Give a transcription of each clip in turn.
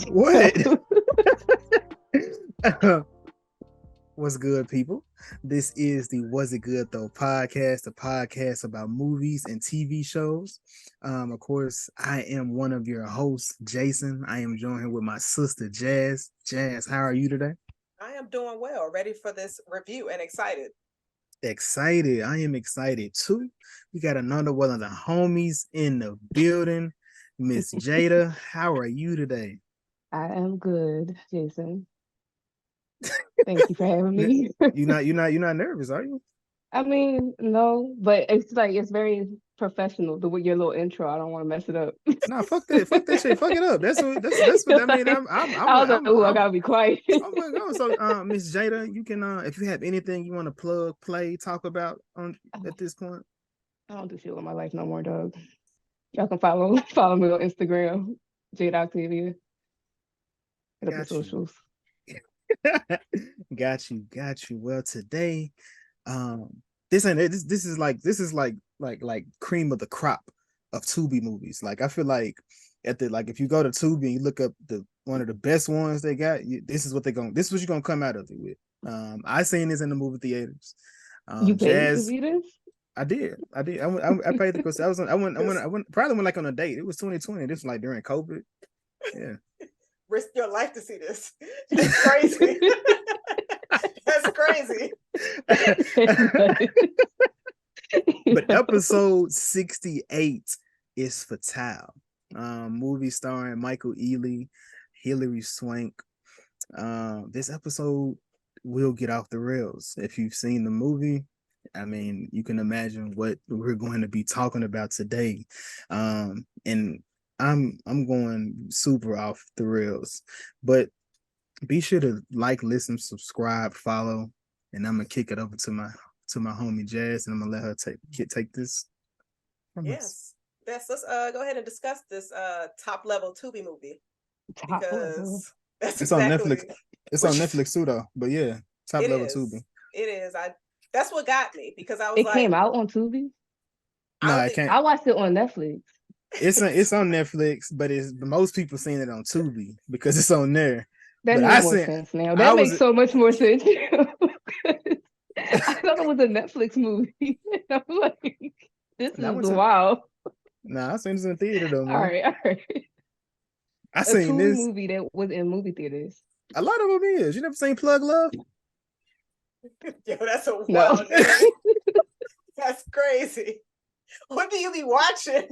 What? What's good, people? This is the Was It Good Though podcast, the podcast about movies and TV shows. Of course, I am one of your hosts, Jason. I am joined here with my sister, Jazz. Jazz, how are you today? I am doing well, ready for this review and excited. Excited. I am excited too. We got another one of the homies in the building. Miss Jada, how are you today? I am good, Jason. Thank you for having me. You're not nervous, are you? I mean, no, but it's very professional. The with your little intro, I don't want to mess it up. Nah, fuck that shit. Fuck it up. That's what I mean. I was like, I gotta be quiet. Oh my god. So, Miss Jada, you can if you have anything you want to plug, play, talk about at this point. I don't do shit with my life no more, dog. Y'all can follow me on Instagram, Jada Octavia. Hit up the socials. Got you. Well, today, this is like cream of the crop of Tubi movies. Like, I feel like if you go to Tubi and you look up one of the best ones they got, this is what you're gonna come out of it with. I seen this in the movie theaters. You paid to see this? I did. I paid because I went probably like on a date. It was 2020. This was like during COVID. Yeah. Risk your life to see this. It's crazy. That's crazy. But episode 68 is Fatale. Movie starring Michael Ealy, Hilary Swank. This episode will get off the rails. If you've seen the movie, I mean, you can imagine what we're going to be talking about today. And I'm going super off the rails, but be sure to like, listen, subscribe, follow, and I'm gonna kick it over to my homie Jazz, and I'm gonna let her take this. Yes, let's go ahead and discuss this top level Tubi movie because that's it's exactly on Netflix. It's on Netflix too, though. But yeah, top level Tubi. It is. That's what got me because I was. It came out on Tubi. No, it can't. I watched it on Netflix. It's on Netflix, but most people seen it on Tubi because it's on there. That makes more sense now. That makes so much more sense. I thought it was a Netflix movie. I'm like, this is wild. Nah, I seen this in the theater though, man. All right. I seen this movie that was in movie theaters. A lot of them is. You never seen Plug Love? Yo, that's a wild name. That's crazy. What do you be watching?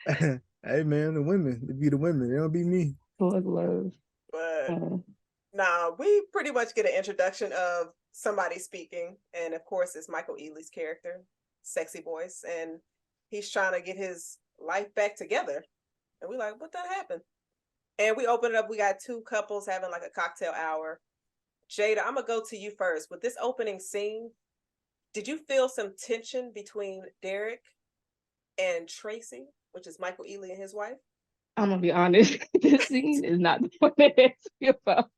Hey man, the women. It be the women. It don't be me. Plug Love. But nah, we pretty much get an introduction of somebody speaking, and of course it's Michael Ealy's character, sexy voice, and he's trying to get his life back together. And we like, what that happened? And we open it up. We got two couples having like a cocktail hour. Jada, I'm gonna go to you first. With this opening scene, did you feel some tension between Derek and Tracy, which is Michael Ealy and his wife? I'm gonna be honest. This scene is not the one that asked me about.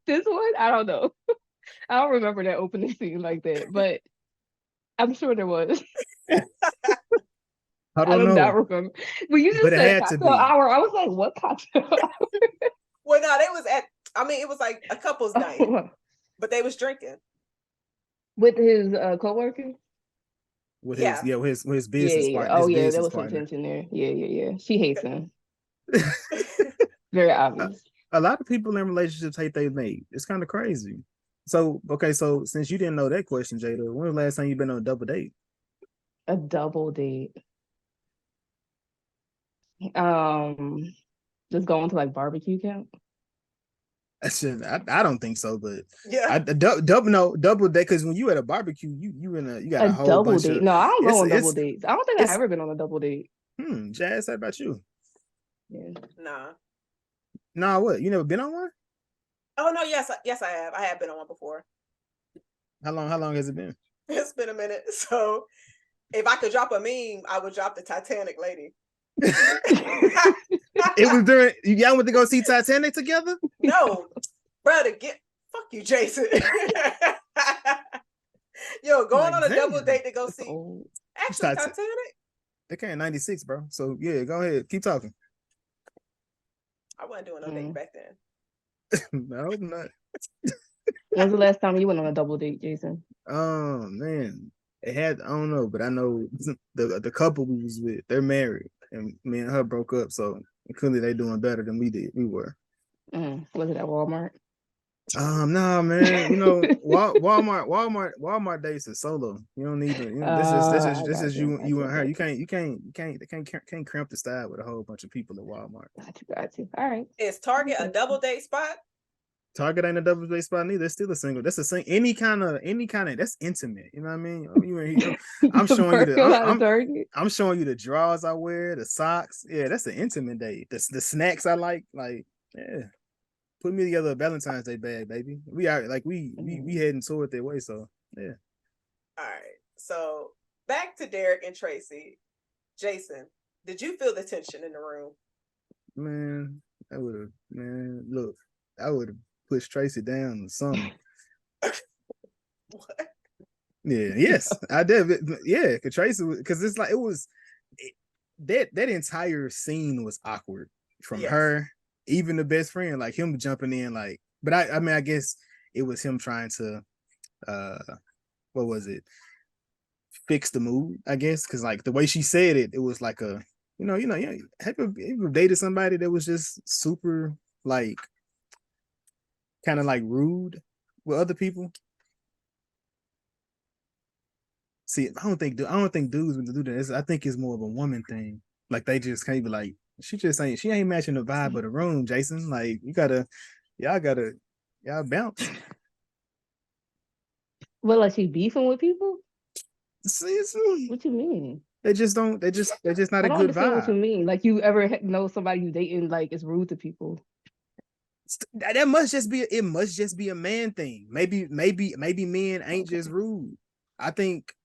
This one, I don't know. I don't remember that opening scene like that, but I'm sure there was. I don't know. Not remember. But you just said cocktail hour. I was like, what cocktail hour? Well, no, they was it was like a couple's night, but they was drinking with his coworker. With his business partner. Oh yeah, there was some tension there. Yeah. She hates him. Very obvious. A lot of people in relationships hate their mate. It's kind of crazy. So since you didn't know that question, Jada, when was the last time you've been on a double date? A double date. Just going to like barbecue camp. I don't think so, but yeah, double date, because when you at a barbecue, you got a whole double bunch date. Of, no, I don't go on double dates. I don't think I've ever been on a double date. Jazz, how about you? Yeah. Nah, what? You never been on one? Oh no, yes, I have. I have been on one before. How long has it been? It's been a minute. So if I could drop a meme, I would drop the Titanic lady. It was during y'all went to go see Titanic together? No, brother, fuck you, Jason. Yo, going on a double date to go see actually Titanic. It came in 96, bro. So yeah, go ahead. Keep talking. I wasn't doing no dating back then. I hope not. When's the last time you went on a double date, Jason? Oh man. It had, I don't know, but I know the couple we was with, they're married. And me and her broke up, so clearly they doing better than we were. Was it at Walmart? No, man. You know, Walmart dates is solo. You don't need to. You know, this is you and her. You can't cramp the style with a whole bunch of people at Walmart. Got you. All right. Is Target a double date spot? Target ain't a double date spot neither. It's still a single. That's a single. Any kind of. That's intimate. You know what I mean? I'm showing you the. I'm showing you the drawers I wear, the socks. Yeah, that's an intimate date. The snacks I like. Yeah. Put me together a Valentine's Day bag, baby. We are like we heading toward that way. So yeah. All right. So back to Derek and Tracy. Jason, did you feel the tension in the room? Man, I would have. Man, look, I would have pushed Tracy down or something. What? Yeah. Yes, I did. Yeah, because Tracy, because it's like that entire scene was awkward from her. Even the best friend, like him jumping in, like, but I mean, I guess it was him trying to, what was it? Fix the mood, I guess, because like the way she said it, it was like a, yeah. Have you dated somebody that was just super like, kind of like rude with other people? See, I don't think dudes would do that. I think it's more of a woman thing. Like they just can't be like. She ain't matching the vibe of the room, Jason. Like y'all bounce. Well, like she beefing with people? See, what you mean? They're just not a good vibe. What you mean? Like you ever know somebody you dating like is rude to people? That must just be a man thing. Maybe men ain't just rude. I think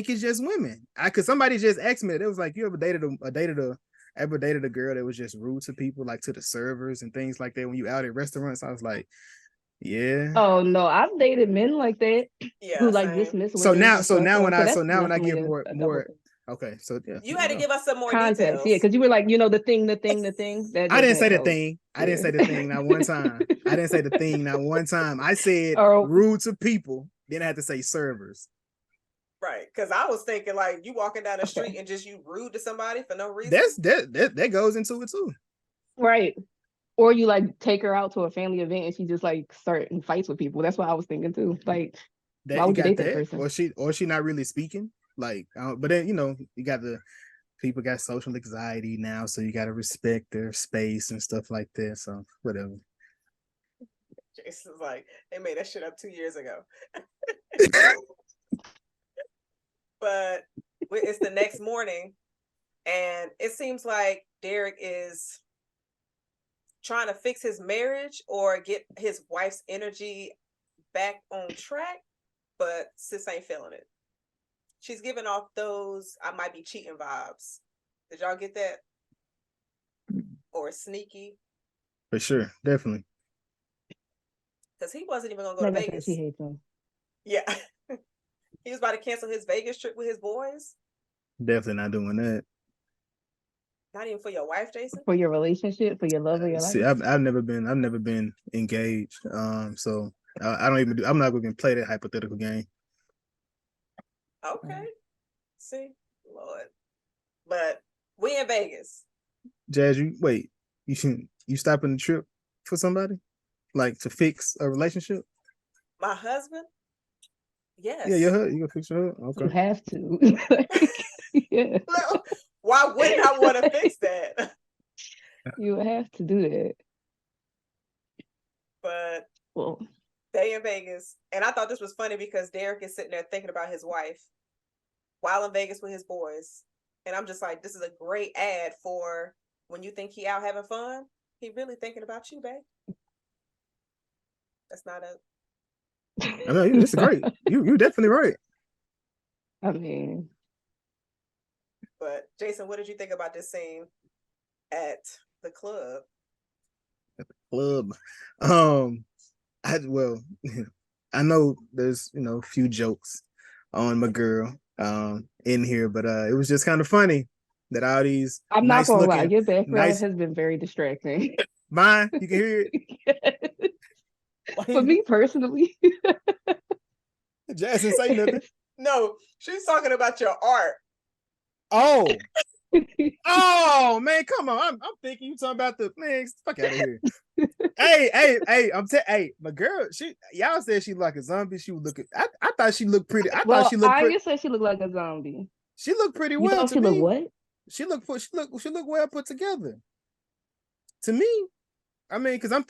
it's just women. Cause somebody just asked me, it was like, you ever dated a girl that was just rude to people, like to the servers and things like that when you out at restaurants? I was like, yeah. Oh no, I've dated men like that. Yeah. Who like dismiss. So now when I give more okay, so yeah. You had to give us some more context, details. yeah, because you were like, the thing. I didn't say the thing. I didn't say the thing not one time. I didn't say the thing not one time. I said rude to people. Then I had to say servers. Right, because I was thinking like you walking down the street and just you rude to somebody for no reason. That goes into it too. Right. Or you like take her out to a family event and she just like starting fights with people. That's what I was thinking too. Like, why would you date that person? Or she not really speaking. Like, but then you got people got social anxiety now, so you got to respect their space and stuff like that. So whatever. Jason's like, they made that shit up 2 years ago. But it's the next morning, and it seems like Derek is trying to fix his marriage or get his wife's energy back on track, but sis ain't feeling it. She's giving off those I might be cheating vibes. Did y'all get that? Or sneaky? For sure, definitely. Because he wasn't even gonna go to Vegas. She hates him. Yeah. He was about to cancel his Vegas trip with his boys. Definitely not doing that. Not even for your wife, Jason? For your relationship, for your love of your life. See, I've never been engaged. So I don't even I'm not going to play that hypothetical game. Okay. See, Lord. But we in Vegas. Jazz, you stopping the trip for somebody? Like to fix a relationship? My husband? Yes. Yeah, you gonna fix your husband? Okay. You have to. Yeah. Well, why wouldn't I want to fix that? You have to do that. But they in Vegas. And I thought this was funny because Derek is sitting there thinking about his wife while in Vegas with his boys. And I'm just like, this is a great ad for when you think he out having fun. He really thinking about you, babe. That's not a... I mean, it's great. You're definitely right. I mean, but Jason, what did you think about this scene at the club? At the club, I know there's a few jokes on my girl, in here, but it was just kind of funny that all these I'm not nice gonna lie, looking, your background nice has been very distracting. mine. You can hear Yes. For it. me personally. Jasmine, say nothing. No, she's talking about your art. Oh, oh man, come on. I'm thinking you talking about the man. Fuck out of here. Hey, hey, my girl, y'all said she like a zombie. She was looking. I thought she looked pretty. I thought Well, she looked I pretty. just said she looked like a zombie. She looked pretty You well thought to she looked me. what? She looked well put together. To me, I mean, because I'm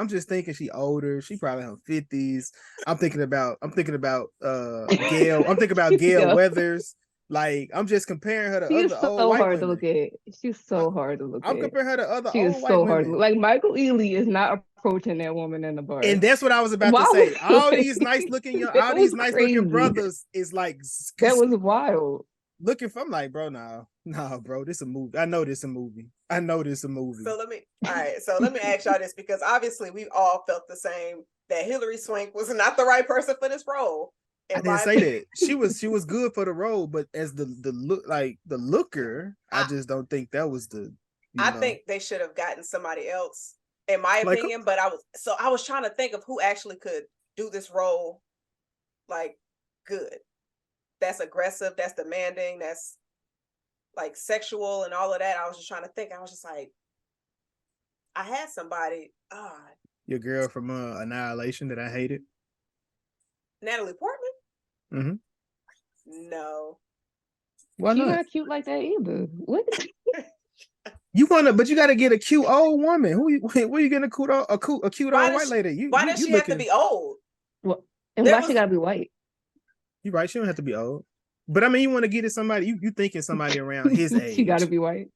just thinking she older. She probably in her 50s. I'm thinking about Gail. I'm thinking about Gail Yeah. Weathers. Like, I'm just comparing her to She is other old so white hard to women. look at. She's so hard to look I'm at. comparing her to other She old is white so hard to women. look. Like Michael Ealy is not approaching that woman in the bar. And that's what I was about to Why say. was that All these was nice looking crazy. brothers is like That was wild. looking for. I'm like, bro, nah, bro, this a movie. I know this a movie. So let me ask y'all this, because obviously we all felt the same, that Hilary Swank was not the right person for this role. I didn't say that. She was good for the role, but as the look, like the looker, I just don't think that was the. I think they should have gotten somebody else, in my Like, opinion. But I was trying to think of who actually could do this role, like, good. That's aggressive. That's demanding. That's like sexual and all of that. I was just trying to think. I was just like, I had somebody. your girl from Annihilation that I hated. Natalie Portman. Mm-hmm. No. Why She's not? not cute like that either. What? But you got to get a cute old woman. Where you getting a cute old white lady? Why does she have to be old? Well, and why she gotta be white? You're right. She don't have to be old. But I mean, you want to get it somebody. You thinking somebody around his age? She gotta be white.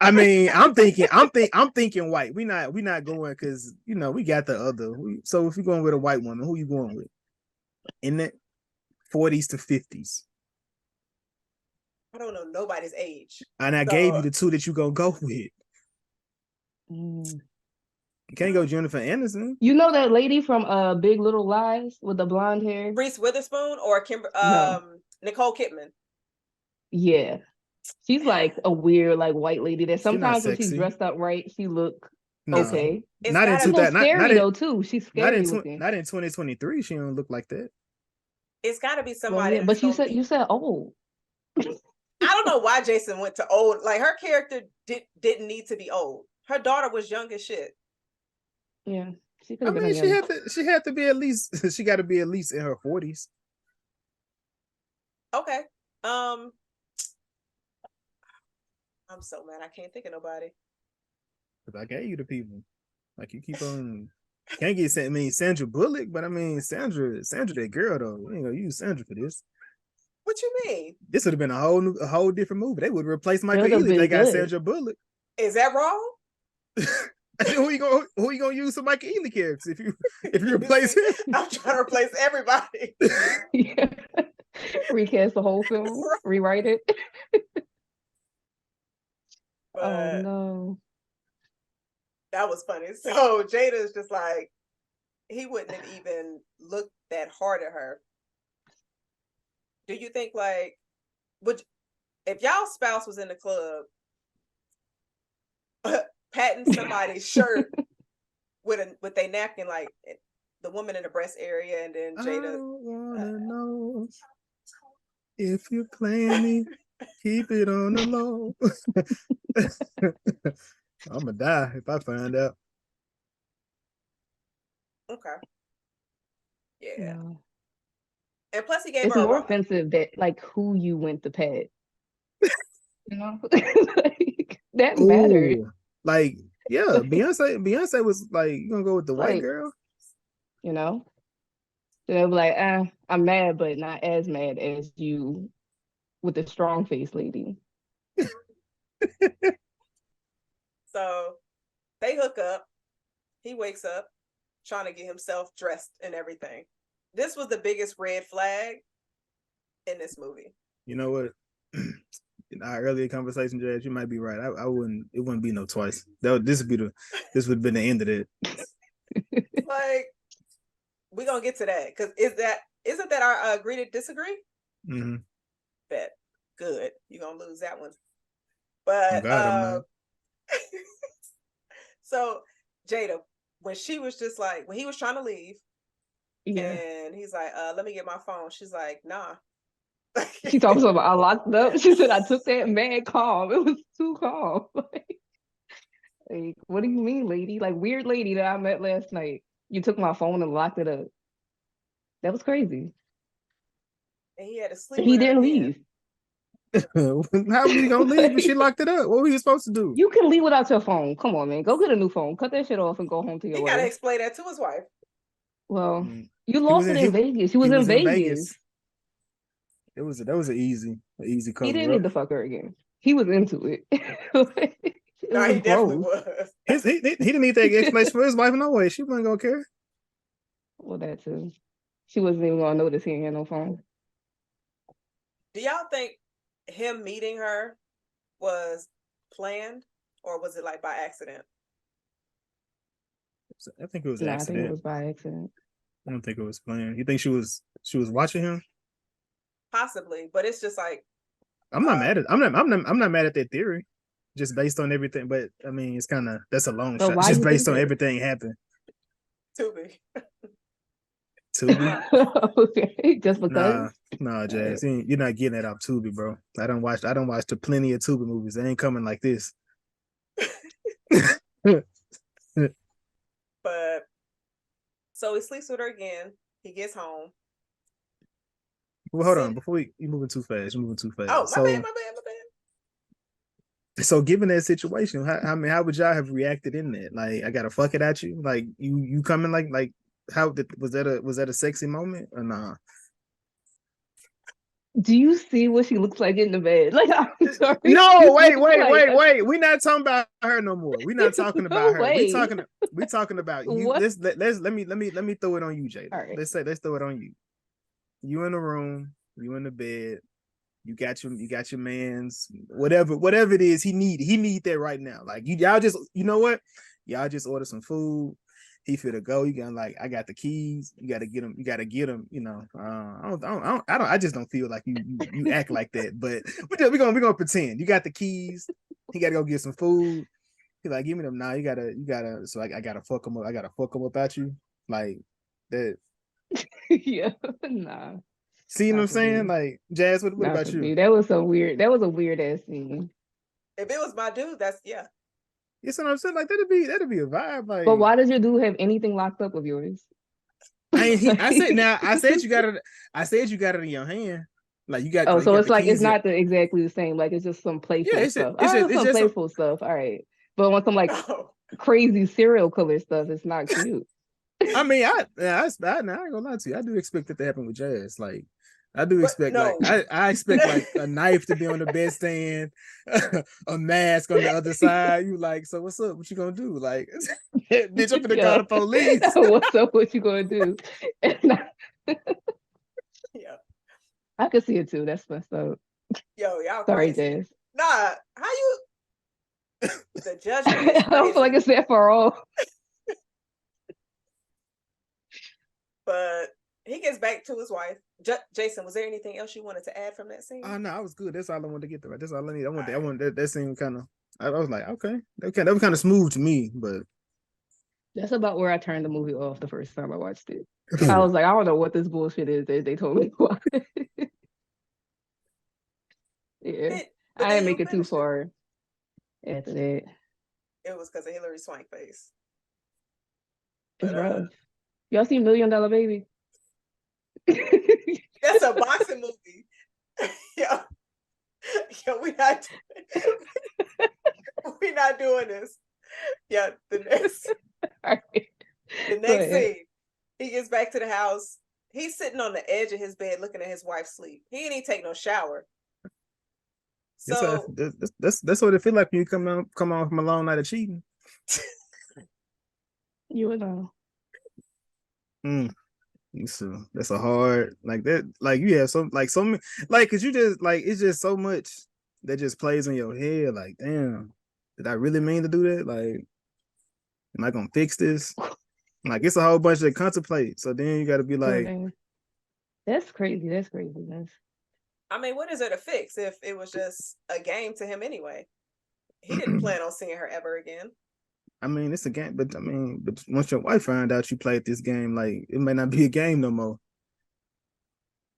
I mean, I'm thinking white. We not going because we got the other. So if you're going with a white woman, who you going with? In the 40s to 50s. I don't know nobody's age. And I gave you the two that you gonna go with. Mm. You can't go Jennifer Aniston. You know that lady from Big Little Lies with the blonde hair? Reese Witherspoon or No. Nicole Kidman? Yeah. She's like a weird, like, white lady that sometimes when she's sexy. dressed up right, she look okay. Not in She's a little scary though too. She's scary looking. Not in 2023. She don't look like that. It's got to be somebody. Well, yeah, but you said old. I don't know why Jason went to old. Like, her character didn't need to be old. Her daughter was young as shit. Yeah, she could have been. She had to be at least. She got to be at least in her 40s. Okay. I'm so mad. I can't think of nobody. Because I gave you the people. Like, you keep on. Can't get. I mean, Sandra Bullock, but I mean, Sandra, that girl though. You ain't gonna use Sandra for this. What you mean? This would have been a whole different movie. They would replace Michael Ealy if they got Sandra Bullock. Is that wrong? who you gonna use for Michael Ealy characters if you replace him? I'm trying to replace everybody. Yeah. Recast the whole film, rewrite it. Oh no. That was funny. So Jada is just like, he wouldn't have even looked that hard at her. Do you think, like, if y'all spouse was in the club patting somebody's shirt with a napkin, like the woman in the breast area, and then Jada, I don't wanna know if you're playing me, keep it on the low. I'm gonna die if I find out. Okay. Yeah. No. And plus, he gave it's her more offensive that, like, who you went to pet. You know, like, that mattered. Like, yeah, Beyonce was like, you gonna go with the white girl? You know, so they'll be like, I'm mad, but not as mad as you with the strong face lady. So they hook up. He wakes up trying to get himself dressed and everything. This was the biggest red flag in this movie. You know what? In our earlier conversation, Jazz, you might be right. I wouldn't. It wouldn't be no twice. This would have been the end of it. Like, we're gonna get to that, because isn't that our agree to disagree? Mm-hmm. Bet. Good. You're gonna lose that one. Oh But God, I'm not. so Jada, when she was just like, when he was trying to leave, Yeah. and he's like, let me get my phone. She's like, nah. She talks about I locked it up. She said I took that mad calm. It was too calm. Like, what do you mean, lady? Like, weird lady that I met last night. You took my phone and locked it up. That was crazy. And he had to sleep And he with her didn't again. leave. How was he gonna leave if she locked it up? What were you supposed to do? You can leave without your phone. Come on, man. Go get a new phone. Cut that shit off and go home to He your gotta wife. explain that to his wife. Well, Mm. you He was lost in it in Vegas. He was he in was in Vegas. Vegas. That was an easy He didn't cover need up. to fuck her again. He was into it. It No, was he definitely gross. was. He didn't need that explanation for his wife. No way. She wasn't gonna care. Well, that too. She wasn't even gonna notice he ain't had no phone. Do y'all think him meeting her was planned, or was it like by accident? I think it was an Nah, I think it accident. was by accident. I don't think it was planned. You think she was watching him? Possibly, but it's just like I'm not mad at I'm not mad at that theory. Just based on everything, but I mean, it's kind of that's a long So shot. why Just you think based on that? everything happened. Tubi. Tubi, Okay, just because. nah, All right. Jazz, you're not getting that off Tubi, bro. I don't watch the plenty of Tubi movies. They ain't coming like this. But so he sleeps with her again. He gets home. Well, hold on. Before you moving too fast. You're moving too fast. Oh, my bad, my bad, my bad. So given that situation, how would y'all have reacted in that? Like, I gotta fuck it at you. Like you coming like how did was that a sexy moment or nah? Do you see what she looks like in the bed? Like, I'm sorry. No, wait. Like, We're not talking about her no more. We're not talking about her. Wait. We talking about you. What? Let me throw it on you, Jada. All right. Let's throw it on you. You in the room, you in the bed, you got your man's whatever it is he need that right now. Like y'all just you know what? Y'all just order some food. He finna go. You got like I got the keys. You gotta get him. You know, I just don't feel like you act like that. But we're gonna pretend you got the keys. He gotta go get some food. He like give me them now. You gotta. So I gotta fuck him up. I gotta fuck him up at you like that. Yeah, nah. See what I'm saying? Like Jazz. What about you? That was so weird. That was a weird ass scene. If it was my dude, that's yeah. Yes, what I'm saying. Like that'd be a vibe. Like, But why does your dude have anything locked up of yours? I said you got it. I said you got it in your hand. Like you got. Oh, Like, you so got it's the like it's keys. not exactly the same. Like it's just some Yeah, playful stuff. it's Some just some, playful stuff. All right. But on some like crazy serial killer stuff, it's not cute. I mean, I ain't gonna lie to you. I do expect that to happen with Jazz. Like, I do expect no. I expect like a knife to be on the bedstand, a mask on the other side. You like, so what's up? What you gonna do? Like, bitch, I'm gonna call the police. What's up? What you gonna do? Yeah. I could see it too. That's messed up. Yo, y'all Sorry, crazy. Jazz. Nah, how you? The judgment is I don't feel like crazy. it's that far off. But he gets back to his wife. Jason, was there anything else you wanted to add from that scene? Oh no, I was good. That's all I wanted to get to. That's all I need. I want that scene kind of. I was like, okay, that was kind of smooth to me, but That's about where I turned the movie off the first time I watched it. I was like, I don't know what this bullshit is that they told me to watch. Yeah, I didn't make it too far after that. It was because of Hillary Swank face. It's rough. Y'all see $1 Million Baby? That's a boxing movie. Yo, we're not doing this. Yeah, the next scene, he gets back to the house. He's sitting on the edge of his bed looking at his wife sleep. He didn't even take no shower. So that's what it feel like when you come on from a long night of cheating. You would know. So that's a hard like that. Like you have some like cause you just like it's just so much that just plays in your head. Like, damn, did I really mean to do that? Like, am I gonna fix this? Like, it's a whole bunch to contemplate. So then you got to be like, that's crazy. That's craziness. I mean, what is there to fix if it was just a game to him anyway? He didn't plan on seeing her ever again. I mean, it's a game, but once your wife find out you played this game, like it may not be a game no more.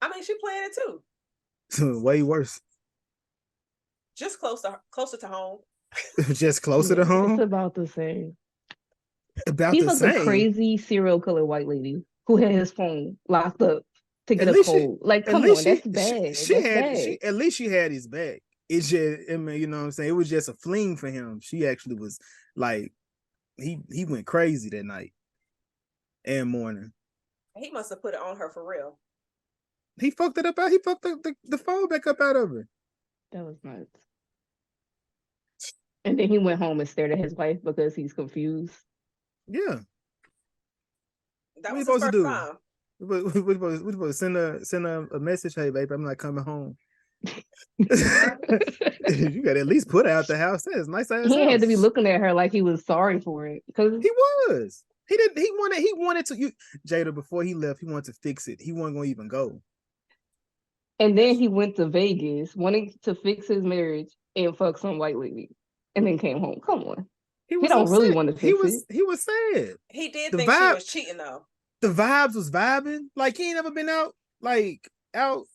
I mean, she playing it too. Way worse. Just closer to home. Just closer to home. It's about the same. About He's the like same. a crazy serial killer white lady who had his phone locked up to get At a least code. Like, at come least on, that's bad. she That's had bad. at least she had his back. It's just, I mean, you know what I'm saying? It was just a fling for him. She actually was like, he went crazy that night and morning. He must have put it on her for real. He fucked it up out. He fucked the phone back up out of her. That was nuts. And then he went home and stared at his wife because he's confused. Yeah. That was his first time. We supposed to send a message. Hey, babe, I'm not coming home. You got to at least put her out the house. That's nice ass. He house. had to be looking at her like he was sorry for it because he was. He didn't. He wanted to. Jada, before he left, he wanted to fix it. He wasn't gonna even go. And then he went to Vegas wanting to fix his marriage and fuck some white lady, and then came home. Come on, he don't upset. really want to fix it. He was sad. He did think she was cheating though. The vibes was vibing. Like he ain't never been out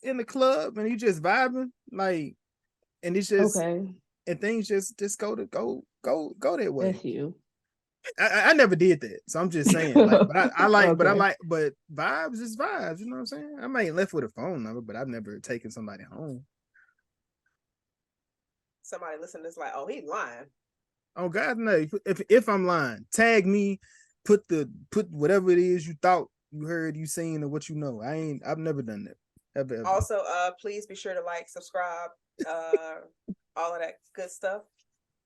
in the club and he just vibing. Like, and it's just okay. And things just go that way. That's you. I never did that, so I'm just saying. Like, but I like, Okay. but vibes is vibes. You know what I'm saying? I might have left with a phone number, but I've never taken somebody home. Somebody listening is like, oh, he's lying. Oh God, no! If I'm lying, tag me. Put whatever it is you thought you heard, you seen, or what you know. I've never done that. Ever. Also, please be sure to like, subscribe, all of that good stuff.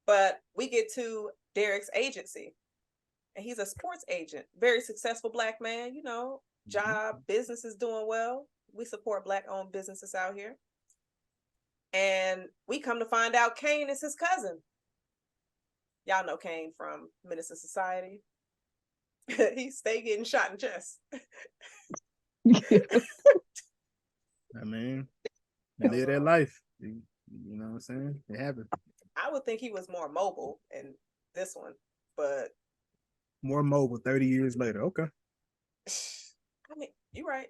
But we get to Derek's agency. And he's a sports agent, very successful Black man, you know, job, business is doing well. We support Black owned businesses out here. And we come to find out Kane is his cousin. Y'all know Kane from Menace to Society. He stay getting shot in chest. I mean, they live that life. You know what I'm saying? It happened. I would think he was more mobile in this one, but more mobile 30 years later. Okay. I mean, you're right.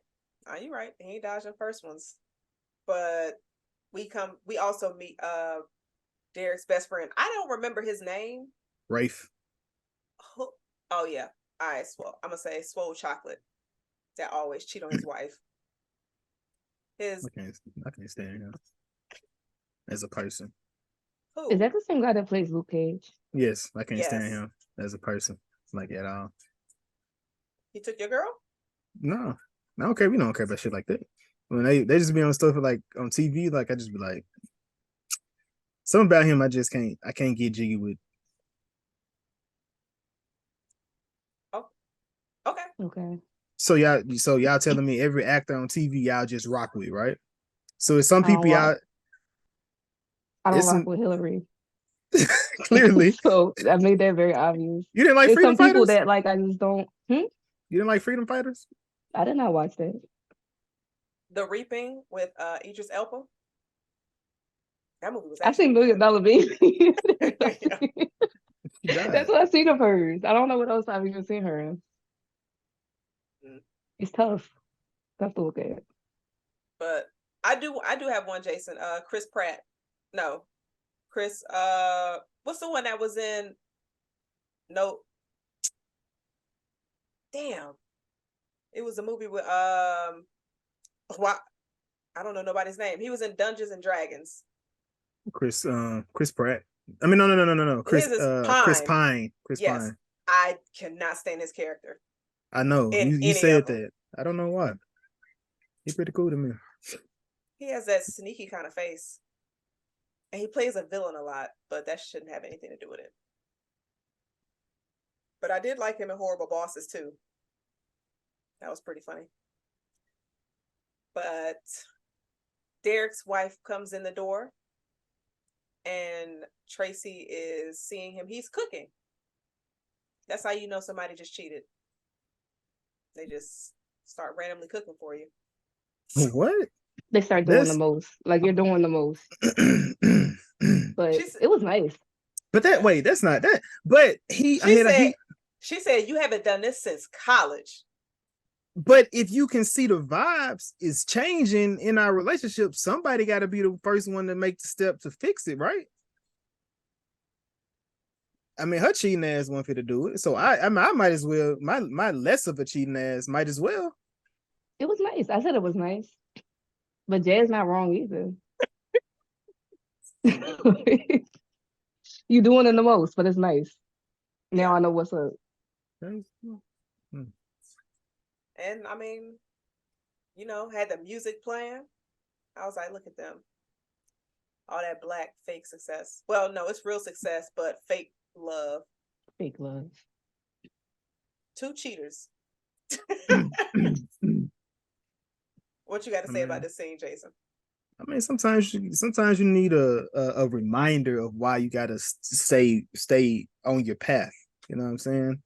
You're right. He ain't dodging first ones. But we also meet Derek's best friend. I don't remember his name. Rafe. Oh yeah. All right, I'm gonna say Swole Chocolate. That always cheat on his wife. I can't stand him as a person. Who? Is that the same guy that plays Luke Cage? Yes, I can't stand him as a person. Like at all. He took your girl? No, I don't care. We don't care about shit like that. When they just be on stuff like on TV, like I just be like, something about him I can't get jiggy with. Oh, okay. So y'all telling me every actor on TV y'all just rock with, right? So it's some people y'all. I don't rock with Hillary. Clearly. So I made that very obvious. You didn't like There's Freedom some people Fighters? that like I just don't. You didn't like Freedom Fighters? I did not watch that. The Reaping with Idris Elba. That movie was. I seen $1 Million Baby. Yeah. That's what I seen of hers. I don't know what else I've even seen her in. It's tough. Tough to look at. But I do have one, Jason. Chris Pratt. No. Chris, what's the one that was in No Damn. It was a movie with what I don't know nobody's name. He was in Dungeons and Dragons. Chris Pratt. I mean no. Chris Pine. Chris Pine. I cannot stand his character. I know. You said that. I don't know why. He's pretty cool to me. He has that sneaky kind of face. And he plays a villain a lot, but that shouldn't have anything to do with it. But I did like him in Horrible Bosses too. That was pretty funny. But Derek's wife comes in the door and Tracy is seeing him. He's cooking. That's how you know somebody just cheated. They just start randomly cooking for you. What? They start doing the most. Like, you're doing the most. But it was nice. But that's not that. But she said you haven't done this since college. But if you can see the vibes is changing in our relationship, somebody got to be the first one to make the step to fix it, right? I mean, her cheating ass won't fit to do it, so I might as well. My less of a cheating ass might as well. It was nice. I said it was nice, but Jay's not wrong either. You doing it the most, but it's nice. Now I know what's up. And I mean, had the music playing. I was like, look at them. All that black fake success. Well, no, it's real success, but fake love. Fake love. 2 cheaters. What you got to say about this scene, Jason? I mean, sometimes you need a reminder of why you gotta stay on your path. You know what I'm saying?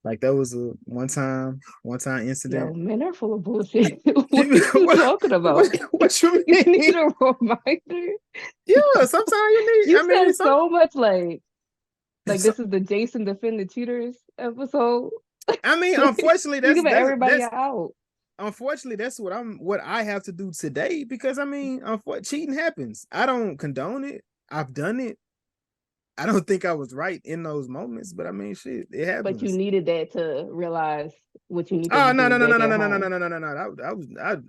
Like, that was a one time incident. Yo, men are full of bullshit. What are you talking about? What you mean? You need a reminder? Yeah, sometimes you need. You said so much like this is the Jason Defend the Cheaters episode. I mean, unfortunately, that's everybody out. Unfortunately, that's what I have to do today, because I mean, cheating happens. I don't condone it. I've done it. I don't think I was right in those moments, but I mean, shit, it happens. But you needed that to realize what you need to do. Oh, no.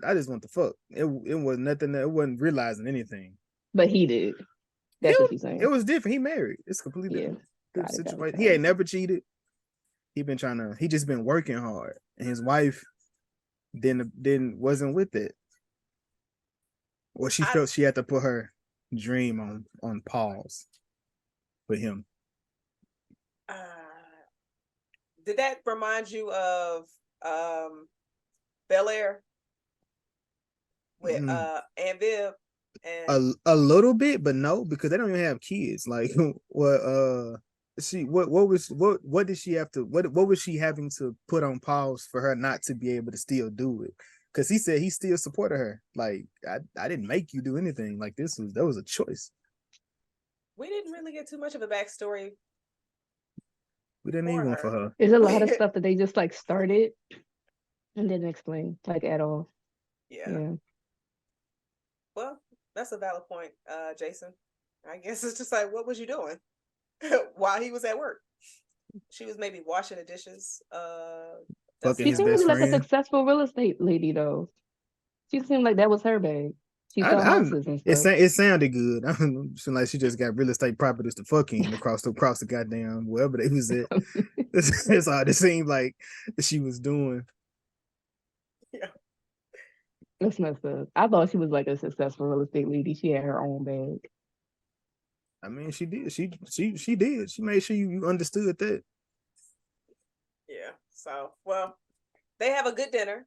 I just want the fuck. It was nothing. It wasn't realizing anything. But he did. That's what he's saying. It was different. He married. It's completely different situation. He ain't never cheated. He just been working hard, and his wife wasn't with it. Well, she felt she had to put her dream on pause for him. Did that remind you of Bel Air with Aunt Viv? And a little bit, but no, because they don't even have kids. Like, what did she have to what was she having to put on pause for her not to be able to still do it? Because he said he still supported her. Like, I didn't make you do anything. Like, that was a choice. We didn't really get too much of a backstory. We didn't need one for her. There's a lot of stuff that they just like started and didn't explain like at all. Yeah. Well, that's a valid point, Jason. I guess it's just like, what was you doing while he was at work? She was maybe washing the dishes. She seemed like a successful real estate lady, though. She seemed like that was her bag. She saw houses and stuff. It sounded good. I don't know, like she just got real estate properties to fuck in across the goddamn wherever they was at. That's all it seemed like she was doing. Yeah. That's messed up. I thought she was like a successful real estate lady. She had her own bag. I mean, she did. She did. She made sure you understood that. Yeah. So, well, they have a good dinner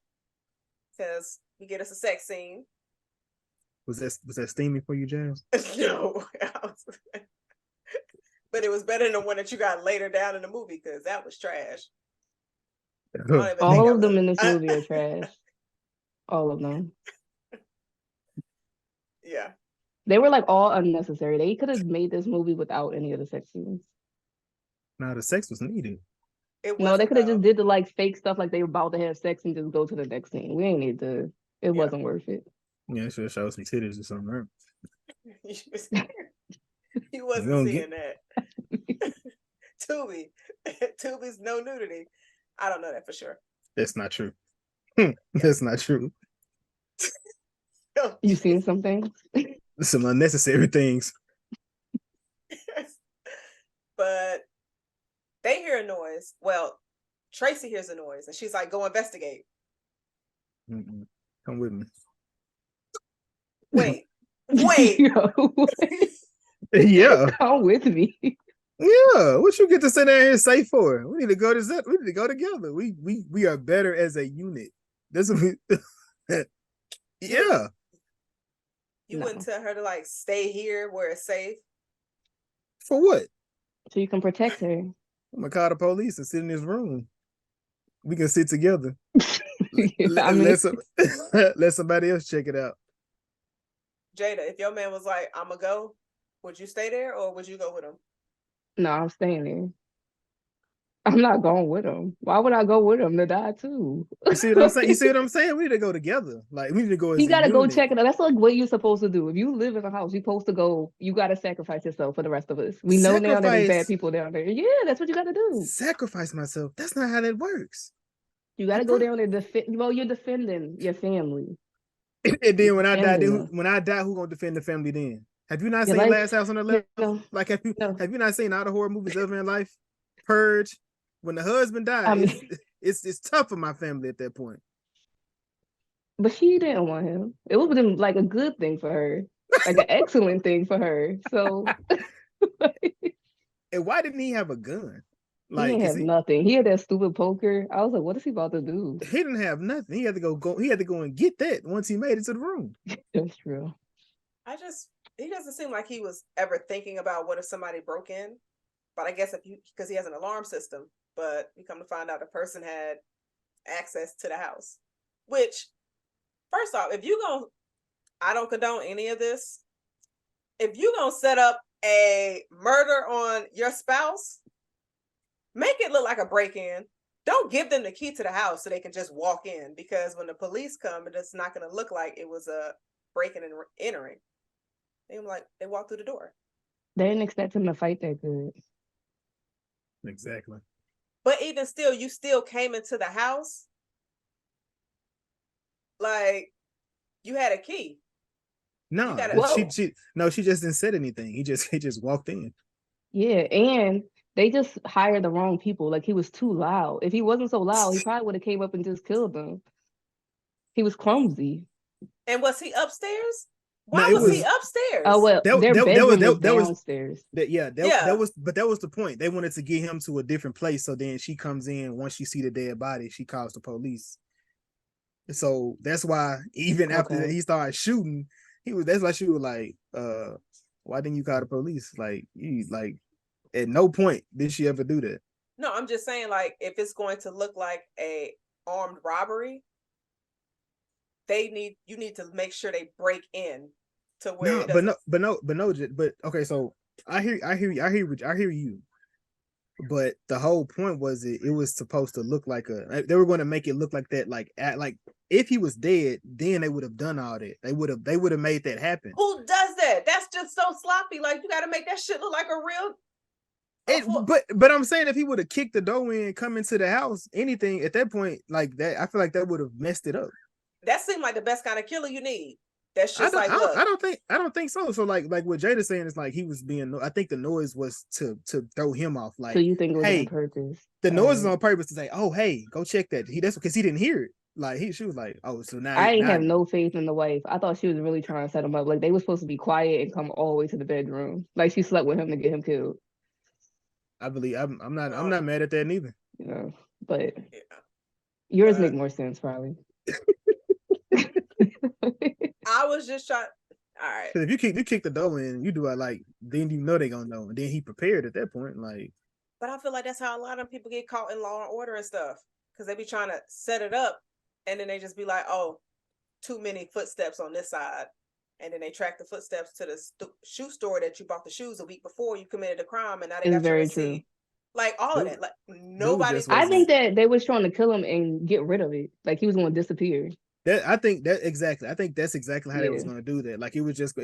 because we get us a sex scene. Was that steamy for you, James? No. But it was better than the one that you got later down in the movie, because that was trash. All of them in this movie are trash. All of them. Yeah. They were like all unnecessary. They could have made this movie without any of the sex scenes. No, the sex was needed. No, they could have just did the like fake stuff, like they were about to have sex and just go to the next scene. We ain't need to. It wasn't worth it. Yeah, should have showed some titties or something. Right? You wasn't seeing that. Tubi's no nudity. I don't know that for sure. That's not true. That's not true. You seen something? Some unnecessary things. But they hear a noise. Well, Tracy hears a noise, and she's like, "Go investigate." Come with me. Wait. Yeah. Come with me. Yeah. What you get to sit there here and say for? We need to go together. We are better as a unit. That's what we. Yeah. You wouldn't tell her to like stay here where it's safe? For what? So you can protect her. I'm gonna call the police and sit in this room. We can sit together. Let somebody else check it out. Jada, if your man was like, "I'm gonna go," would you stay there or would you go with him? No, I'm staying there. I'm not going with him. Why would I go with him to die too? You see what I'm saying? You see what I'm saying? We need to go together. Like we need to go as You a gotta go unit. check it out. That's like what you're supposed to do. If you live in a house, you're supposed to go. You gotta sacrifice yourself for the rest of us. We know now that there's bad Sacrifice, people down there. Yeah, that's what you gotta do. sacrifice myself. That's not how that works. You gotta go down there and defend. Well, you're defending your family. And then when I die, Defending them. who gonna defend the family then? Have you not Your seen life, Last House on the you Left? know, Like no. have you not seen all the horror movies ever in life? Purge. When the husband I died, mean, it's tough for my family at that point. but she didn't want him. It would have been like a good thing for her, like an excellent thing for her. So And why didn't he have a gun? he Like, didn't cause have nothing. He had that stupid poker. I was like, what is he about to do? he didn't have nothing. He had to go. He had to go and get that once he made it to the room. That's true. He doesn't seem like he was ever thinking about what if somebody broke in. But I guess because he has an alarm system, but we come to find out the person had access to the house. Which, first off, I don't condone any of this. If you gonna set up a murder on your spouse, make it look like a break-in. Don't give them the key to the house so they can just walk in, because when the police come, it's not going to look like it was a breaking and entering. They walked through the door. They didn't expect him to fight that good. Exactly. But even still, you still came into the house. Like, you had a key. No, she just didn't say anything. He just walked in. Yeah, and they just hired the wrong people. Like, he was too loud. If he wasn't so loud, he probably would have came up and just killed them. He was clumsy. And was he upstairs? Why was he upstairs? Oh well, their bedroom was downstairs. That was the point. They wanted to get him to a different place. So then she comes in. Once she see the dead body, she calls the police. So that's why even after he started shooting, that's why she was like, why didn't you call the police? Like, at no point did she ever do that. No, I'm just saying, like, if it's going to look like a armed robbery, you need to make sure they break in to where but okay, so I hear you. But the whole point was it was supposed to look like they were going to make it look like that, like if he was dead, then they would have done all that. They would have made that happen. Who does that? That's just so sloppy. Like, you got to make that shit look like a real. But I'm saying if he would have kicked the door in, come into the house, anything at that point like that, I feel like that would have messed it up. That seemed like the best kind of killer you need. That's just I don't think so. So like what Jada's saying is like he was being. I think the noise was to throw him off. Like, so you think it was on purpose? The noise is on purpose to say, "Oh, hey, go check that." That's because he didn't hear it. Like she was like, "Oh, so now." I ain't have no faith in the wife. I thought she was really trying to set him up. Like, they were supposed to be quiet and come all the way to the bedroom. Like, she slept with him to get him killed. I believe I'm not mad at that neither. You know, but yours make more sense probably. I was just trying. All right. Because if you kick the door in, you do it like, then you know they're gonna know, and then he prepared at that point, like. But I feel like that's how a lot of people get caught in Law and Order and stuff, because they be trying to set it up, and then they just be like, "Oh, too many footsteps on this side," and then they track the footsteps to the shoe store that you bought the shoes a week before you committed the crime, and now they got your receipt. Like, all of that, like nobody. I think that they was trying to kill him and get rid of it. Like, he was going to disappear. I think that's exactly how they was going to do that. Like, it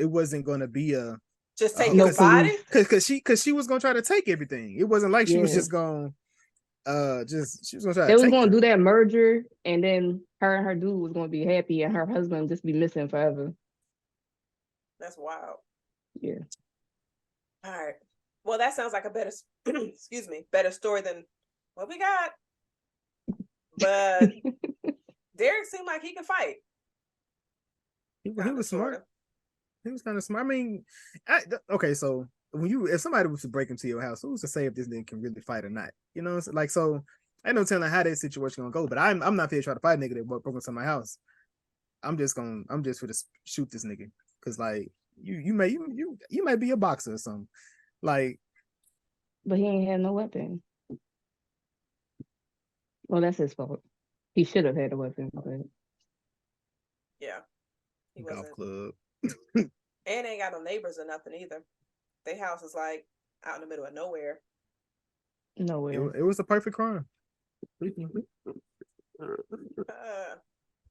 wasn't going to be a just take no body, because she was going to try to take everything. It wasn't like she was just going she was going to try. They was going to do that merger, and then her and her dude was going to be happy, and her husband just be missing forever. That's wild. Yeah. All right. Well, that sounds like a better better story than what we got. But Derek seemed like he could fight. He was smart. He was kind of smart. I mean, okay, so if somebody was to break into your house, who's to say if this nigga can really fight or not? You know, like, so I ain't no telling how that situation gonna go. But I'm not here to try to fight a nigga that broke into my house. I'm just for to shoot this nigga, because like you might be a boxer or something. Like, but he ain't had no weapon. Well, that's his fault. He should have had a weapon. But... yeah, golf club. And they ain't got no neighbors or nothing either. Their house is like out in the middle of nowhere. Nowhere. It was a perfect crime.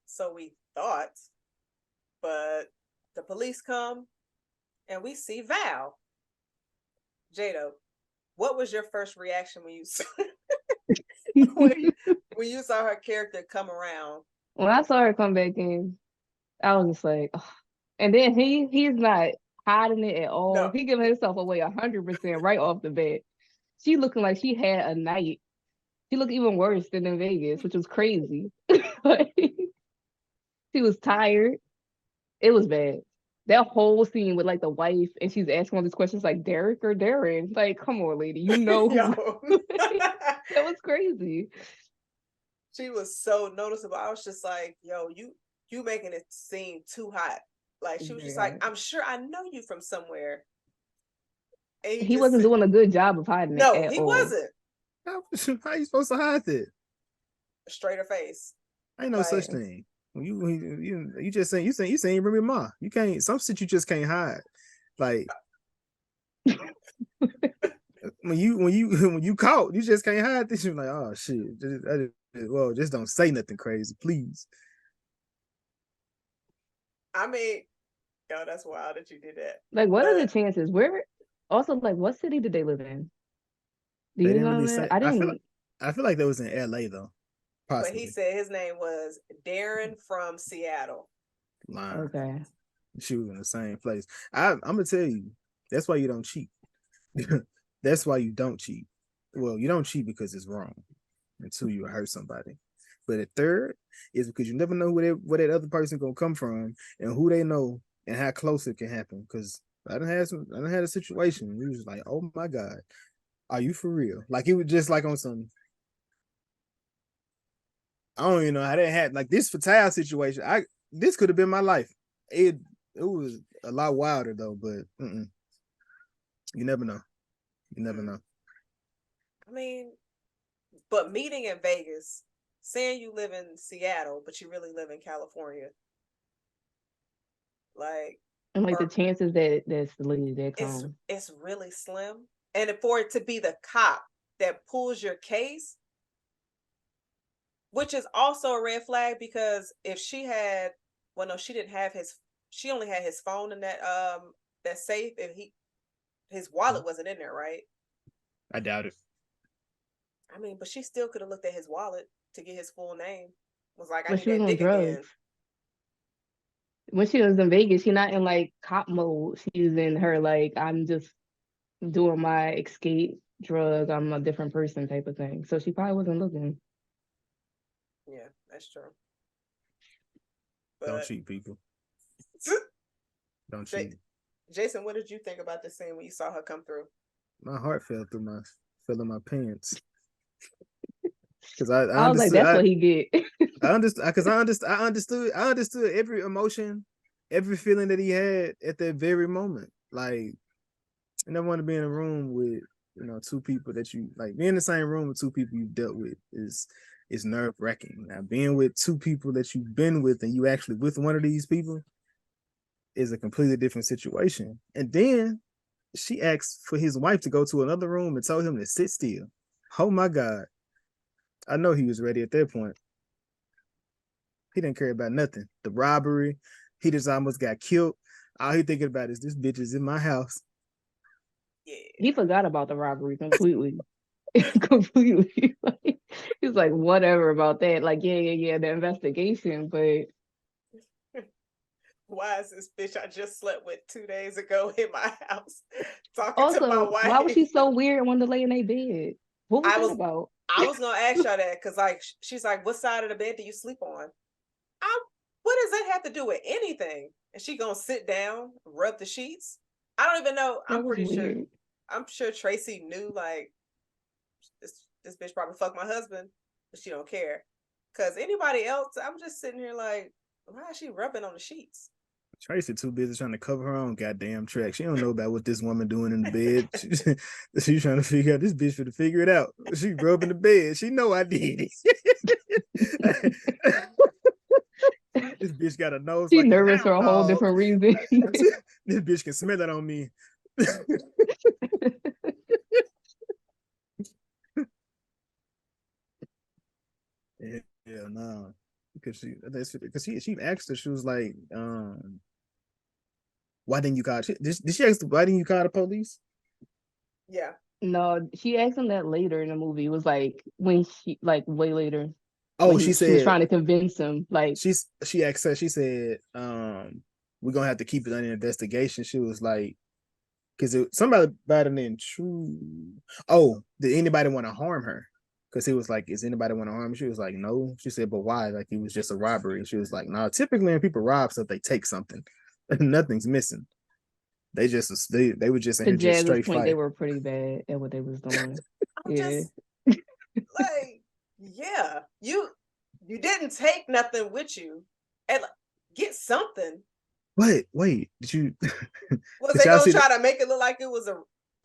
So we thought, but the police come and we see Val. Jada, what was your first reaction when you saw when you saw her character come around? When I saw her come back in, I was just like, oh. And then he's not hiding it at all. No. He giving himself away 100% right off the bat. She looking like she had a night. She looked even worse than in Vegas, which was crazy. She was tired. It was bad. That whole scene with like the wife and she's asking all these questions like Derek or Darren. Like, come on, lady. You know who that was crazy. She was so noticeable. I was just like, yo, you making it seem too hot. Like she was just like, I'm sure I know you from somewhere. And he wasn't doing a good job of hiding it. No, he wasn't. How you supposed to hide it? Straighter face. Ain't no such thing. You just saying you saying Remy Ma. You can't, some shit you just can't hide. Like when you caught, you just can't hide this. You're like, oh shit. Just don't say nothing crazy, please. I mean, yo, that's wild that you did that. Like, what are the chances? Where also, like, what city did they live in? Do you know really that? I feel like that was in LA though. Possibly. But he said his name was Darren from Seattle. Lying. Okay. She was in the same place. I'm gonna tell you, that's why you don't cheat. That's why you don't cheat. Well, you don't cheat because it's wrong until you hurt somebody. But the third is because you never know where that other person gonna come from and who they know and how close it can happen. Because I done had a situation. It was like, oh my God, are you for real? Like it was just like on some. I don't even know how that happened. Like this Fatale situation, this could have been my life. It was a lot wilder though, but you never know. You never know. I mean, but meeting in Vegas, saying you live in Seattle, but you really live in California, like, and like the chances that that's the lady that comes, it's really slim. And for it to be the cop that pulls your case, which is also a red flag, because if she had, well, no, she didn't have she only had his phone in that safe, and his wallet wasn't in there, right? I doubt it. I mean, but she still could have looked at his wallet to get his full name. Was like, I need that dick again. When she was in Vegas, she's not in like cop mode. She's in her like, I'm just doing my escape drug. I'm a different person type of thing. So she probably wasn't looking. Yeah, that's true. But don't cheat, people. Don't cheat. Jason, what did you think about this scene when you saw her come through? My heart fell in my pants. Because I was like, that's what he get. I understood every emotion, every feeling that he had at that very moment. Like, I never want to be in a room with, two people that you like. Being in the same room with two people you dealt with is nerve-wracking. Now, being with two people that you've been with and you actually with one of these people is a completely different situation. And then she asked for his wife to go to another room and told him to sit still. Oh my God. I know he was ready at that point. He didn't care about nothing. The robbery, he just almost got killed. All he thinking about is this bitch is in my house. Yeah. He forgot about the robbery completely. Completely. Like, he was like, whatever about that. Like, yeah, the investigation, but why is this bitch I just slept with 2 days ago in my house talking also, to my wife? Why was she so weird and wanted to lay in their bed? What was that about? I was gonna ask y'all that because, like, she's like, "What side of the bed do you sleep on?" What does that have to do with anything? And she gonna sit down, rub the sheets? I don't even know. I'm pretty sure. I'm sure Tracy knew, like, this bitch probably fucked my husband, but she don't care. Cause anybody else, I'm just sitting here like, why is she rubbing on the sheets? Tracy too busy trying to cover her own goddamn track. She don't know about what this woman doing in the bed. She's trying to figure out, this bitch for to figure it out. She rubbing the bed. She know I did it. This bitch got a nose She like a nervous hound for a whole dog. different reason. This bitch can smell it on me. Yeah, no. Because she asked her, she was like, why didn't you call? Did she ask why didn't you call the police? Yeah. No, she asked him that later in the movie. It was like when she like way later. Oh, she was trying to convince him. Like she asked her, she said, we're gonna have to keep it under investigation. She was like, because somebody better than True. Oh, did anybody want to harm her? Because he was like, is anybody want to harm her? She was like, no. She said, but why? Like, it was just a robbery. She was like, no, typically when people rob stuff, they take something. Nothing's missing. They were just in to here just Jazz's straight point, fight. they were pretty bad at what they was doing. I'm just like, yeah, you didn't take nothing with you, and get something. Wait, did you? Was they gonna try to make it look like it was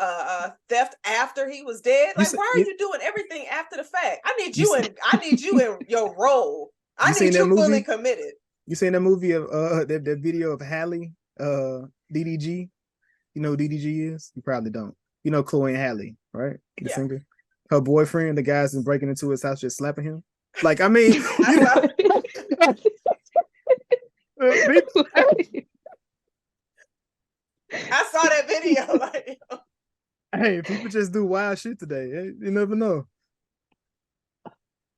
a theft after he was dead? Like, why are you doing everything after the fact? I need you in your role. I need you fully committed. You seen that movie of that video of Halle, DDG? You know who DDG is? You probably don't. You know Chloe and Halle, right? The singer. Her boyfriend, the guy's been breaking into his house just slapping him. Like, I mean, I saw that video. Like, hey, people just do wild shit today. You never know.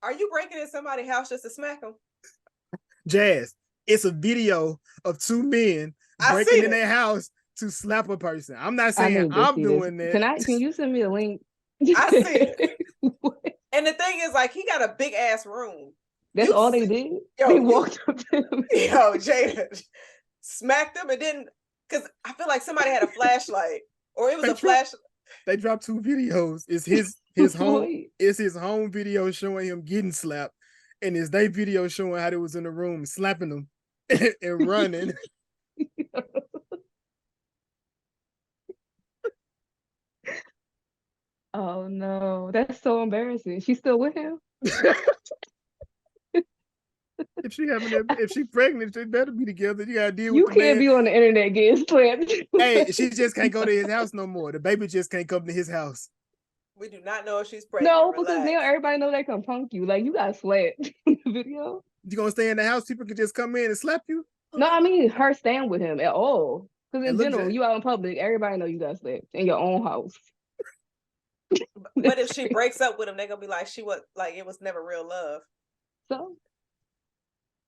Are you breaking in somebody's house just to smack them? Jazz, it's a video of two men breaking in their house to slap a person. I'm not saying I'm doing that. Can you send me a link? I see it. And the thing is, like, he got a big ass room. That's all they did. They walked up to him. Yo, Jada smacked him, and then because I feel like somebody had a flashlight, or it was a flashlight. They dropped two videos. It's his home. It's his home video showing him getting slapped, and it's their video showing how they was in the room slapping him and running. Oh no, that's so embarrassing. She's still with him? If she pregnant, they better be together. You gotta deal with the man. You can't be on the internet getting slapped. Hey, she just can't go to his house no more. The baby just can't come to his house. We do not know if she's pregnant. No, because now everybody know they can punk you. Like, you got slapped in the video. You gonna stay in the house? People can just come in and slap you? No, I mean her staying with him at all. Because in general, you out in public, everybody know you got slapped in your own house. But if she breaks up with him, they're gonna be like, it was never real love. So,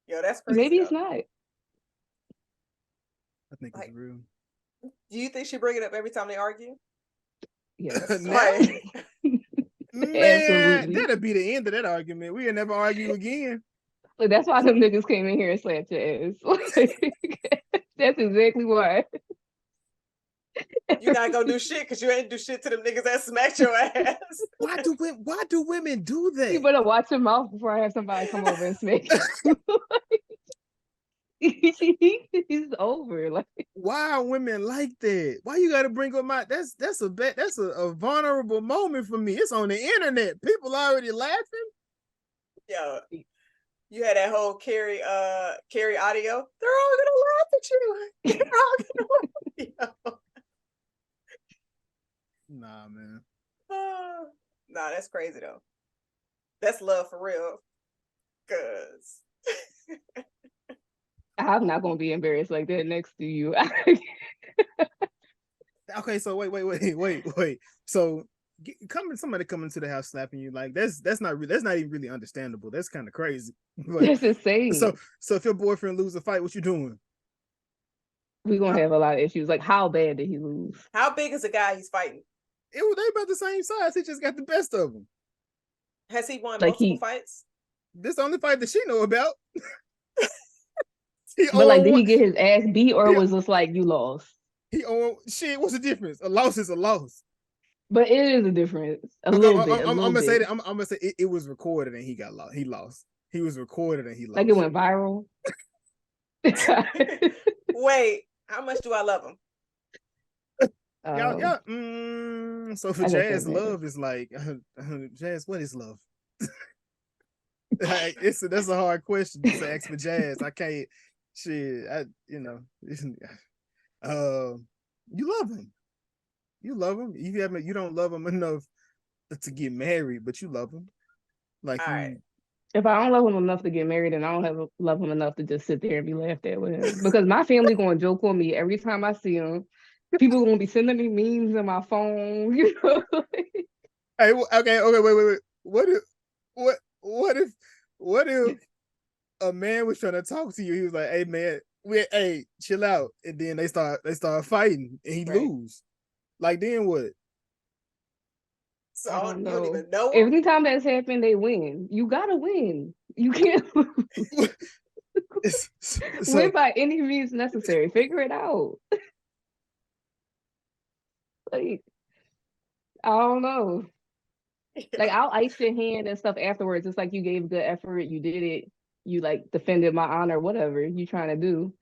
yo, that's crazy. Maybe it's not. I think it's real. Do you think she bring it up every time they argue? Yes. Man, that'll be the end of that argument. We'll never argue again. Look, that's why them niggas came in here and slapped your ass. That's exactly why. You're not gonna do shit because you ain't do shit to them niggas that smacked your ass. Why do women do that? You better watch your mouth before I have somebody come over and smack you. He's over. Like, why are women like that? Why you gotta bring up that's a vulnerable moment for me. It's on the internet. People already laughing. Yo, you had that whole Carrie audio. They're all gonna laugh at you. They're all gonna laugh at you. Nah, man. Nah, that's crazy though. That's love for real. Cause I'm not gonna be embarrassed like that next to you. Okay, so wait. So somebody coming to the house slapping you, like that's not even really understandable. That's kind of crazy. But, that's insane. So if your boyfriend lose a fight, what you doing? We're gonna have a lot of issues. Like, how bad did he lose? How big is the guy he's fighting? They about the same size. He just got the best of them. Has he won multiple fights? This is the only fight that she know about. But like, did he get his ass beat, or was this like you lost? Shit. What's the difference? A loss is a loss. But it is a difference. A little bit. I'm gonna say that. I'm gonna say it was recorded and he got lost. He lost. He was recorded and he lost. Like it went viral. Wait, how much do I love him? So for Jazz, love is like Jazz. What is love? That's a hard question to ask for Jazz. I can't. Shit, you love him. You love him. You don't love him enough to get married, but you love him. Like all right. If I don't love him enough to get married, then I don't love him enough to just sit there and be laughed at with him. Because my family gonna joke on me every time I see him. People gonna be sending me memes on my phone. You know. Hey, okay, wait. What if a man was trying to talk to you? He was like, "Hey, man, hey, chill out," and then they start fighting, and he lose. Like, then what? So I don't you know. don't even know. Every time that's happened, they win. You gotta win. You can't win by any means necessary. Figure it out. Like, I don't know. Like, I'll ice your hand and stuff afterwards. It's like you gave good effort. You did it. You like defended my honor, whatever you trying to do.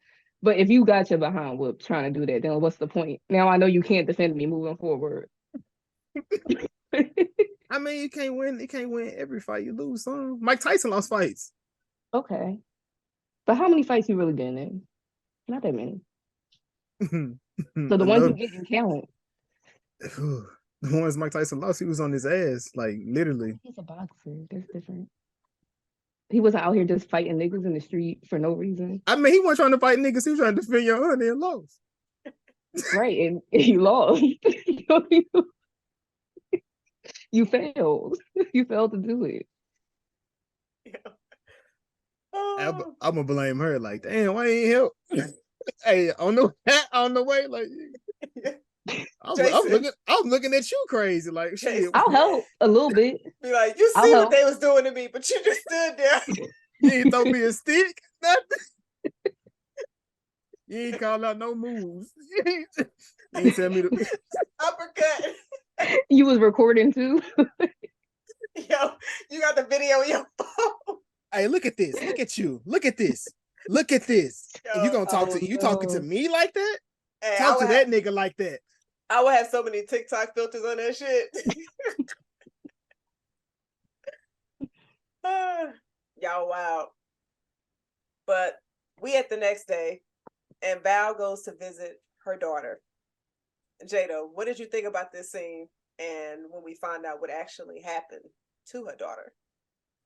But if you got your behind whooped trying to do that, then what's the point? Now I know you can't defend me moving forward. I mean, you can't win. You can't win every fight. You lose some. Mike Tyson lost fights. Okay, but how many fights you really been in? Not that many. So the ones you didn't count. The ones Mike Tyson lost, he was on his ass, like literally. He's a boxer. That's different. He wasn't out here just fighting niggas in the street for no reason. I mean, he wasn't trying to fight niggas. He was trying to defend your honor and lost. Right, and he lost. You failed. You failed to do it. Yeah. I'm gonna blame her. Like, damn, why ain't help? Hey, on the way, like, I'm looking at you crazy. Like, shit. I'll help a little bit. Be like, you see what they was doing to me, but you just stood there. You ain't throw me a stick, nothing. You ain't call out no moves. You ain't tell me to uppercut. You was recording too. Yo, you got the video in your phone. Hey, look at this. Look at you. Look at this. Look at this. Yo, you gonna talk to you talking to me like that? Hey, talk to that nigga like that. I would have so many TikTok filters on that shit. Y'all wow. But we at the next day, and Val goes to visit her daughter. Jada, what did you think about this scene? And when we find out what actually happened to her daughter?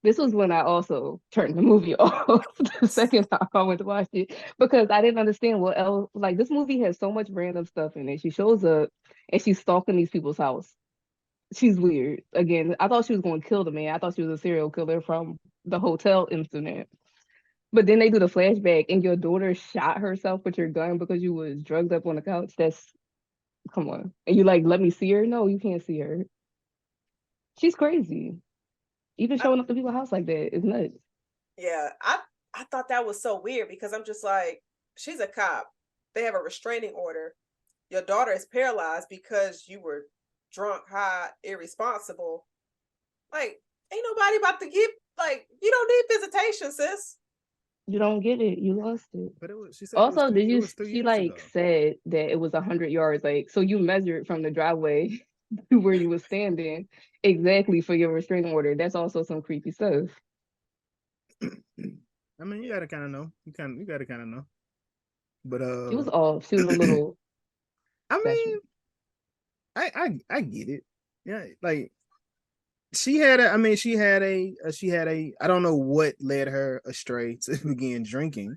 This was when I also turned the movie off the second time I went to watch it, because I didn't understand what else. Like, this movie has so much random stuff in it. She shows up and she's stalking these people's house. She's weird. Again, I thought she was going to kill the man. I thought she was a serial killer from the hotel incident. But then they do the flashback and your daughter shot herself with your gun because you was drugged up on the couch. Come on. And you like, let me see her? No, you can't see her. She's crazy. Even showing up to people's house like that is nuts. Yeah, I thought that was so weird, because I'm just like, she's a cop. They have a restraining order. Your daughter is paralyzed because you were drunk, high, irresponsible. Like, ain't nobody about to give, like, you don't need visitation, sis. You don't get it. You lost it. But she said also, she like said that it was 100 yards. Like, so you measured from the driveway to where you were standing exactly for your restraining order. That's also some creepy stuff. I mean, you gotta kind of know. You gotta kind of know. But she was off. She was a little. I mean, I get it. Yeah, like she had a. I don't know what led her astray to begin drinking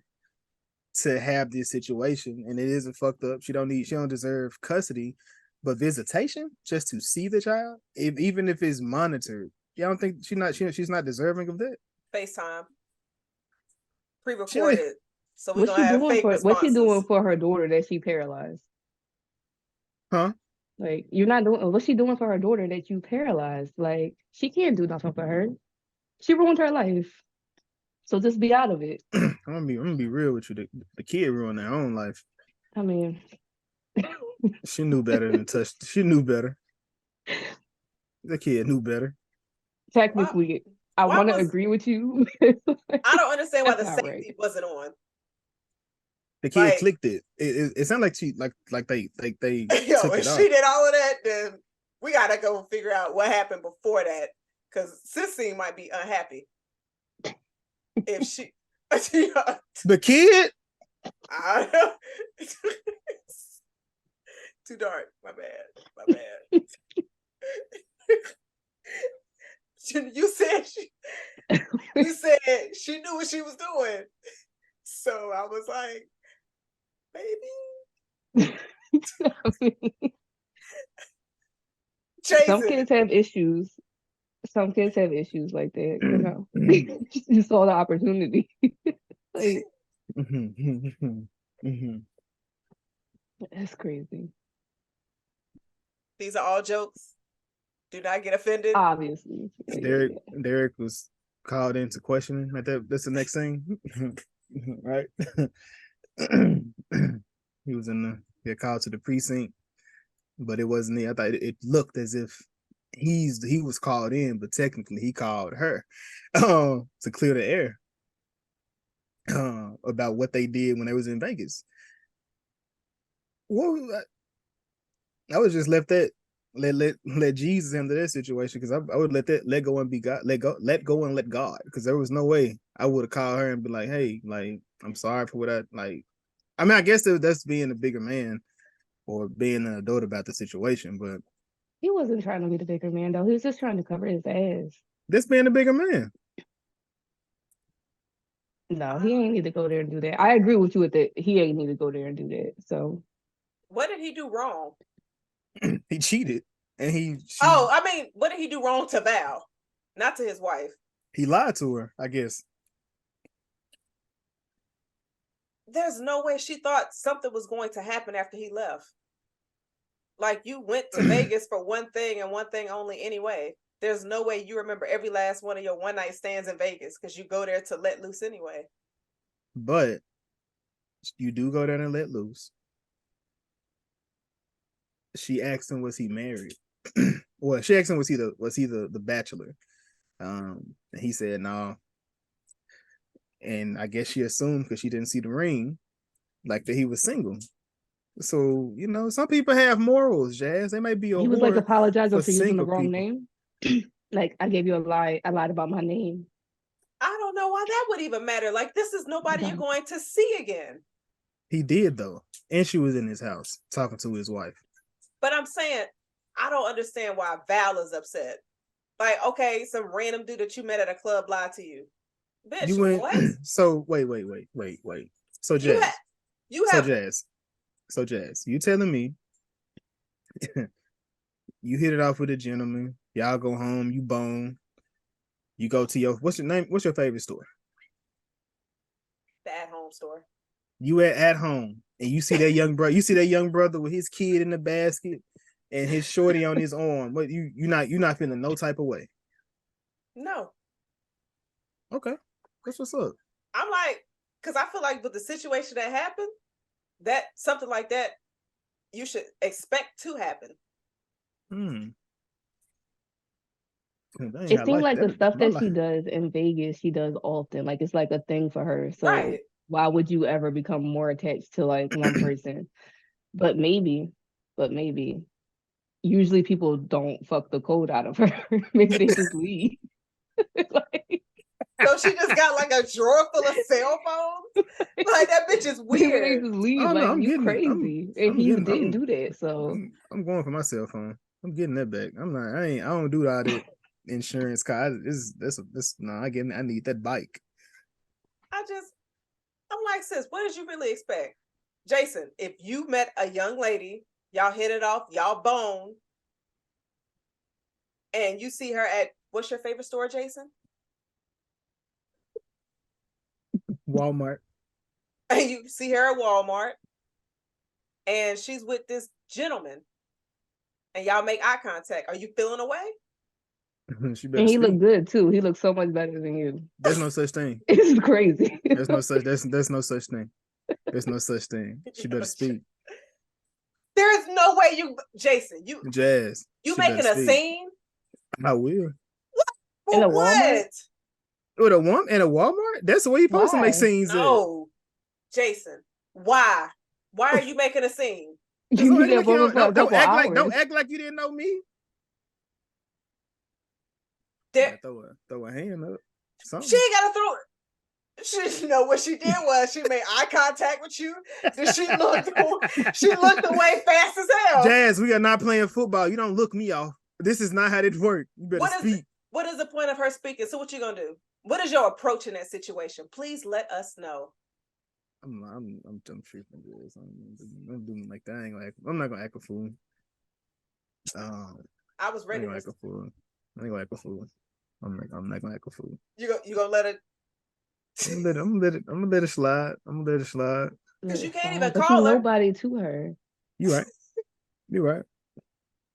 to have this situation, and it isn't fucked up. She don't deserve custody. But visitation, just to see the child, even if it's monitored, you don't think she's not deserving of that? FaceTime, pre-recorded, so we're gonna have fake responses. What's she doing for her daughter that she paralyzed? Huh? Like, you're not doing. What's she doing for her daughter that you paralyzed? Like, she can't do nothing for her. She ruined her life. So just be out of it. I'm gonna be real with you. The kid ruined their own life. I mean. She knew better than touch. She knew better. The kid knew better. Technically, I want to agree with you. I don't understand why the safety wasn't on. The kid clicked it. It sounded like they yo, took if it off. She did all of that, then we gotta go figure out what happened before that, because Sissy might be unhappy. if she the kid. Too dark. My bad. You said she knew what she was doing. So I was like, baby. Some kids have issues. Some kids have issues like that, you know. You saw the opportunity. Like, that's crazy. These are all jokes. Do not get offended. Obviously. Derek was called into questioning. That's the next thing. Right? He was get called to the precinct, but it wasn't. I thought it looked as if he was called in, but technically he called her to clear the air about what they did when they was in Vegas. Well, I would just let Jesus handle that situation, because I would let go and be God, let go and let God, because there was no way I would have called her and be like, hey, like, I'm sorry for what I like. I mean, I guess that's being a bigger man or being an adult about the situation, but he wasn't trying to be the bigger man though. He was just trying to cover his ass. This being a bigger man. No, he ain't need to go there and do that. I agree with you with that. He ain't need to go there and do that. So, what did he do wrong? He cheated, and I mean, what did he do wrong to Val, not to his wife? He lied to her, I guess. There's no way she thought something was going to happen after he left. Like, you went to Vegas for one thing and one thing only anyway. There's no way you remember every last one of your one night stands in Vegas, because you go there to let loose anyway. But you do go there and let loose. She asked him, was he married? Well, she asked him, was he the bachelor? And he said no. And I guess she assumed, because she didn't see the ring, like, that he was single. So, you know, some people have morals, Jazz. They might be a he was like apologizing for using the wrong name. Like, I gave you a lie. I lied about my name. I don't know why that would even matter. Like, this is nobody you're going to see again. He did, though. And she was in his house talking to his wife. But I'm saying, I don't understand why Val is upset. Like, okay, some random dude that you met at a club lied to you. Bitch, You went, what? So, wait. So, Jazz. So, Jazz, you telling me you hit it off with a gentleman, y'all go home, you bone, you go to what's your favorite store? The at-home store. You at home, and you see that young brother with his kid in the basket and his shorty on his arm. What, you're not feeling no type of way? No. Okay, that's what's up. I'm like, because I feel like with the situation that happened, that something like that you should expect to happen. It seems like the stuff that she does in Vegas, she does often. Like, it's like a thing for her. So right. Why would you ever become more attached to like one person? But maybe. Usually people don't fuck the code out of her. Maybe they just leave. Like, so she just got like a drawer full of cell phones? Like, that bitch is weird. Maybe they just leave. Like, you crazy. And he didn't do that. So I'm going for my cell phone. I'm getting that back. I don't do all that insurance car. I need that bike. I'm like, sis, what did you really expect? Jason, if you met a young lady, y'all hit it off, y'all bone, and you see her at, what's your favorite store, Jason? Walmart. And you see her at Walmart, and she's with this gentleman, and y'all make eye contact. Are you feeling away? And he looked good too. He looked so much better than you. There's no such thing. It's crazy. There's no such thing. There's no such thing. She better speak. There is no way Jason, Jazz. You making a scene? I will. What? In a Walmart? With a woman in a Walmart? That's the way you're supposed to make scenes. No, Jason. Why? Why are you making a scene? Don't act like you didn't know me. Throw a hand up. Something. She ain't gotta throw it. She, what she did was she made eye contact with you. Then she looked away fast as hell. Jazz, we are not playing football. You don't look me off. This is not how it works. You better speak. What is the point of her speaking? So what you gonna do? What is your approach in that situation? Please let us know. I'm tripping this. I'm doing like that. I'm not gonna act a fool. I was ready. I ain't gonna act a fool. I'm not gonna act a fool. You gonna let it? I'm gonna let it slide. Because you can't even call her. Nobody to her. You right.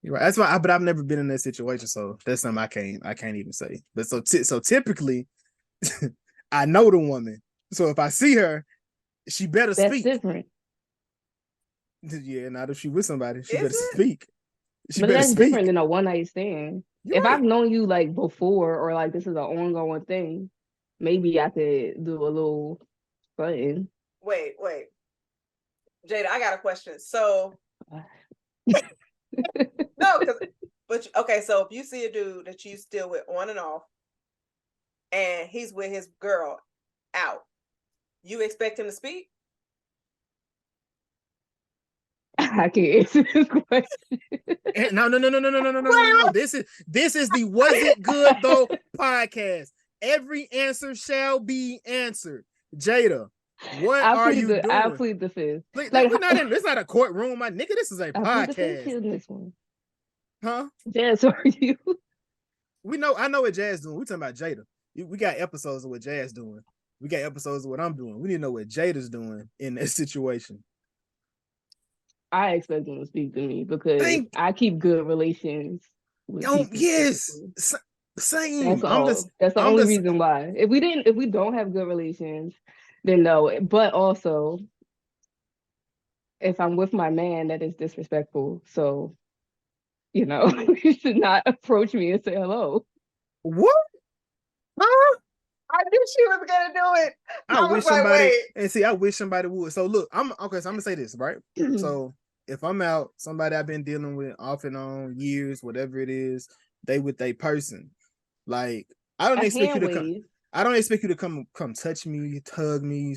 That's why. But I've never been in that situation, so that's something I can't even say. But so typically, I know the woman. So if I see her, she better speak. That's different. Yeah, not if she with somebody, she better speak. But that's different than a one night stand. If I've known you like before, or like this is an ongoing thing, maybe I could do a little something. Wait, Jada, I got a question. So, no, but okay. So if you see a dude that you still with on and off, and he's with his girl out, you expect him to speak? I can't answer this question. No. This is the Was It Good Though podcast. Every answer shall be answered. Jada, what are you doing? I plead the fifth. It's not a courtroom, my nigga. This is a podcast. In this one. Huh? Jazz, are you? I know what Jazz doing. We talking about Jada. We got episodes of what Jazz doing. We got episodes of what I'm doing. We need to know what Jada's doing in that situation. I expect him to speak to me because I keep good relations with people. Yes. Same. That's the only reason why. If we don't have good relations, then no. But also, if I'm with my man, that is disrespectful. So, you should not approach me and say hello. What? Huh? I knew she was gonna do it. I wish somebody would. So look, I'm gonna say this, right? So if I'm out, somebody I've been dealing with off and on years, whatever it is, they with a person. Like I don't expect you to come touch me, hug me,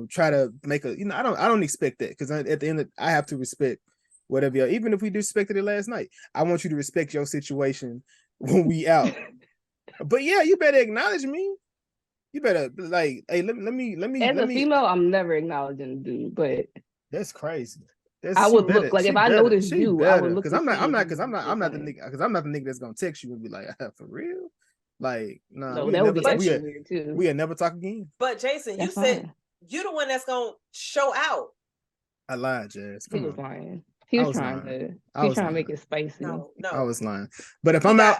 try to make a, I don't expect that, because at the end I have to respect whatever, even if we disrespected it last night. I want you to respect your situation when we out. But yeah, you better acknowledge me. You better hey, let me. As a female, I'm never acknowledging the dude, but that's crazy. I would look like if I noticed you, I would look. Because I'm not the nigga that's gonna text you and be like, for real. Like, nah, no, that would be weird too. We'll never talk again. But Jason, you said you're the one that's gonna show out. I lied, Jazz. He was lying. He was trying to make it spicy. No. I was lying. But if I'm out,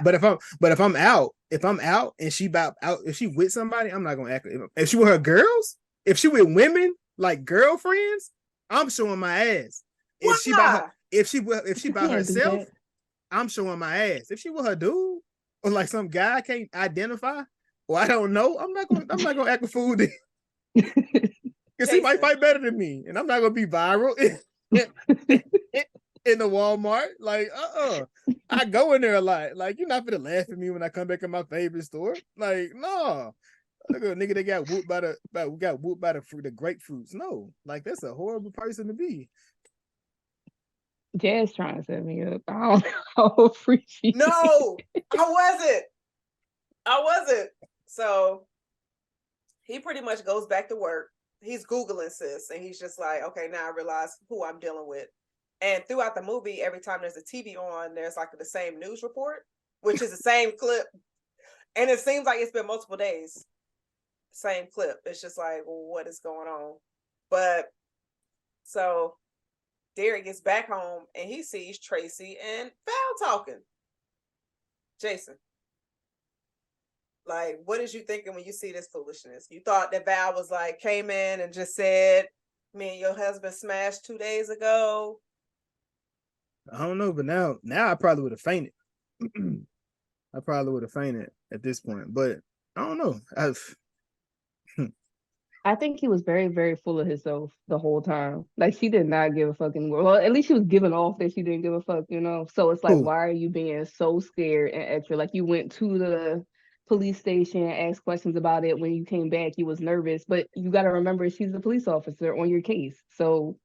if I'm out and she if she with somebody, I'm not gonna act. If she with her girls, if she with women like girlfriends, I'm showing my ass. If she by herself, I'm showing my ass. If she with her dude, or like some guy I can't identify, or I don't know, I'm not gonna act a fool then. Because he might fight better than me, and I'm not gonna be viral in the Walmart. Like, I go in there a lot. Like, you're not gonna laugh at me when I come back in my favorite store. Like, no. Look at a nigga that got whooped by the grapefruits. No, like that's a horrible person to be. Jazz trying to set me up. I don't appreciate. No, I wasn't. So he pretty much goes back to work. He's Googling sis, and he's just like, okay, now I realize who I'm dealing with. And throughout the movie, every time there's a TV on, there's like the same news report, which is the same clip. And it seems like it's been multiple days. Same clip. It's just like, what is going on? But so Derek gets back home and he sees Tracy and Val talking. Jason, like, what is you thinking when you see this foolishness? You thought that Val was like, came in and just said, me and your husband smashed 2 days ago? I don't know, but now I probably would have fainted. I probably would have fainted at this point, but I don't know. I think he was very, very full of himself the whole time. Like, she did not give a fucking word. Well, at least she was giving off that she didn't give a fuck, So it's like, why are you being so scared and extra? Like, you went to police station, asked questions about it. When you came back, you was nervous, but you got to remember she's a police officer on your case, so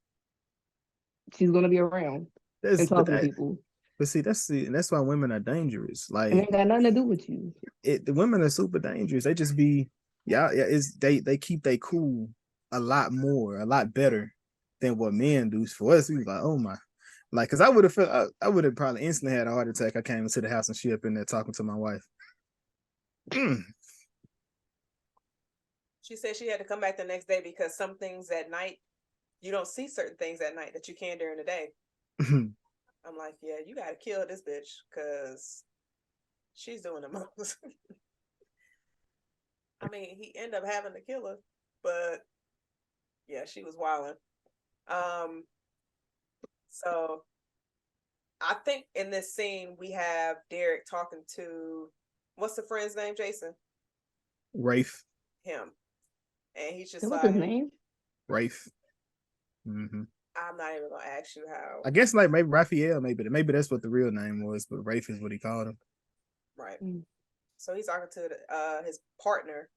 she's gonna be around and talking to people. But see, that's why women are dangerous. And it Like ain't got nothing to do with you. the women are super dangerous. They just be they keep they cool a lot better than what men do. For us, we was like, oh my, like, cause I would have probably instantly had a heart attack. I came into the house and she up in there talking to my wife. She said she had to come back the next day because some things at night, you don't see certain things at night that you can during the day. I'm like, yeah, you gotta kill this bitch because she's doing the most. I mean, he ended up having to kill her, but yeah, she was wilding. So I think in this scene we have Derek talking to, what's the friend's name, Jason? Rafe. Him. And he's just What's like, his name? Rafe. Mm-hmm. I'm not even gonna ask you how. I guess like maybe Raphael, maybe that's what the real name was, but Rafe is what he called him. Right. So he's talking to his partner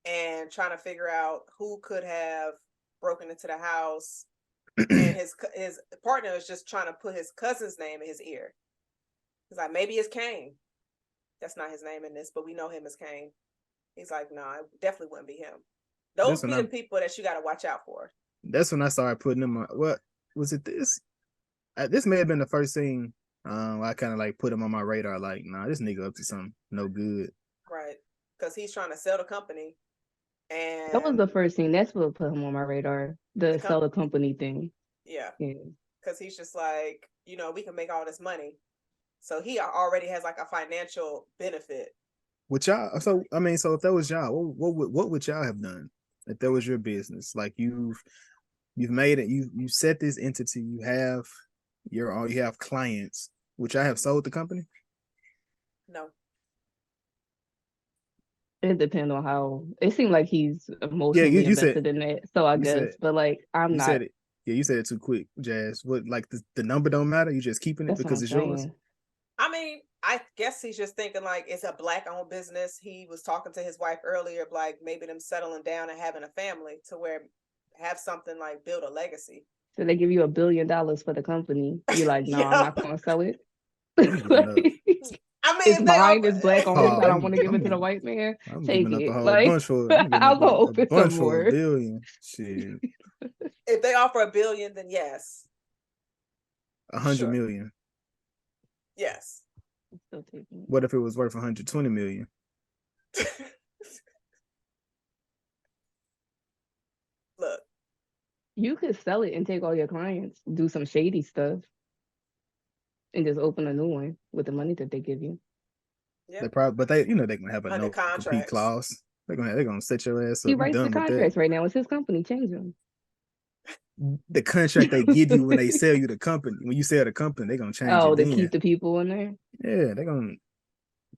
and trying to figure out who could have broken into the house. And his partner is just trying to put his cousin's name in his ear. He's like, maybe it's Kane. That's not his name in this, but we know him as Kane. He's like, no, it definitely wouldn't be him. Those be the people that you got to watch out for. That's when I started putting them on. What was it? This may have been the first scene. I kind of like put him on my radar. Like, nah, this nigga up to something no good. Right, because he's trying to sell the company. And that was the first thing. That's what put him on my radar. The sell the company thing. Yeah. Because he's just like, we can make all this money. So he already has like a financial benefit. Which y'all, so if that was y'all, what would y'all have done if that was your business? Like you've made it, you set this entity, you have clients. Would y'all have sold the company? No. It depends on how. It seemed like he's emotionally invested in it. So I guess, but like I'm not. Said it. Yeah, you said it too quick, Jazz. What, like the number don't matter? You just keeping it because it's yours? I mean, I guess he's just thinking like it's a Black-owned business. He was talking to his wife earlier, like maybe them settling down and having a family to where have something like build a legacy. So they give you $1 billion for the company. You're like, no, I'm not gonna sell it. I mean, it's mine. It's Black-owned. I don't want to give it to the white man. Take it. I'll go open some more. $1 billion. Shit. If they offer $1 billion, then yes. 100 million. Yes. What if it was worth 120 million? Look, you could sell it and take all your clients, do some shady stuff, and just open a new one with the money that they give you. Yeah, they probably, but they're gonna have a no compete clause. They're gonna set your ass up. He writes the contracts right now. It's his company. Change them. The contract they give you when they sell you the company, when you sell the company, they're gonna change it. Oh, to keep the people in there. Yeah, they're gonna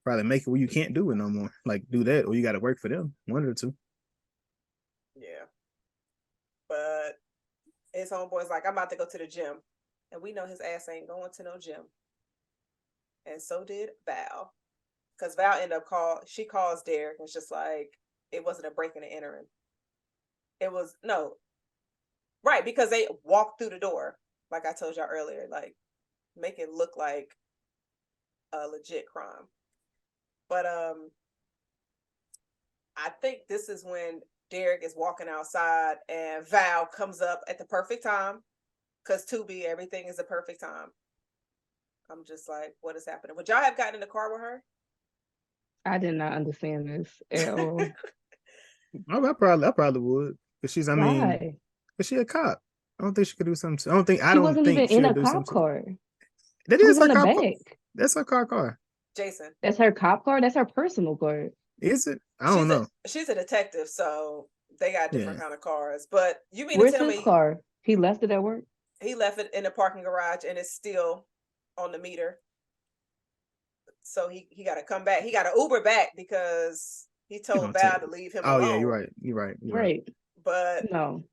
probably make it where you can't do it no more. Like do that, or you got to work for them. One of the two. Yeah, but his homeboy's like, I'm about to go to the gym, and we know his ass ain't going to no gym. And so did Val, because Val ended up she calls Derek, and it's just like it wasn't a breaking and entering. It was no. Right, because they walked through the door, like I told y'all earlier, like make it look like a legit crime. But I think this is when Derek is walking outside and Val comes up at the perfect time. Because Tubi, everything is the perfect time. I'm just like, what is happening? Would y'all have gotten in the car with her? I did not understand this at all. I probably would. Because she's, Why? But she a cop. I don't think she could do something. She wasn't even in a cop car. That is her cop car. That's her car. Jason. That's her cop car? That's her personal car. Is it? I don't know. She's a detective, so they got different kind of cars. But you mean to tell me... Where's his car? He left it at work? He left it in the parking garage, and it's still on the meter. So he got to come back. He got to Uber back because he told Val to leave him alone. Oh, yeah, you're right. But... No.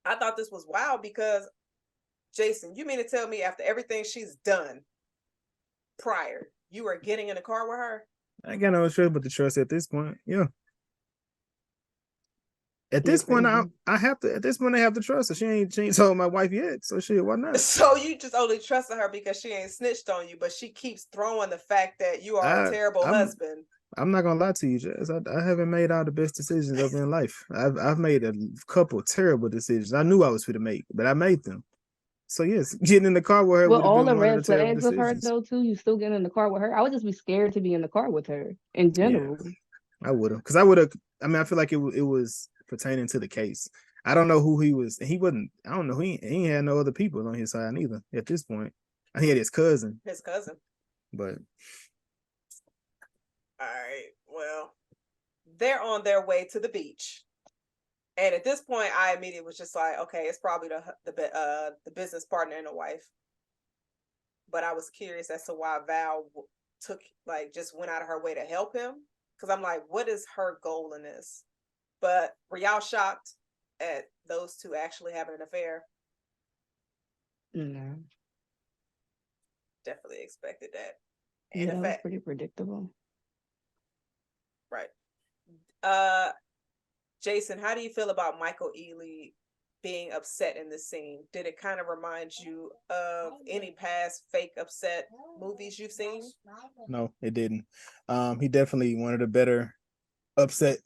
I thought this was wild because, Jason, you mean to tell me after everything she's done prior, you were getting in the car with her? I ain't got no choice but to trust at this point. Yeah. At You're this point, crazy. I have to. At this point, I have to trust her. She ain't told my wife yet, so shit. Why not? So you just only trusting her because she ain't snitched on you, but she keeps throwing the fact that you are a terrible husband. I'm not gonna lie to you, Jess. I haven't made all the best decisions ever in life. I've made a couple terrible decisions. I knew I was fit to make, but I made them. So yes, getting in the car with her Well, would have all been the one of the red terrible flags of her decisions. though too. You still getting in the car with her? I would just be scared to be in the car with her in Yeah, general. I would have, because I would have. I mean, I feel like it was pertaining to the case. I don't know who he was. He wasn't. I don't know. He had no other people on his side either. At this point, he had his cousin. His cousin. But all right. Well, they're on their way to the beach. And at this point, I immediately was just like, okay, it's probably the business partner and the wife. But I was curious as to why Val just went out of her way to help him. Because I'm like, what is her goal in this? But were y'all shocked at those two actually having an affair? No. Definitely expected that. And yeah, it was pretty predictable. Right. Jason, how do you feel about Michael Ealy being upset in this scene? Did it kind of remind you of any past fake upset movies you've seen? No, it didn't. He definitely one of the better upset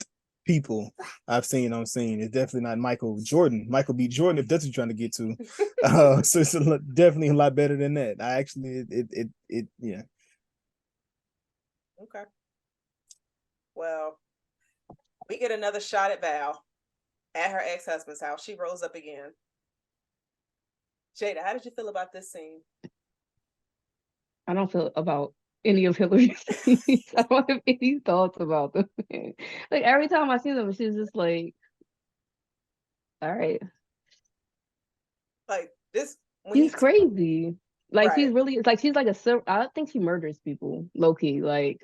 people I've seen on scene. It's definitely not Michael B. Jordan, if that's what you're trying to get to. So it's definitely a lot better than that. I actually, yeah. Okay. Well, we get another shot at Val at her ex-husband's house. She rose up again. Jada, how did you feel about this scene? I don't feel about any of Hillary's scenes. I don't have any thoughts about them. Like every time I see them, she's just like, all right. Like this, she's crazy. Like right. she's really like she's like I think she murders people low key. Like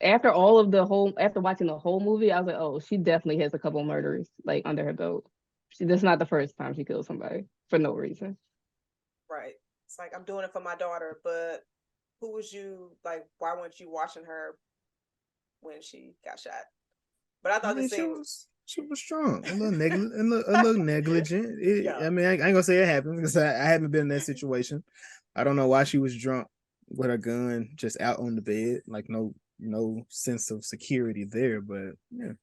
after watching the whole movie, I was like, oh, she definitely has a couple murders like under her belt. That's not the first time she killed somebody for no reason. Right. It's like I'm doing it for my daughter, but who was you like? Why weren't you watching her when she got shot? But I thought the scene she was strong, a little negligent. Yeah. I mean, I ain't gonna say it happened because I haven't been in that situation. I don't know why she was drunk with her gun just out on the bed, like no sense of security there. But yeah.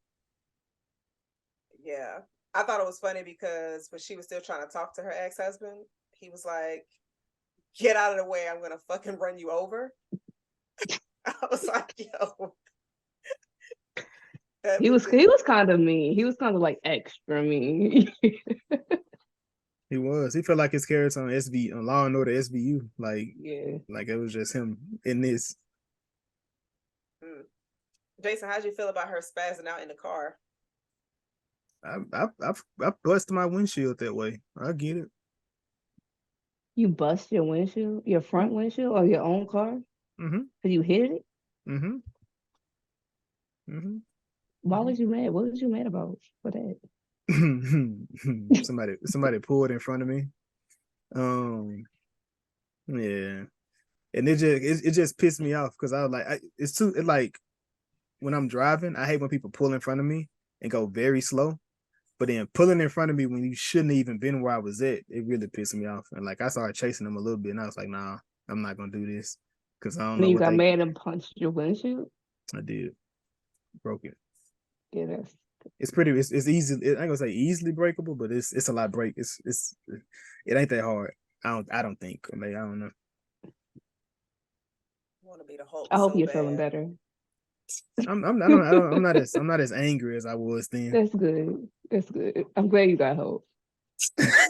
Yeah. I thought it was funny because when she was still trying to talk to her ex-husband, he was like, get out of the way, I'm gonna fucking run you over. I was like, yo. He was kind of mean. He was kind of like extra mean. He was. He felt like his character on Law and Order SVU. Like, yeah. Like it was just him in this. Jason, how'd you feel about her spazzing out in the car? I busted my windshield that way. I get it. You bust your windshield, your front windshield, or your own car? Mm-hmm. Because you hit it? Mm-hmm. Mm-hmm. Why was you mad? What was you mad about for that? somebody pulled in front of me. Yeah. And it just pissed me off because I was like, it like when I'm driving, I hate when people pull in front of me and go very slow. But then pulling in front of me when you shouldn't even been where I was at, it really pissed me off. And like I started chasing them a little bit, and I was like, nah, I'm not gonna do this because I don't know. You got mad and punched your windshield? I did. Broke it. Yeah, it's easy. I ain't gonna say easily breakable, but it's a lot break. It ain't that hard. I don't think. I mean, I don't know. I want to be the Hulk. I hope you're feeling better. I'm not as angry as I was then. That's good. That's good. I'm glad you got hope. All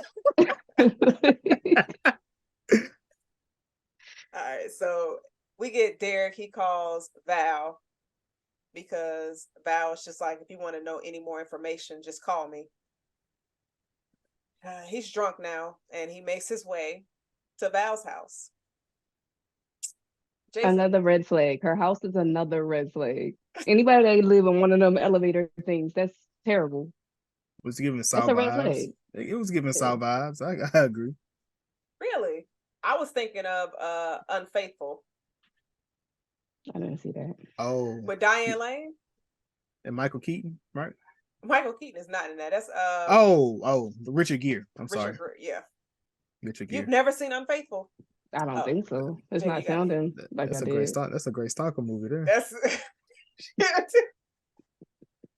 right, so we get Derek. He calls Val because Val is just like, if you want to know any more information, just call me. He's drunk now, and he makes his way to Val's house. Jason. Another red flag. Her house is another red flag. Anybody that live in one of them elevator things, that's terrible. It was giving Saw vibes. It was giving Saw vibes. I agree. Really? I was thinking of Unfaithful. I didn't see that. Oh, with Diane Lane and Michael Keaton, right? Michael Keaton is not in that. That's Richard Gere. Richard Gere. Yeah. Richard Gere. You've never seen Unfaithful? I don't think so. It's not sounding like that's I a did. great start. That's a great stalker movie there.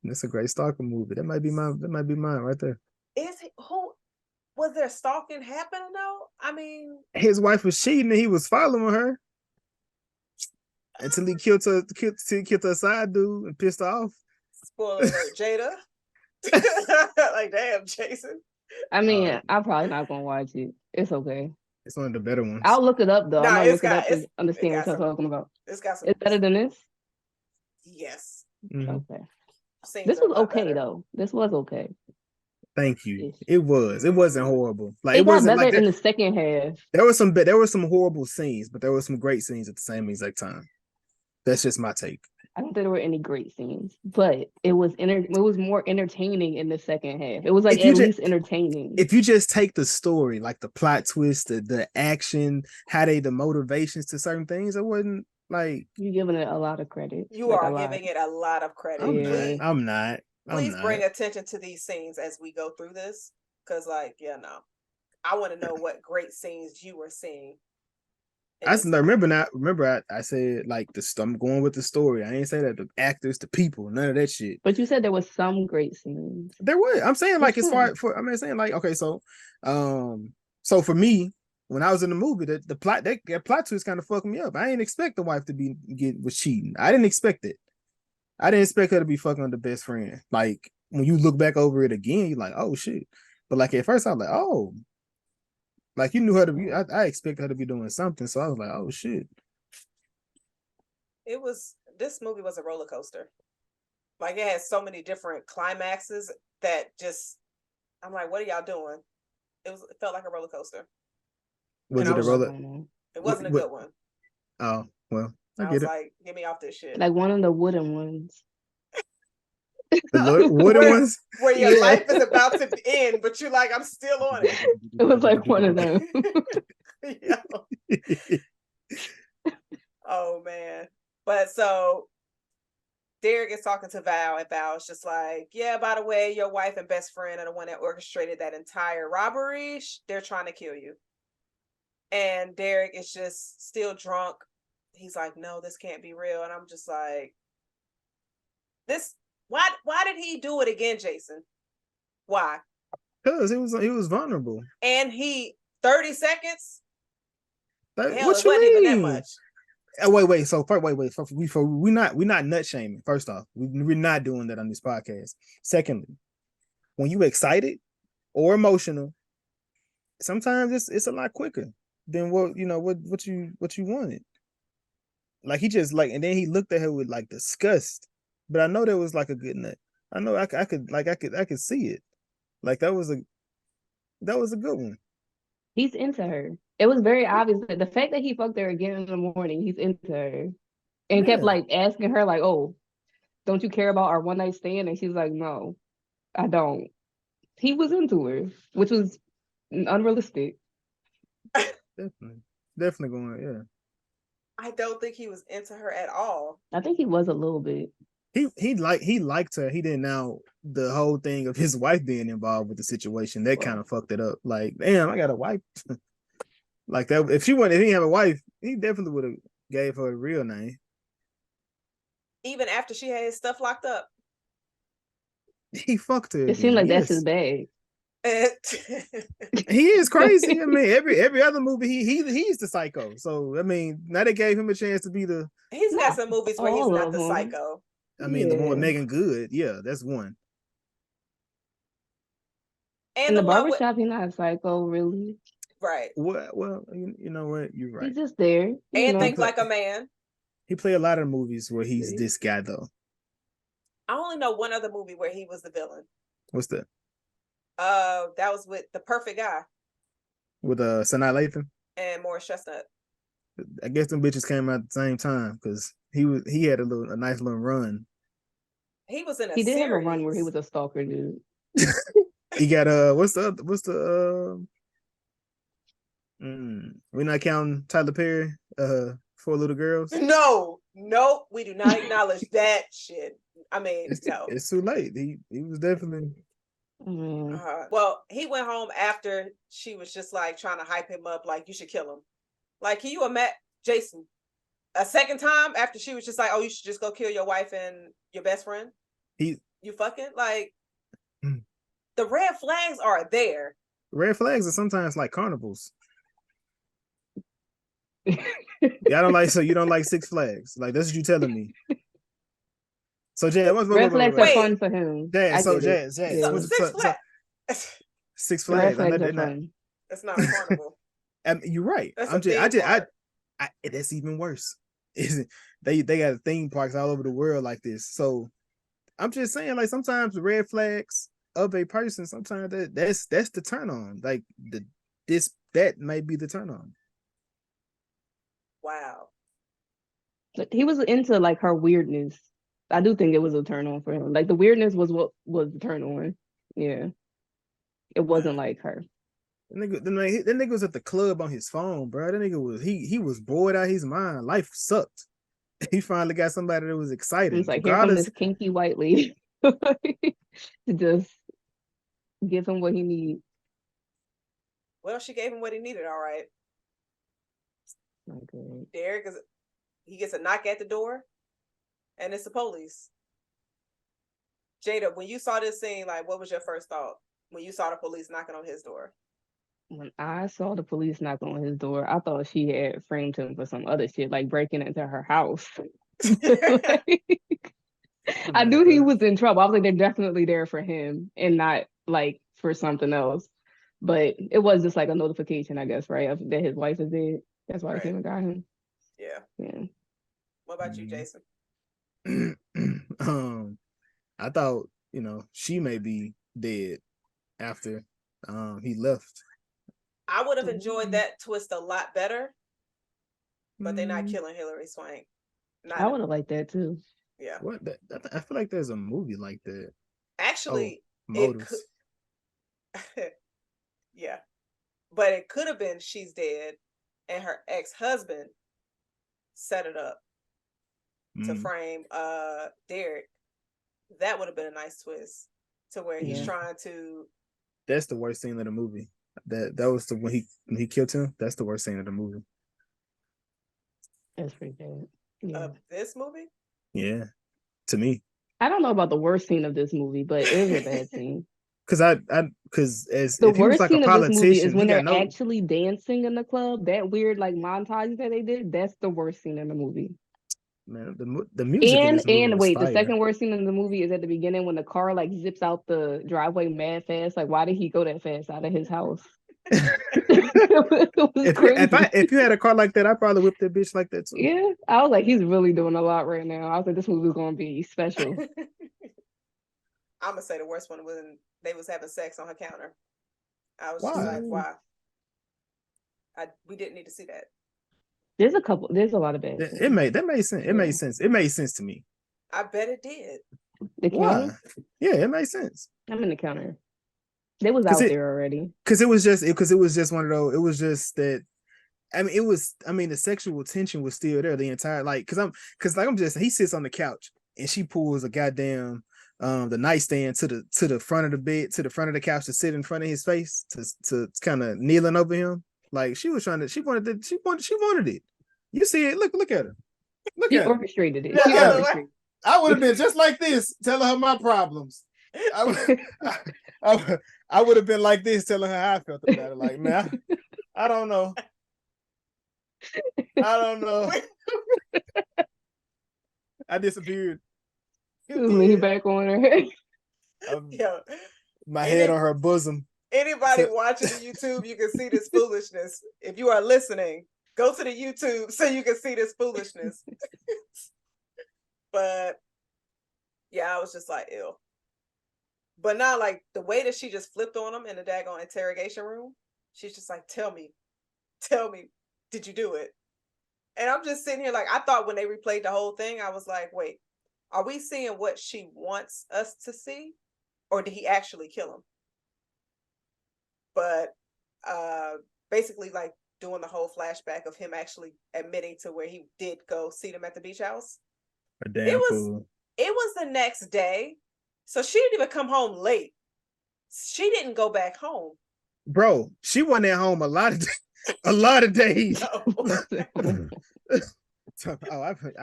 That's a great stalker movie. That might be mine right there. Who was there stalking happening though? I mean, his wife was cheating and he was following her until he killed her side dude and pissed her off. Spoiler alert, Jada. Like, damn, Jason. I mean, I'm probably not gonna watch it. It's okay. It's one of the better ones. I'll look it up though. I'm gonna look it up and understand what you're talking about. It's got some. It's better than this. Yes. Mm-hmm. Okay. This was okay better. though. This was okay. Thank you. It was. It wasn't horrible. Like it wasn't better like in the second half. There were some horrible scenes, but there were some great scenes at the same exact time. That's just my take. I don't think there were any great scenes, but it was more entertaining in the second half. It was like at least entertaining. If you just take the story, like the plot twist, the action, the motivations to certain things, it wasn't like you're giving it a lot of credit. You are giving it a lot of credit. I'm not. Please bring attention to these scenes as we go through this, because I want to know what great scenes you were seeing. I remember I said like I'm going with the story. I ain't say that the actors, the people, none of that shit. But you said there was some great scenes. There were. I'm saying like okay, so for me, when I was in the movie, the plot that plot twist kind of fucked me up. I didn't expect the wife to was cheating. I didn't expect it. I didn't expect her to be fucking with the best friend. Like when you look back over it again, you're like, oh shit. But like at first I was like, oh. Like you knew her to be, I expected her to be doing something, so I was like, "Oh shit!" This movie was a roller coaster. Like it had so many different climaxes that I'm like, "What are y'all doing?" It felt like a roller coaster. Was it a roller? It wasn't a good one. Oh well, I was like, "Get me off this shit!" Like one of the wooden ones. The wooden ones where your life is about to end, but you're like, I'm still on it. It was like one of them. Oh man. But so Derek is talking to Val, and Val's just like, yeah, by the way, your wife and best friend are the one that orchestrated that entire robbery. They're trying to kill you. And Derek is just still drunk. He's like, no, this can't be real. And I'm just like, why did he do it again, Jason? Why? Because he was vulnerable. And 30 seconds? What it you wasn't mean? even that much. Wait. So first, we're not nut shaming. First off, we're not doing that on this podcast. Secondly, when you excited or emotional, sometimes it's a lot quicker than what you wanted. Like he just like, and then he looked at her with like disgust. But I know there was like a good nut. I know I could see it. Like that was a good one. He's into her. It was very obvious that the fact that he fucked her again in the morning, he's into her. And kept like asking her, like, oh, don't you care about our one night stand? And she's like, no, I don't. He was into her, which was unrealistic. Definitely going, yeah. I don't think he was into her at all. I think he was a little bit. He liked her. He didn't know the whole thing of his wife being involved with the situation. That kind of fucked it up. Like, damn, I got a wife. Like that. If he didn't have a wife, he definitely would have gave her a real name. Even after she had his stuff locked up. He fucked her. It seemed like that's his bag. He is crazy. I mean, every other movie he's the psycho. So I mean, now they gave him a chance to be the. He's got some movies where he's not the psycho. I mean, the one with Megan Good, yeah, that's one. And in the barbershop, he's not a psycho, really. Right. Well, you know what? You're right. He's just there. And Think Like a Man. He played a lot of movies where he's this guy, though. I only know one other movie where he was the villain. What's that? That was with The Perfect Guy. With Sanaa Lathan and Morris Chestnut. I guess them bitches came out at the same time because he had a nice little run. He was in a He did series. have a run where he was a stalker dude. He got we're not counting Tyler Perry, Four Little Girls. No. Nope, we do not acknowledge that shit. I mean, no. It's too late. He was definitely. Well, he went home after she was just like trying to hype him up, like you should kill him. Like, can you imagine Jason a second time after she was just like, oh, you should just go kill your wife and your best friend? You fucking like the red flags are there. Red flags are sometimes like carnivals. Yeah, you don't like Six Flags. Like, that's what you telling me. So Jay, red flags are fun for him. Jay, Six Flags. Red flags are fun. That's not a carnival. You're right. That's even worse. They got theme parks all over the world like this. So I'm just saying, like, sometimes the red flags of a person, sometimes that's the turn on. Like that may be the turn on. Wow. He was into like her weirdness. I do think it was a turn on for him. Like the weirdness was what was the turn on. Yeah. It wasn't like her. That nigga was at the club on his phone, bro. That nigga was he was bored out of his mind. Life sucked. He finally got somebody that was excited. It's like, here comes this kinky white lady to just give him what he needs. Well, she gave him what he needed, all right. Okay. Derek he gets a knock at the door, and it's the police. Jada, when you saw this scene, like, what was your first thought when you saw the police knocking on his door? When I saw the police knock on his door, I thought she had framed him for some other shit, like breaking into her house. I knew he was in trouble. I was like, they're definitely there for him and not like for something else. But it was just like a notification, I guess, right? That his wife is dead. That's why I came and got him. Yeah. Yeah. What about you, Jason? I thought, she may be dead after he left. I would have enjoyed that twist a lot better, but they're not killing Hilary Swank. I would have liked that too. Yeah. What? I feel like there's a movie like that. Actually, Motives. Yeah, but it could have been she's dead, and her ex-husband set it up to frame Derek. That would have been a nice twist to where he's trying to. That's the worst scene of the movie. That was when he killed him. That's the worst scene of the movie. That's pretty bad. Yeah. This movie? Yeah, to me. I don't know about the worst scene of this movie, but it was a bad scene. Because the worst scene of this movie is when they're actually dancing in the club. That weird like montage that they did. That's the worst scene in the movie. Man, the music in this movie was fire. The second worst scene in the movie is at the beginning when the car like zips out the driveway mad fast. Like, why did he go that fast out of his house? If you had a car like that, I'd probably whip that bitch like that too. Yeah, I was like, he's really doing a lot right now. I was like, this movie's gonna be special. I'm gonna say the worst one was when they was having sex on her counter. I was just like, why? We didn't need to see that. There's a lot of bad. That made sense. It made sense. It made sense to me. I bet it did. The counter? Yeah, it made sense. I'm in the counter. They was out there already. Because it was just one of those. It was just that. The sexual tension was still there the entire he sits on the couch and she pulls a goddamn the nightstand to the front of the bed, to the front of the couch to sit in front of his face to kind of kneeling over him. Like she wanted it. You see it? Look at her. She orchestrated it. Yeah, I would have been just like this, telling her my problems. I would have been like this, telling her how I felt about it. Like, man, I don't know. I disappeared. Lean back on her. My head on her bosom. Anybody watching the YouTube, you can see this foolishness. If you are listening, go to the YouTube so you can see this foolishness. But yeah, I was just like, ew. But now, like, the way that she just flipped on him in the daggone interrogation room, she's just like, tell me, did you do it? And I'm just sitting here like, I thought when they replayed the whole thing, I was like, wait, are we seeing what she wants us to see? Or did he actually kill him? But basically, like, doing the whole flashback of him actually admitting to where he did go see them at the beach house. A damn fool. It was the next day, so she didn't even come home late. She didn't go back home, bro. She wasn't at home a lot of days. I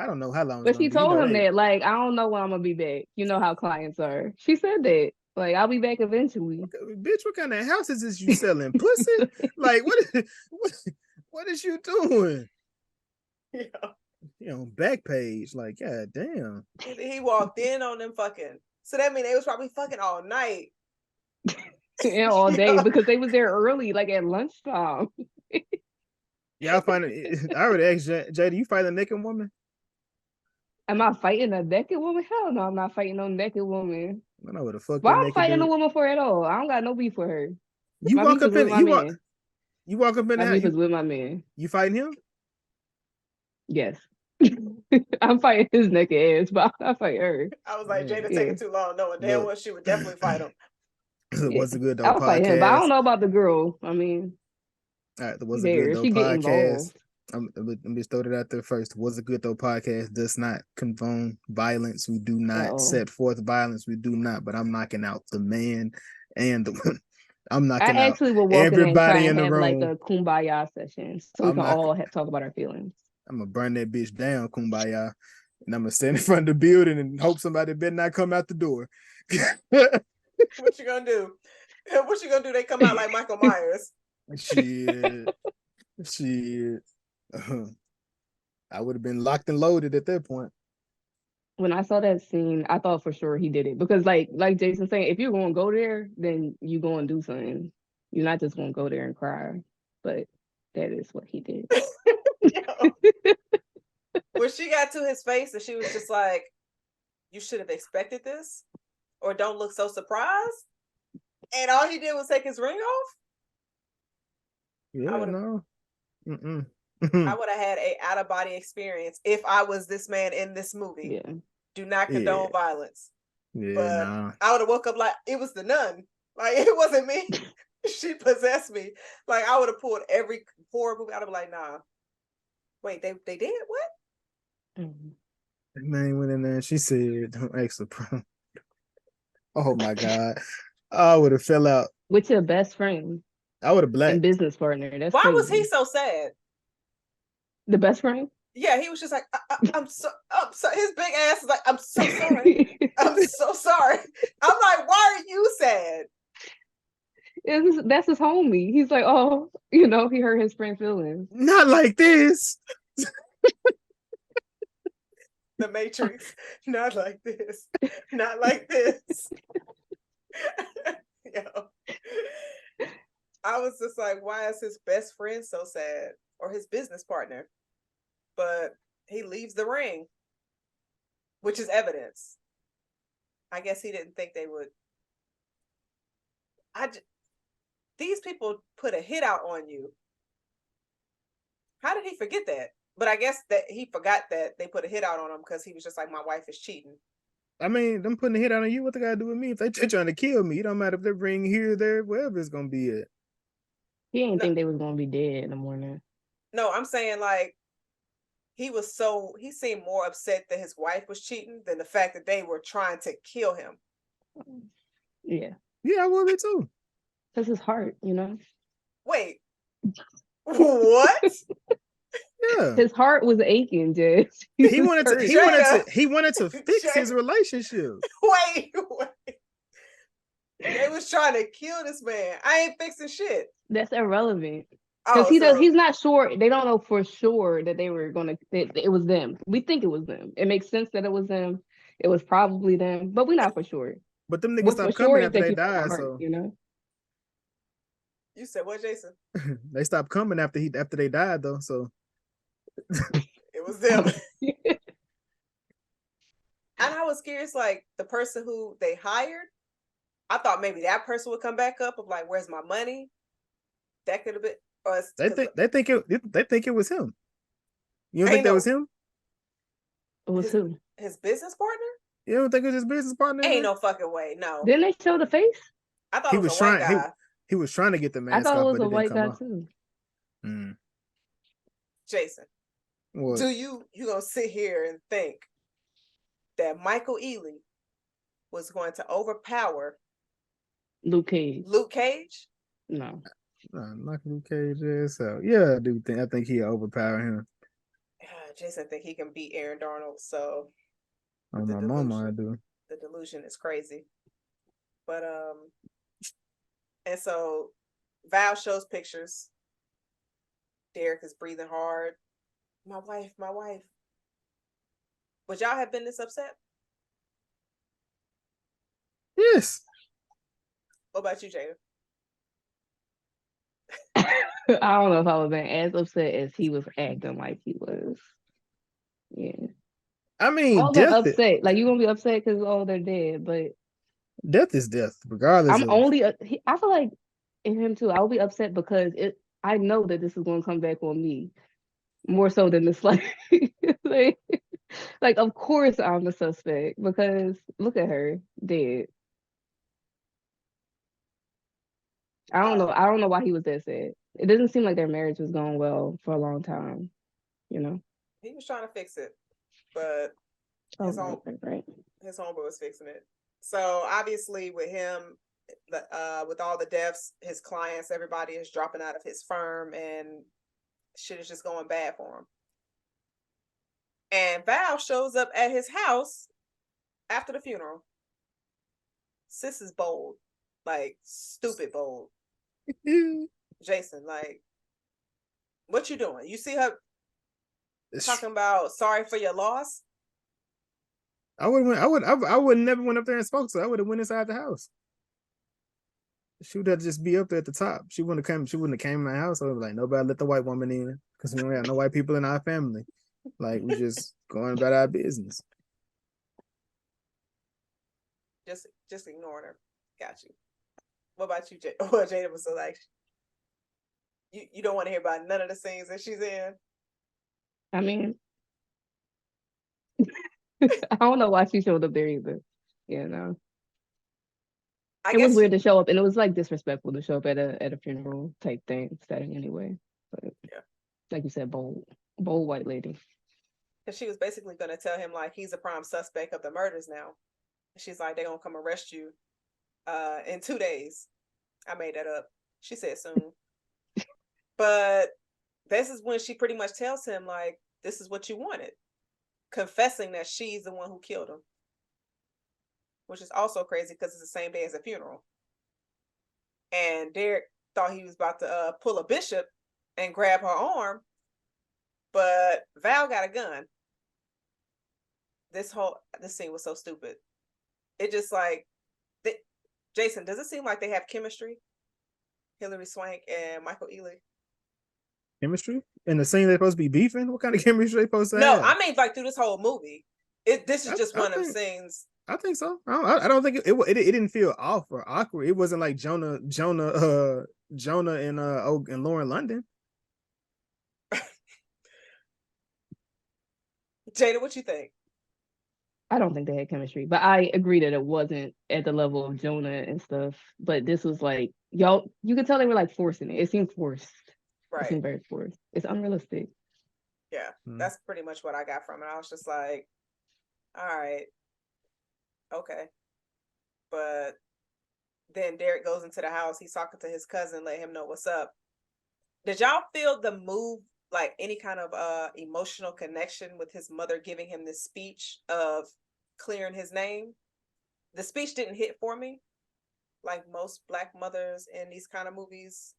don't know how long. But she told him that, like, I don't know when I'm gonna be back. You know how clients are. She said that, like, I'll be back eventually. Bitch, what kind of houses is you selling? Pussy? Like, what is you doing? Yeah. You know, back page. Like, god damn. He walked in on them fucking. So that means they was probably fucking all night. Yeah, all day because they was there early, like at lunchtime. Y'all find it. I already asked Jada, you fight a naked woman? Am I fighting a naked woman? Hell no, I'm not fighting no naked woman. I know what the fuck. Why I'm fighting a woman for at all? I don't got no beef for her. You walk up in my beef is with my man. You fighting him? Yes. I'm fighting his naked ass, but I fight her. I was like, Jada taking too long, knowing damn well she would definitely fight him. What's a good though? I'll fight him, but I don't know about the girl. I mean, all right, the What's a Good Though she podcast. Let me throw it out there first. What's a Good Though podcast does not condone violence. We do not set forth violence. We do not. But I'm knocking out the man and the. I'm knocking out actually will walk everybody in the have room. Like a kumbaya session, so we can all talk about our feelings. I'm gonna burn that bitch down, kumbaya, and I'm gonna stand in front of the building and hope somebody better not come out the door. What you gonna do? What you gonna do? They come out like Michael Myers. Shit. I would have been locked and loaded at that point. When I saw that scene, I thought for sure he did it because, like Jason saying, if you're gonna go there, then you gonna do something. You're not just gonna go there and cry. But that is what he did. When she got to his face and she was just like, "You should have expected this," or "Don't look so surprised," and all he did was take his ring off. Yeah, I would have had a out of body experience if I was this man in this movie. Yeah. Do not condone violence. Yeah, but I would have woke up like it was the nun. Like it wasn't me. She possessed me. Like I would have pulled every horror movie. I'd be like, nah. Wait, they did what? Mm-hmm. The man went in there and she said, "Don't ask the prom." Oh my god. I would have fell out. With your best friend. I would have blacked. And business partner. That's why crazy. was he so sad? The best friend? Yeah, he was just like, I'm so his big ass is like, I'm so sorry. I'm so sorry. I'm like, why are you sad? That's his homie. He's like, oh, he hurt his friend's feelings. Not like this. The Matrix. Not like this. Not like this. Yo. I was just like, why is his best friend so sad? Or his business partner? But he leaves the ring, which is evidence. I guess he didn't think they would. These people put a hit out on you. How did he forget that? But I guess that he forgot that they put a hit out on him because he was just like, my wife is cheating. I mean, them putting a hit out on you, what they got to do with me? If they're trying to kill me, it don't matter if they're bringing here, there, wherever it's going to be at. He didn't think they was going to be dead in the morning. No, I'm saying like, he seemed more upset that his wife was cheating than the fact that they were trying to kill him. Yeah. Yeah, I would be too. That's his heart, Wait. What? Yeah. His heart was aching, Jess. He wanted to fix his relationship. Wait. They was trying to kill this man. I ain't fixing shit. That's irrelevant. Because he's not sure. They don't know for sure that they were it was them. We think it was them. It makes sense that it was them. It was probably them, but we're not for sure. But them niggas stopped coming after they died, so You said what, Jason? They stopped coming after they died, though. So it was them. And I was curious, like the person who they hired. I thought maybe that person would come back up of like, "Where's my money?" That could have been. They think it was him. You don't think that was him? It was who? His business partner? You don't think it was his business partner? Ain't no fucking way. No. Didn't they show the face? I thought it was a white guy. He was trying to get the mask off. I thought off, it was a white guy too. Jason, What? do you gonna sit here and think that Michael Ealy was going to overpower Luke Cage? No. Knock Luke Cage ass out. Yeah, I do think. I think he'll overpower him. Jason think he can beat Aaron Donald. So On my mama, I do. The delusion is crazy. But and so Val shows pictures. Derek is breathing hard. My wife. Would y'all have been this upset? Yes. What about you, Jada? I don't know if I would have been as upset as he was acting like he was. Yeah. I mean, all death upset. Like, you gonna be upset because they're dead, but death is death, regardless. I feel like in him too. I'll be upset because I know that this is gonna come back on me more so than this. Like, of course I'm the suspect because look at her dead. I don't know. I don't know why he was that sad. It doesn't seem like their marriage was going well for a long time. You know. He was trying to fix it, but his homeboy was fixing it. So obviously, with him, with all the deaths, his clients, everybody is dropping out of his firm, and shit is just going bad for him. And Val shows up at his house after the funeral. Sis is bold, like stupid bold. Jason, like, what you doing? You see her talking about sorry for your loss? I would never went up there and spoke to her. I would have went inside the house. She would have just be up there at the top. She wouldn't have came in my house. I would be like, nobody let the white woman in because we don't have no white people in our family. Like, we just going about our business. Just ignoring her. Got you. What about you, Jada? Well, Jada was so like, you don't want to hear about none of the scenes that she's in. I mean, I don't know why she showed up there either. You know, it was weird to show up, and it was like disrespectful to show up at a funeral type setting anyway. But yeah, like you said, bold white lady. Because she was basically going to tell him like he's a prime suspect of the murders now. She's like, they're gonna come arrest you in 2 days. I made that up. She said soon. But this is when she pretty much tells him like, this is what you wanted, confessing that she's the one who killed him, which is also crazy because it's the same day as a funeral. And Derek thought he was about to pull a Bishop and grab her arm, but Val got a gun. This scene was so stupid. It just like, Jason, does it seem like they have chemistry? Hilary Swank and Michael Ealy. Chemistry? In the scene they're supposed to be beefing? What kind of chemistry they supposed to have? No, I mean like through this whole movie. This is just one of the scenes. I think so. I don't think it didn't feel off or awkward. It wasn't like Jonah and Lauren London. Jada, what you think? I don't think they had chemistry, but I agree that it wasn't at the level of Jonah and stuff. But this was like, y'all, you could tell they were like forcing it. It seemed forced. Right. It seemed very forced. It's unrealistic. Yeah, that's pretty much what I got from it. I was just like, all right, okay. But then Derek goes into the house. He's talking to his cousin, let him know what's up. Did y'all feel the move, like any kind of emotional connection with his mother giving him this speech of clearing his name? The speech didn't hit for me. Like most Black mothers in these kind of movies,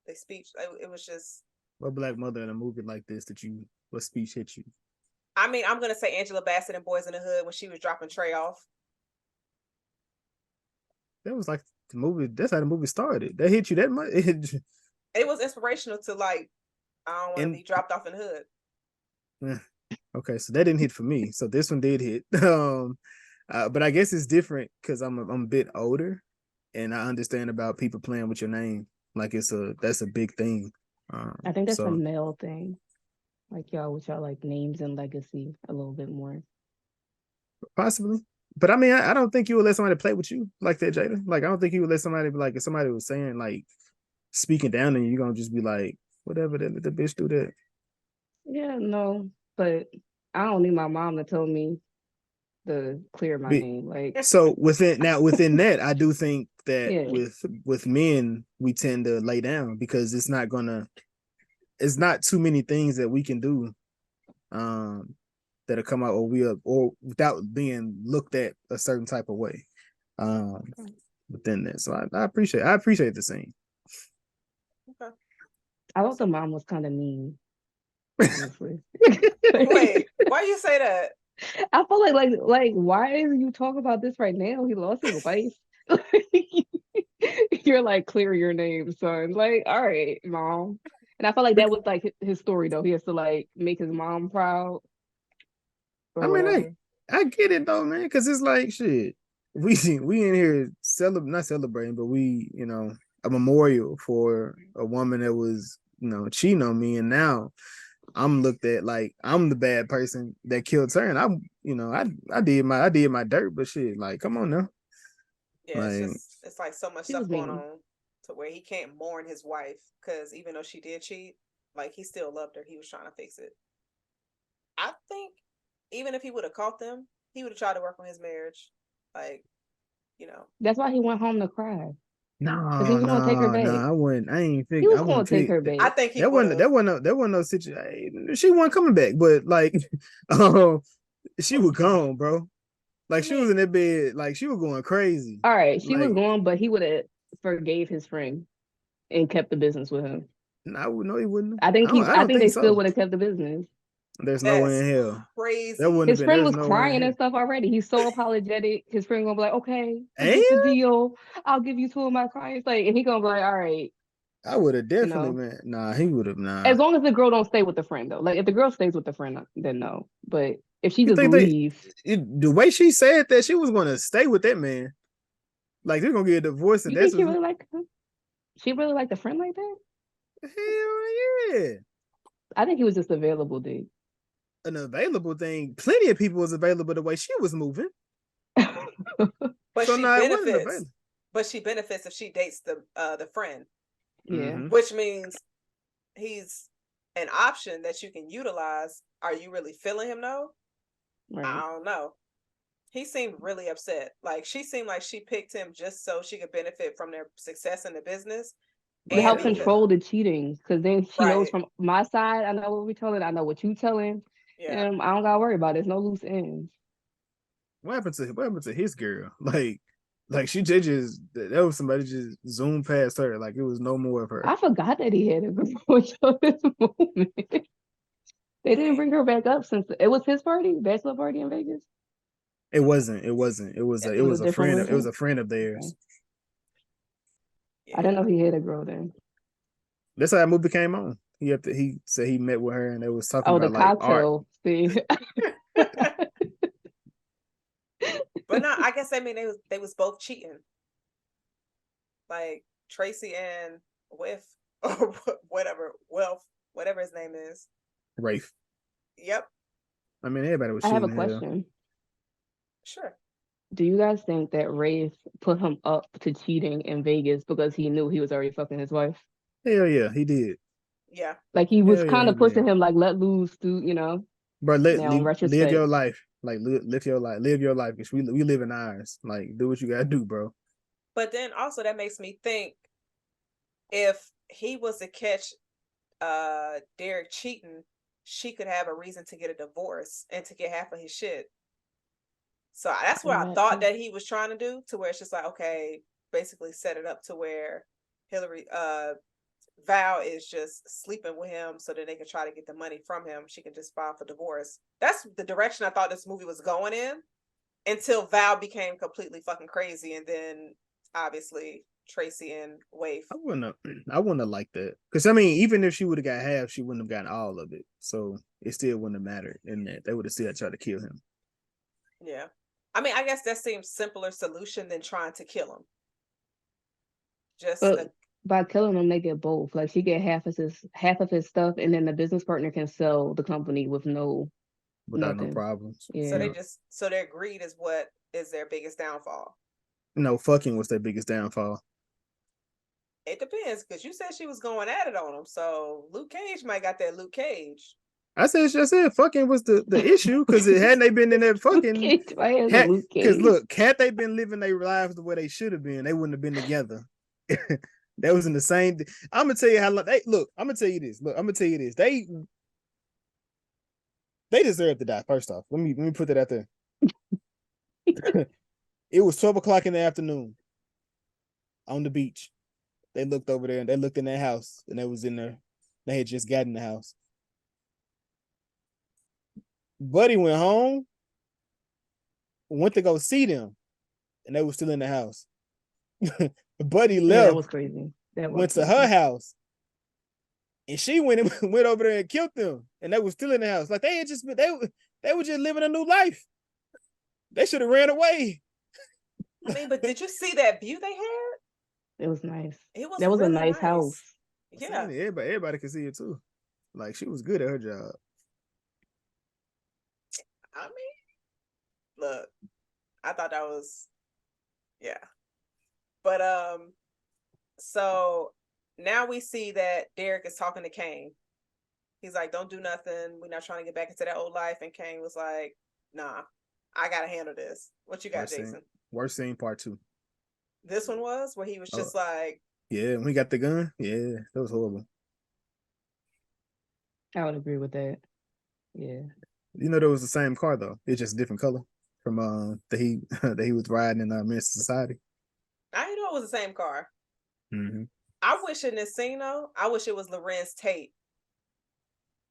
they speech, it was just... What Black mother in a movie like this what speech hit you? I mean, I'm going to say Angela Bassett in Boys in the Hood when she was dropping Trey off. That was like the movie, that's how the movie started. That hit you that much? It was inspirational to like, I don't want to be dropped off in the hood. Okay, so that didn't hit for me. So this one did hit. But I guess it's different because I'm a bit older, and I understand about people playing with your name. Like that's a big thing. I think that's a male thing. Like y'all with y'all like names and legacy a little bit more. Possibly. But I mean, I don't think you would let somebody play with you like that, Jada. Like I don't think you would let somebody be like, if somebody was saying like speaking down and you're gonna just be like, whatever, let the bitch do that. Yeah, no, but I don't need my mom to tell me to clear my name. Like, So within that, I do think that yeah, with men, we tend to lay down because it's not too many things that we can do that'll come out or without being looked at a certain type of way within that. So I appreciate the scene. Okay. I thought the mom was kind of mean, honestly. Wait, why you say that? I feel like why are you talking about this right now? He lost his wife. You're like, clear your name, son. Like, all right, mom. And I felt like that was like his story though. He has to like make his mom proud I or mean, whatever. I get it though, man, because it's like shit. We in here not celebrating, but we, a memorial for a woman that was, cheating on me, and now I'm looked at like I'm the bad person that killed her, and I did my dirt, but shit, like, come on now, Yeah, like, it's like so much He was stuff going mean. on to where he can't mourn his wife because even though she did cheat, like he still loved her. He was trying to fix it. I think even if he would have caught them, he would have tried to work on his marriage. Like, you know. That's why he went home to cry. Because he no, was gonna take her no, no, back. I wouldn't. He I was gonna wouldn't take pick her that. I back. think he would have. That wasn't no situation. She wasn't coming back, but like, she was gone, bro. Like I she mean, was in that bed, like she was going crazy. All right, she was Like, gone, but he would have forgave his friend and kept the business with him. no, he wouldn't. I I don't think think they still so. would have kept the business. There's no way that's in hell. That crazy. wouldn't have His been. friend There's was no way in crying hell. and stuff already. He's so apologetic. His friend gonna be like, "Okay, And what's the deal? I'll give you two of my clients." Like, and he gonna be like, "All right, I would have you definitely know." been. Nah, he would have. Nah. As long as the girl don't stay with the friend though. Like, if the girl stays with the friend, then no. But if she You just think leaves, the way she said that she was going to stay with that man, like they're gonna get a divorce, and you that's think she what. really liked him? She really liked the friend like that? Hell yeah. I think he was just available, dude. An available thing. Plenty of people was available the way she was moving. But So she no, it wasn't benefits. available. But she benefits if she dates the friend, Yeah. which means he's an option that you can utilize. Are you really feeling him though? I Right. don't know. He seemed really upset. Like she seemed like she picked him just so she could benefit from their success in the business To and help because control the cheating, because then she knows right. from my side, I know what we telling, I know what you telling, Yeah. and I don't gotta worry about it. There's no loose ends. What happened to his girl? Like she just that was somebody just zoomed past her. Like it was no more of her. I forgot that he had a girl until this moment. They I didn't mean, bring her back up since it was his party, bachelor party in Vegas. It wasn't. yeah, It was a different It was version. a friend of Okay. theirs. I didn't yeah. know he had a girl then. That's how that movie came on. He said he met with her and they was talking Oh, the about like art. cocktail. See, But no, I guess I mean they was both cheating. Like Tracy and Whiff or whatever, Wealth, whatever his name is. Rafe. Yep. I mean, everybody was I have a cheating hell. question. Sure. Do you guys think that Rafe put him up to cheating in Vegas because he knew he was already fucking his wife? Hell yeah, he did. Yeah. Like he was Hell yeah, kind he of pushing did. him, like let loose, to. But Now in live your retrospect, life. Like live your life. Live your life. Because we live in ours. Like do what you gotta do, bro. But then also that makes me think if he was to catch Derek cheating, she could have a reason to get a divorce and to get half of his shit. So that's what and I that thought too. that he was trying to do, to where it's just like, okay, basically set it up to where Hillary Val is just sleeping with him so that they can try to get the money from him. She can just file for divorce. That's the direction I thought this movie was going in until Val became completely fucking crazy, and then obviously Tracy and Waif. I wouldn't have liked that. Because I mean, even if she would have got half, she wouldn't have gotten all of it. So it still wouldn't have mattered in that. They would have still tried to kill him. Yeah. I mean, I guess that seems simpler solution than trying to kill him. Just But by killing him, they get both. Like she get half of his stuff, and then the business partner can sell the company with no Without no nothing. problems. so Yeah. they just so their greed is what is their biggest downfall. No, fucking was their biggest downfall. It depends, because you said she was going at it on him. So Luke Cage might got that Luke Cage. I said fucking was the issue, because it hadn't they been in that fucking because look, had they been living their lives the way they should have been, they wouldn't have been together. That was in the same. I'm gonna tell you how they look. I'm gonna tell you this. Look, I'm gonna tell you this. They deserve to die. First off, let me put that out there. It was 12 o'clock in the afternoon on the beach. They looked over there and they looked in their house, and they was in there. They had just gotten in the house. Buddy went home, went to go see them, and they were still in the house. Buddy left. Yeah, that was crazy. Went to her house, and she went over there and killed them, and they were still in the house. Like they had just they were just living a new life. They should have ran away. I mean, but did you see that view they had? It was nice. That was really a nice house. Yeah, everybody could see it too. Like she was good at her job. I mean, look, I thought that was, yeah. But so now we see that Derek is talking to Kane. He's like, "Don't do nothing. We're not trying to get back into that old life." And Kane was like, "Nah, I gotta handle this." What you got, Jason? Worst scene, part 2. This one was where he was just like, "Yeah, when he got the gun, yeah, that was horrible." I would agree with that. Yeah. You know, that was the same car though. It's just a different color from that he was riding in Men's Society. I didn't know it was the same car. Mm-hmm. I wish in this scene though, I wish it was Lorenz Tate,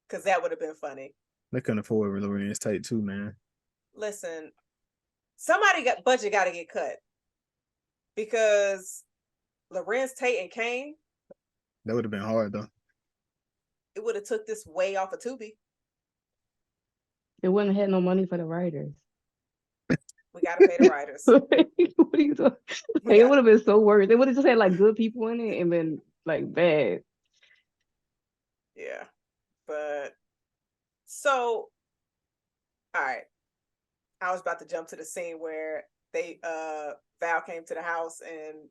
because that would have been funny. They couldn't afford Lorenz Tate too, man. Listen, budget got to get cut, because Lorenz Tate and Kane. That would have been hard though. It would have took this way off of Tubi. It wouldn't have had no money for the writers. We gotta pay the writers. What are you talking? It would have been so worse. They would have just had like good people in it and been like bad. Yeah, but so all right. I was about to jump to the scene where they Val came to the house and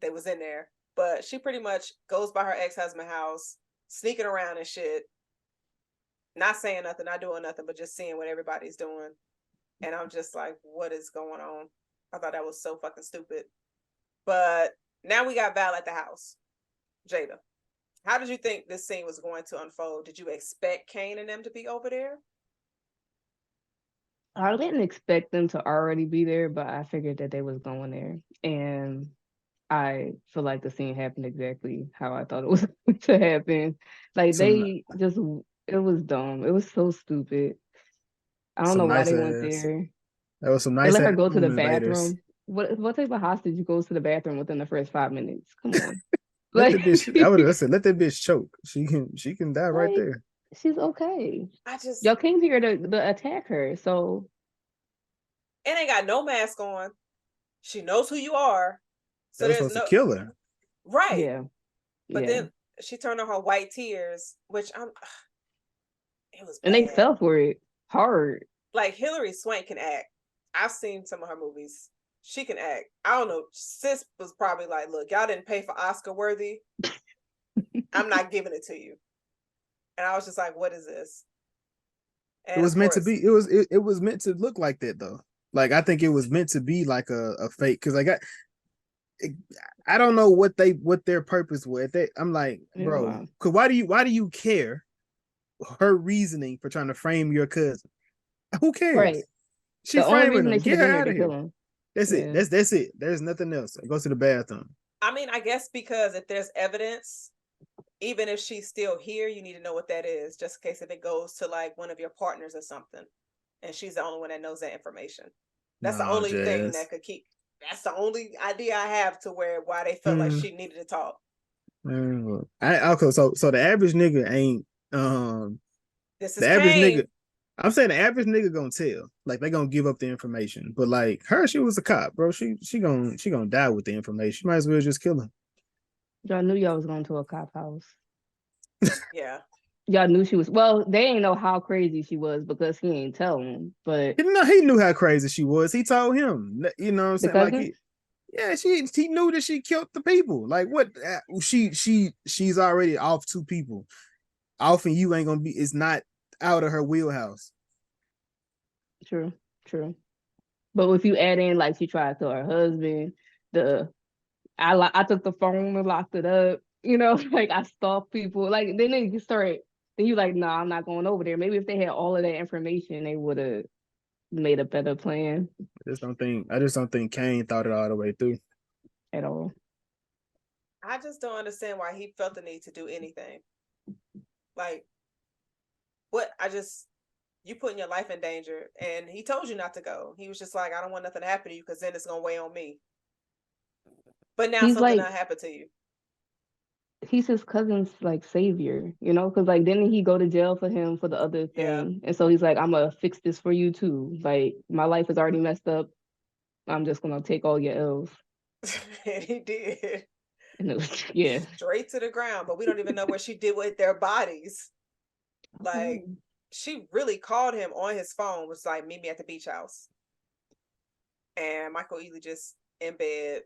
they was in there, but she pretty much goes by her ex-husband's house, sneaking around and shit, not saying nothing, not doing nothing, but just seeing what everybody's doing. And I'm just like, what is going on? I thought that was so fucking stupid. But now we got Val at the house. Jada, how did you think this scene was going to unfold? Did you expect Kane and them to be over there? I didn't expect them to already be there, but I figured that they was going there. And I feel like the scene happened exactly how I thought it was going to happen. Like it was dumb. It was so stupid. I don't know why they went there. That was some nice. They let her go to the bathroom. What type of hostage goes to the bathroom within the first 5 minutes? Come on. Let the bitch, I would have said, let that bitch choke. She can die right there. She's okay. Y'all came here to attack her, so. And ain't got no mask on. She knows who you are. So they're supposed to kill her. Right. Yeah. But then she turned on her white tears, which it was bad. And they fell for it hard. Like Hilary Swank can act. I've seen some of her movies. She can act. I don't know. Sis was probably like, "Look, y'all didn't pay for Oscar worthy. I'm not giving it to you." And I was just like, "What is this?" And it was meant to be. It was meant to look like that though. Like I think it was meant to be like a fake, because I don't know what their purpose was. I'm like, bro, because why do you care? Her reasoning for trying to frame your cousin. Who cares? Right. She's framing him. Get her out of here. That's it. That's it. There's nothing else. Go to the bathroom. I mean, I guess because if there's evidence, even if she's still here, you need to know what that is, just in case if it goes to like one of your partners or something, and she's the only one that knows that information. That's the only thing that could keep. That's the only idea I have to why they felt like she needed to talk. Okay, so the average nigga ain't this is the average Kane. nigga. I'm saying the average nigga gonna tell, like they gonna give up the information, but like her, she was a cop, bro. She gonna die with the information. Might as well just kill him. Y'all knew y'all was going to a cop house. Yeah. Y'all knew she was. Well, they ain't know how crazy she was because he ain't tell them. But he knew how crazy she was. He told him. You know what I'm saying? Like he knew that she killed the people. Like what? She's already off 2 people. Off and you ain't gonna be. It's not out of her wheelhouse. True. But if you add in, like, she tried to her husband, I took the phone and locked it up, like, I stalked people. Like, then you like, nah, I'm not going over there. Maybe if they had all of that information, they would have made a better plan. I just don't think Kane thought it all the way through. At all. I just don't understand why he felt the need to do anything. Like, what? You putting your life in danger, and he told you not to go. He was just like, I don't want nothing to happen to you because then it's gonna weigh on me. But now something not happen to you. He's his cousin's like savior, because like didn't he go to jail for him for the other thing? And so he's like, I'm gonna fix this for you too. Like, my life is already messed up. I'm just gonna take all your L's. And he did. And it was, straight to the ground. But we don't even know what she did with their bodies. Like, she really called him on his phone, was like, meet me at the beach house. And Michael Ealy just in bed,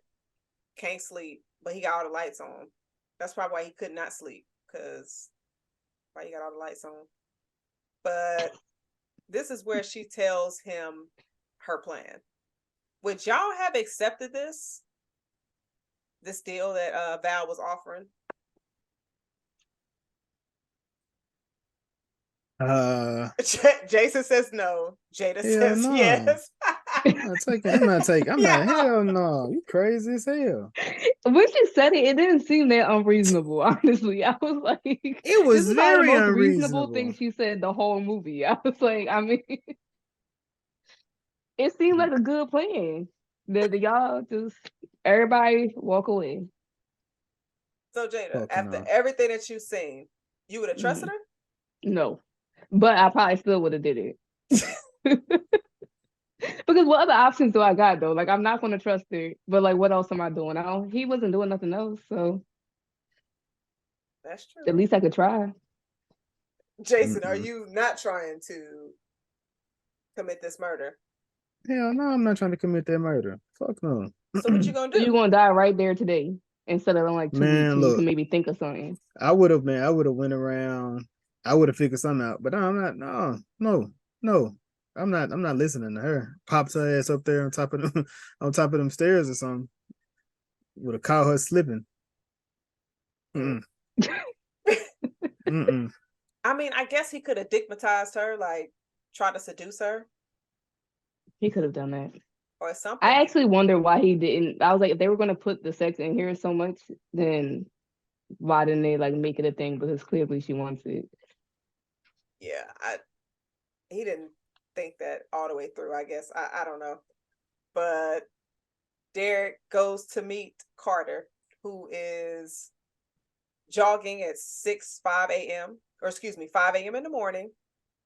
can't sleep, but he got all the lights on. That's probably why he could not sleep, because why he got all the lights on. But this is where she tells him her plan. Would y'all have accepted this deal that Val was offering? Jason says no. Jada says no. yes. I'm not hell no. You crazy as hell. When she said it didn't seem that unreasonable, honestly. I was like, it was this is very the most unreasonable. Reasonable thing she said the whole movie. I was like, I mean, it seemed like a good plan. That y'all just everybody walk away. So Jada, after everything that you've seen, you would have trusted her? No. But I probably still would have did it. Because what other options do I got though? Like, I'm not gonna trust her, but like, what else am I doing? He wasn't doing nothing else, so that's true. At least I could try. Jason, are you not trying to commit this murder? Hell no, I'm not trying to commit that murder. Fuck no. So what you gonna do? You're gonna die right there today instead of like 2 weeks. Look, you can maybe think of something. I would have went around. I would have figured something out, but I'm not. No. I'm not listening to her. Pops her ass up there on top of them stairs or something. Would have caught her slipping. Mm-mm. Mm-mm. I mean, I guess he could have digmatized her, like try to seduce her. He could have done that. Or something. I actually wonder why he didn't. I was like, if they were gonna put the sex in here so much, then why didn't they like make it a thing? Because clearly she wants it. Yeah, he didn't think that all the way through, I guess. I don't know. But Derek goes to meet Carter, who is jogging at 5 a.m. in the morning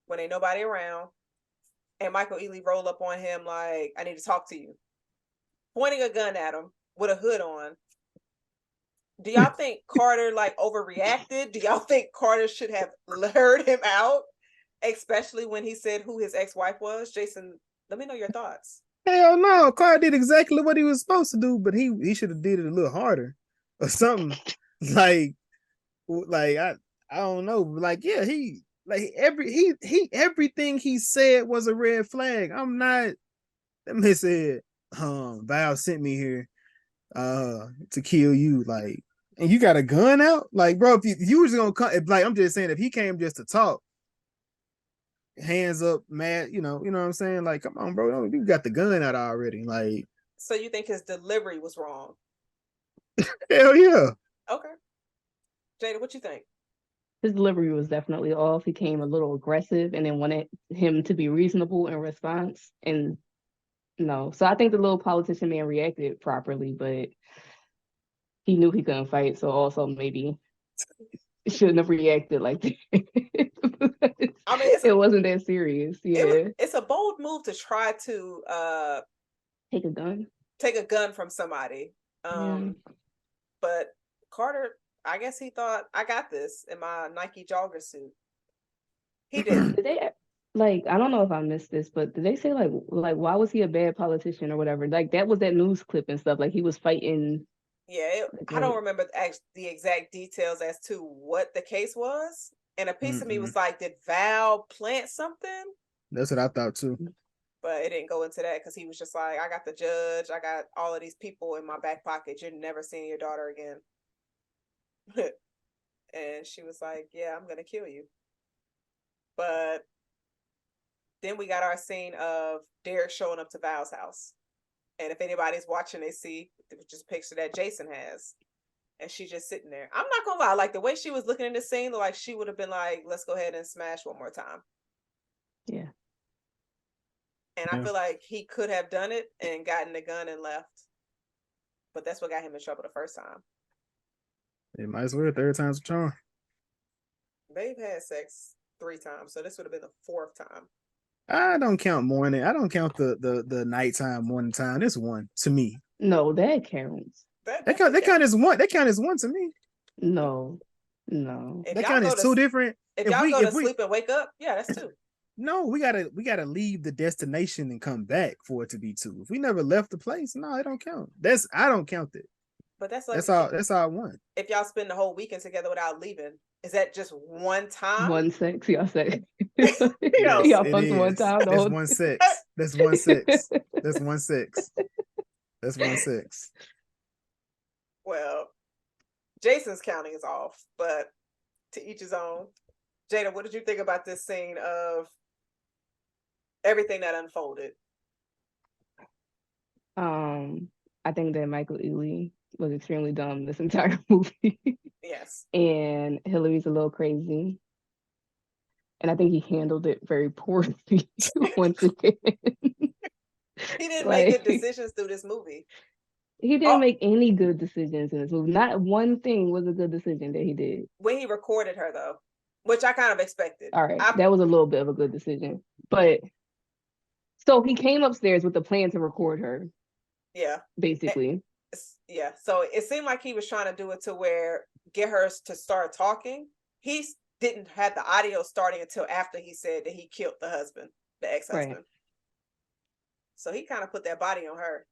when ain't nobody around. And Michael Ealy roll up on him like, I need to talk to you. Pointing a gun at him with a hood on. Do y'all think Carter like overreacted? Do y'all think Carter should have heard him out? Especially when he said who his ex-wife was? Jason, let me know your thoughts. Hell no, Carter did exactly what he was supposed to do, but he should have did it a little harder or something. like I don't know. Like, yeah, everything he said was a red flag. That man said, Val sent me here to kill you, like, and you got a gun out? Like, bro, if you was gonna come, like, I'm just saying, if he came just to talk, hands up, mad, you know what I'm saying? Like, come on, bro, you got the gun out already. Like, so you think his delivery was wrong? Hell yeah. Okay. Jada, what you think? His delivery was definitely off. He came a little aggressive and then wanted him to be reasonable in response. And no. So I think the little politician man reacted properly, but he knew he couldn't fight. So also maybe shouldn't have reacted like that. I mean, it wasn't that serious. Yeah. It's a bold move to try to take a gun from somebody. But Carter, I guess he thought, I got this in my Nike jogger suit. He didn't. Did they, like, I don't know if I missed this, but did they say like why was he a bad politician or whatever? Like, that was that news clip and stuff. Like, he was fighting. Yeah, I don't remember the exact details as to what the case was, And a piece of me was like, did Val plant something? That's what I thought too. But it didn't go into that because he was just like, I got the judge, I got all of these people in my back pocket. You're never seeing your daughter again. And she was like, yeah, I'm gonna kill you. But then we got our scene of Derek showing up to Val's house. And if anybody's watching, they see just a picture that Jason has. And she's just sitting there. I'm not gonna lie, like the way she was looking in the scene, like she would have been like, let's go ahead and smash one more time. Yeah. And I feel like he could have done it and gotten the gun and left. But that's what got him in trouble the first time. It might as well, third time's a charm. They've had sex 3 times, so this would have been the 4th time. I don't count morning. I don't count the nighttime, morning time. This one to me. No, that counts. That count as one. That count as one to me. No. That count as 2 different. If y'all go to sleep and wake up, yeah, that's 2. No, we gotta leave the destination and come back for it to be 2. If we never left the place, no, it don't count. I don't count it. But that's like that's all I want. If y'all spend the whole weekend together without leaving, is that just one time? One sex, y'all say. Yes, y'all fucked one time. That's 1 sex. That's 1 sex. That's 1 sex. That's 1 sex. Well, Jason's counting is off, but to each his own. Jada, what did you think about this scene of everything that unfolded? I think that Michael Ealy was extremely dumb this entire movie. Yes. And Hillary's a little crazy. And I think he handled it very poorly once again. He didn't make good decisions through this movie. He didn't make any good decisions in this movie. Not one thing was a good decision that he did. When he recorded her, though, which I kind of expected. All right, that was a little bit of a good decision. But so he came upstairs with the plan to record her. Yeah. Basically. Yeah. So it seemed like he was trying to do it to where get her to start talking. He didn't have the audio starting until after he said that he killed the husband, the ex-husband. Right. So he kind of put that body on her.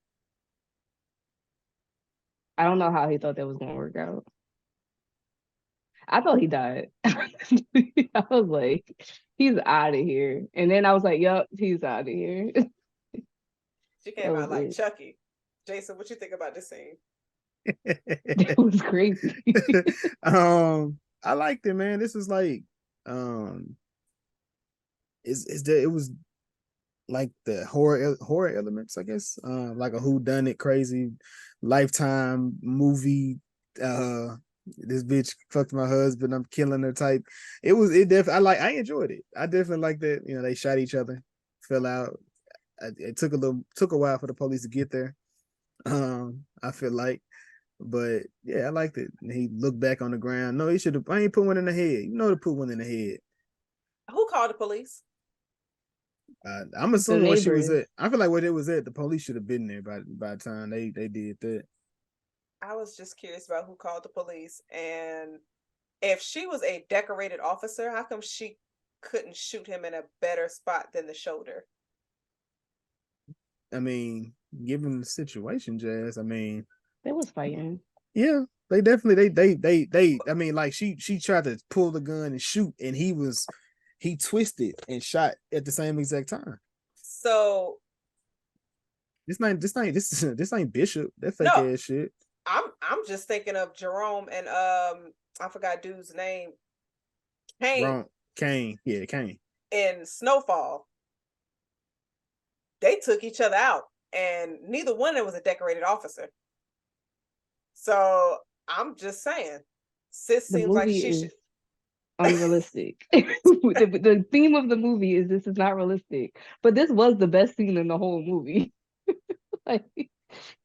I don't know how he thought that was going to work out. I thought he died. I was like, he's out of here. And then I was like, yup, he's out of here. She came out like Chucky. Jason, what you think about this scene? It was crazy. I liked it, man. This is like, it was like the horror elements, I guess. Like a whodunit, crazy Lifetime movie. This bitch fucked my husband, I'm killing her type. I enjoyed it. I definitely like that. You know, they shot each other, fell out. It took a while for the police to get there. I feel like, but yeah, I liked it. And he looked back on the ground. No, he should have. I ain't put one in the head. You know to put one in the head. Who called the police? I'm assuming where she was at. I feel like where they was at, the police should have been there by the time they did that. I was just curious about who called the police, and if she was a decorated officer, how come she couldn't shoot him in a better spot than the shoulder? I mean, given the situation, Jazz, I mean, they was fighting. Yeah, they definitely they. I mean, like she tried to pull the gun and shoot, and he twisted and shot at the same exact time. So this ain't Bishop. That fake ass shit. I'm just thinking of Jerome and I forgot dude's name. Kane. Yeah, Kane. In Snowfall. They took each other out, and neither one of them was a decorated officer. So I'm just saying, sis seems like she should. Unrealistic. The theme of the movie is this is not realistic, but this was the best scene in the whole movie. Like,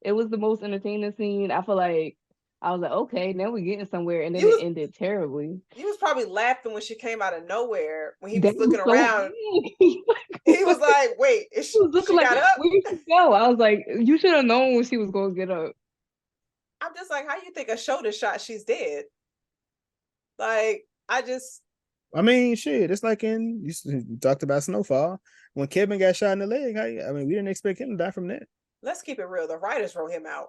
it was the most entertaining scene. I feel like I was like, okay, now we're getting somewhere, and then it ended terribly. He was probably laughing when she came out of nowhere when he was looking around. He was like, "Wait, is she got up? Where did she go?" I was like, "You should have known when she was going to get up." I'm just like, how you think a shoulder shot? She's dead. Like, I mean, shit. It's like you talked about Snowfall when Kevin got shot in the leg. I mean, we didn't expect him to die from that. Let's keep it real. The writers wrote him out.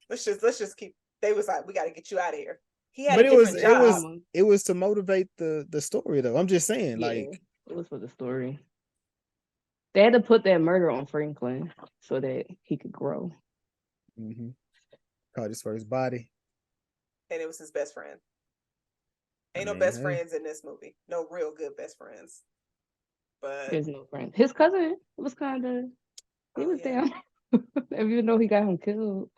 Let's just keep. They was like, we got to get you out of here. he had But a different job. it was to motivate the story though. I'm just saying, Yeah, like it was for the story. They had to put that murder on Franklin so that he could grow. Caught his first body. And it was his best friend. Ain't no mean, best friends in this movie. No real good best friends. But there's no friend. His cousin was kind of, he was down. Even though he got him killed.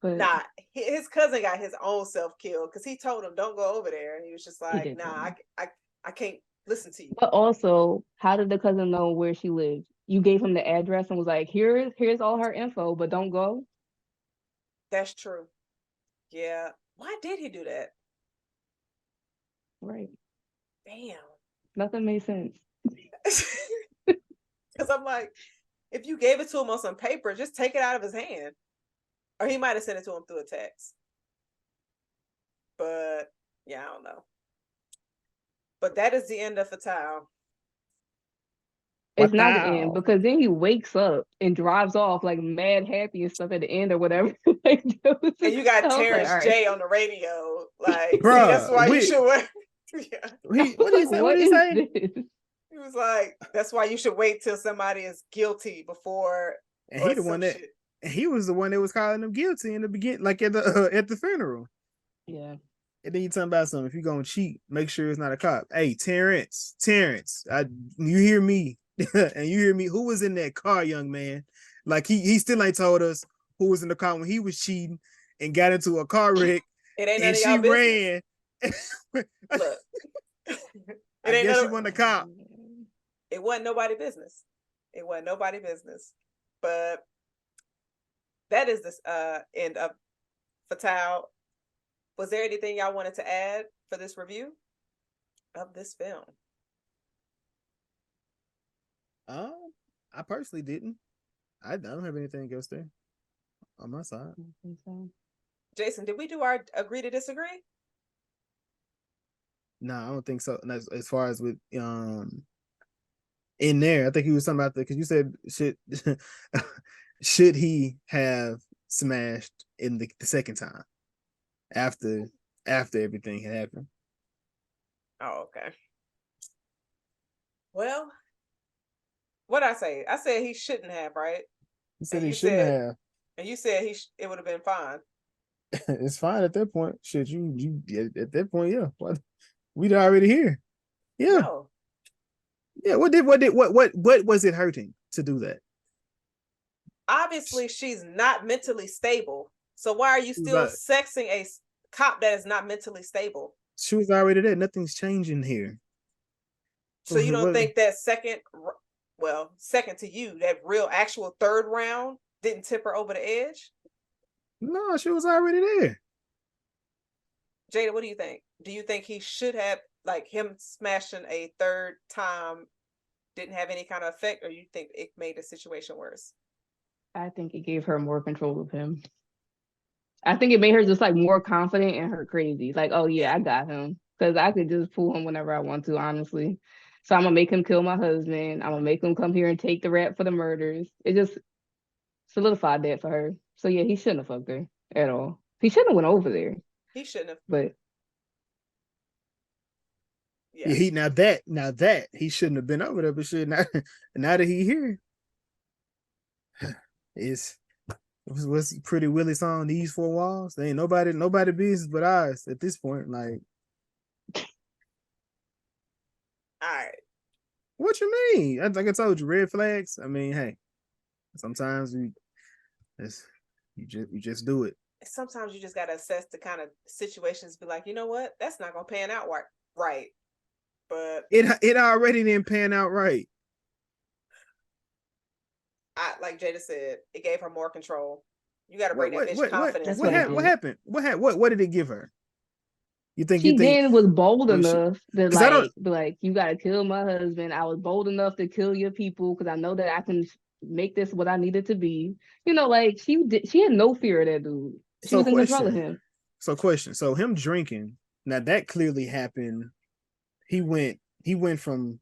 But nah, his cousin got his own self killed because he told him don't go over there, and he was just like, nah, I can't listen to you. But also, how did the cousin know where she lived? You gave him the address and was like, here's all her info, but don't go. That's true. Yeah. Why did he do that? Right. Damn. Nothing made sense. Because I'm like, if you gave it to him on some paper, just take it out of his hand. Or he might have sent it to him through a text. But yeah, I don't know. But that is the end of Fatale. It's not the end because then he wakes up and drives off like mad happy and stuff at the end or whatever. Like, and you got Terrence J on the radio. Like, bruh, see, that's why you should wait. Yeah. What did he say? He was like, that's why you should wait till somebody is guilty before. And he the one that he was the one that was calling him guilty in the beginning, like at the funeral. Yeah. And then you talking about something. If you're gonna cheat, make sure it's not a cop. Hey, Terrence, you hear me? And you hear me? Who was in that car, young man? Like he still ain't told us who was in the car when he was cheating and got into a car wreck. It ain't none of y'all business. Ran. Look, I guess she wasn't a cop. It wasn't nobody business. It wasn't nobody business. But that is this end of Fatale. Was there anything y'all wanted to add for this review of this film? I personally didn't. I don't have anything else there on my side. Jason, did we do our agree to disagree? No, I don't think so. As far as with in there, I think he was talking about because you said should he have smashed in the second time after everything had happened? Oh, okay. Well, what I say? I said he shouldn't have, right? You said he shouldn't have. And you said it would have been fine. It's fine at that point. Shit, you at that point, yeah. What we'd already here. Yeah. No. Yeah. What was it hurting to do that? Obviously, she's not mentally stable. So why are you still sexing a cop that is not mentally stable? She was already there. Nothing's changing here. So you don't think that second to you, that real actual third round didn't tip her over the edge? No, she was already there. Jada, what do you think? Do you think he should have, like, him smashing a third time didn't have any kind of effect, or you think it made the situation worse? I think it gave her more control of him. I think it made her just like more confident in her crazy. Like, oh yeah, I got him. Because I could just pull him whenever I want to, honestly. So I'm gonna make him kill my husband. I'm gonna make him come here and take the rap for the murders. It just solidified that for her. So yeah, he shouldn't have fucked her at all. He shouldn't have went over there. He shouldn't have. But yeah, now that he shouldn't have been over there, but shit, now that he here, what's Pretty Willie song? These four walls. There ain't nobody business but ours at this point. Like, all right. What you mean? Like I told you, red flags. I mean, hey, sometimes you just do it. Sometimes you just gotta assess the kind of situations. Be like, you know what? That's not gonna pan out right. But it already didn't pan out right. Like Jada said, it gave her more control. You got to bring that bitch confidence. What happened? What did it give her? You think she then was bold enough to be like, you got to kill my husband. I was bold enough to kill your people because I know that I can make this what I needed to be. You know, like she had no fear of that dude. She was in control of him. So him drinking, now that clearly happened. He went from.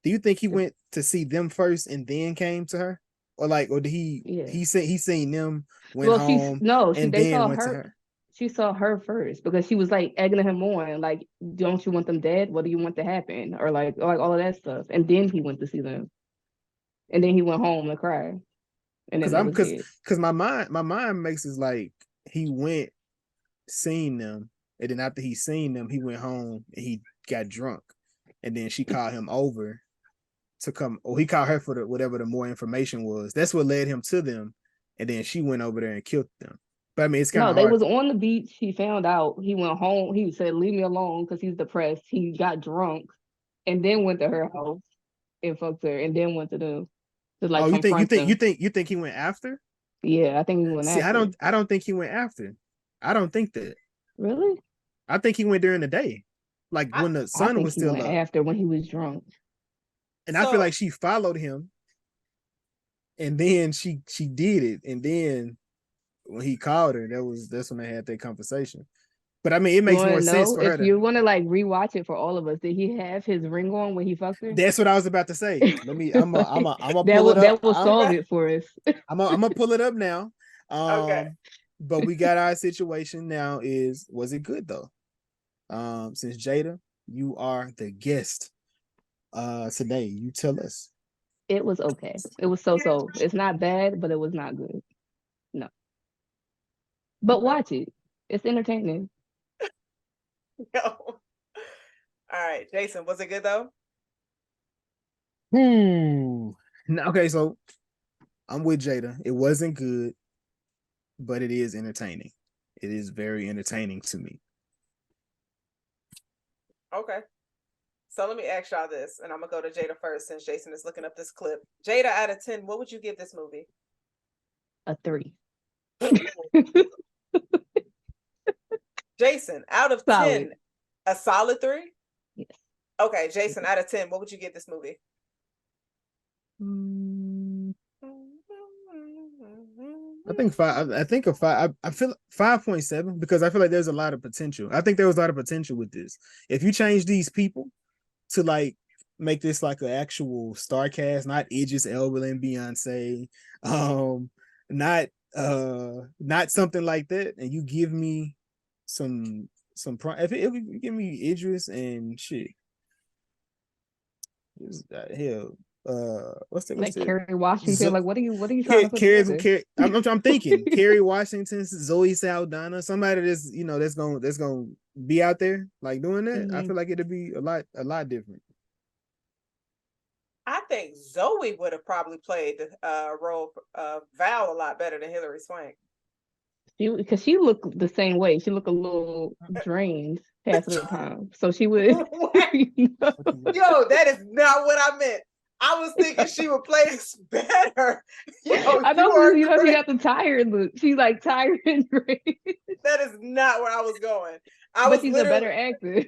Do you think he went to see them first and then came to her, or did he? Yeah. He said he seen them, went home, they then saw went her. to her. she saw her first because she was like egging him on, like, don't you want them dead? What do you want to happen? Or like all of that stuff. And then he went to see them. And then he went home to cry. And then Because they I'm was dead. because my mind makes it like he went, seen them, and then after he seen them, he went home and he got drunk. And then she called him over to come, or he called her for the whatever the more information was. That's what led him to them. And then she went over there and killed them. But I mean, it's kind No, of they hard. was on the beach. He found out. He went home. He said, "Leave me alone," because he's depressed. He got drunk, and then went to her house and fucked her, and then went to them to Oh, like you think you confront think you them. think you think he went after? Yeah, I think he went See, I after. don't think he went after. I don't think that. Really? I think he went during the day, like I, when the I sun think was he still went up. after when he was drunk. And I feel so like she followed him, and then she did it, and then when he called her, that's when they had that conversation. But I mean, it You makes want more to sense know for her if to. you want to like rewatch it for all of us? Did he have his ring on when he fucked her? That's what I was about to say. Let me. I'm a That pull will it up. solve it for us. I'm gonna pull it up now. okay. But we got our situation now. Was it good though? Since Jada, you are the guest. Today, you tell us. It was okay. It was so. It's not bad, but it was not good. No, but Okay. watch it. It's entertaining. No. All right, Jason, was it good though? Okay, so I'm with Jada. It wasn't good, but it is entertaining. It is very entertaining to me. Okay. So let me ask y'all this, and I'm gonna go to Jada first since Jason is looking up this clip. Jada, out of 10, what would you give this movie? A 3. Jason, out of Solid. 10, a solid 3? Yes. Okay, Jason, out of 10, what would you give this movie? Mm, I think five. I think a five. I feel 5.7 because I feel like there's a lot of potential. I think there was a lot of potential with this. If you change these people to like make this like an actual star cast, not Idris Elba and Beyonce, um, not not something like that, and you give me if you give me Idris and shit, hell, what's like the Kerry Washington. Like, what are you trying to put Carrie's together? I'm thinking Kerry Washington, Zoe Saldana, somebody that's that's gonna be out there like doing that. I Mhm. feel like it'd be a lot different. I think Zoe would have probably played the role of Val a lot better than Hilary Swank. Because she looked the same way. She looked a little drained half of the time. So she would, What? you know. Yo, that is not what I meant. I was thinking she would play this better. Yo, I you know, are she great. got the tired look. She's like tired and drained, That is not where I was going. I but was she's a literally, better actor.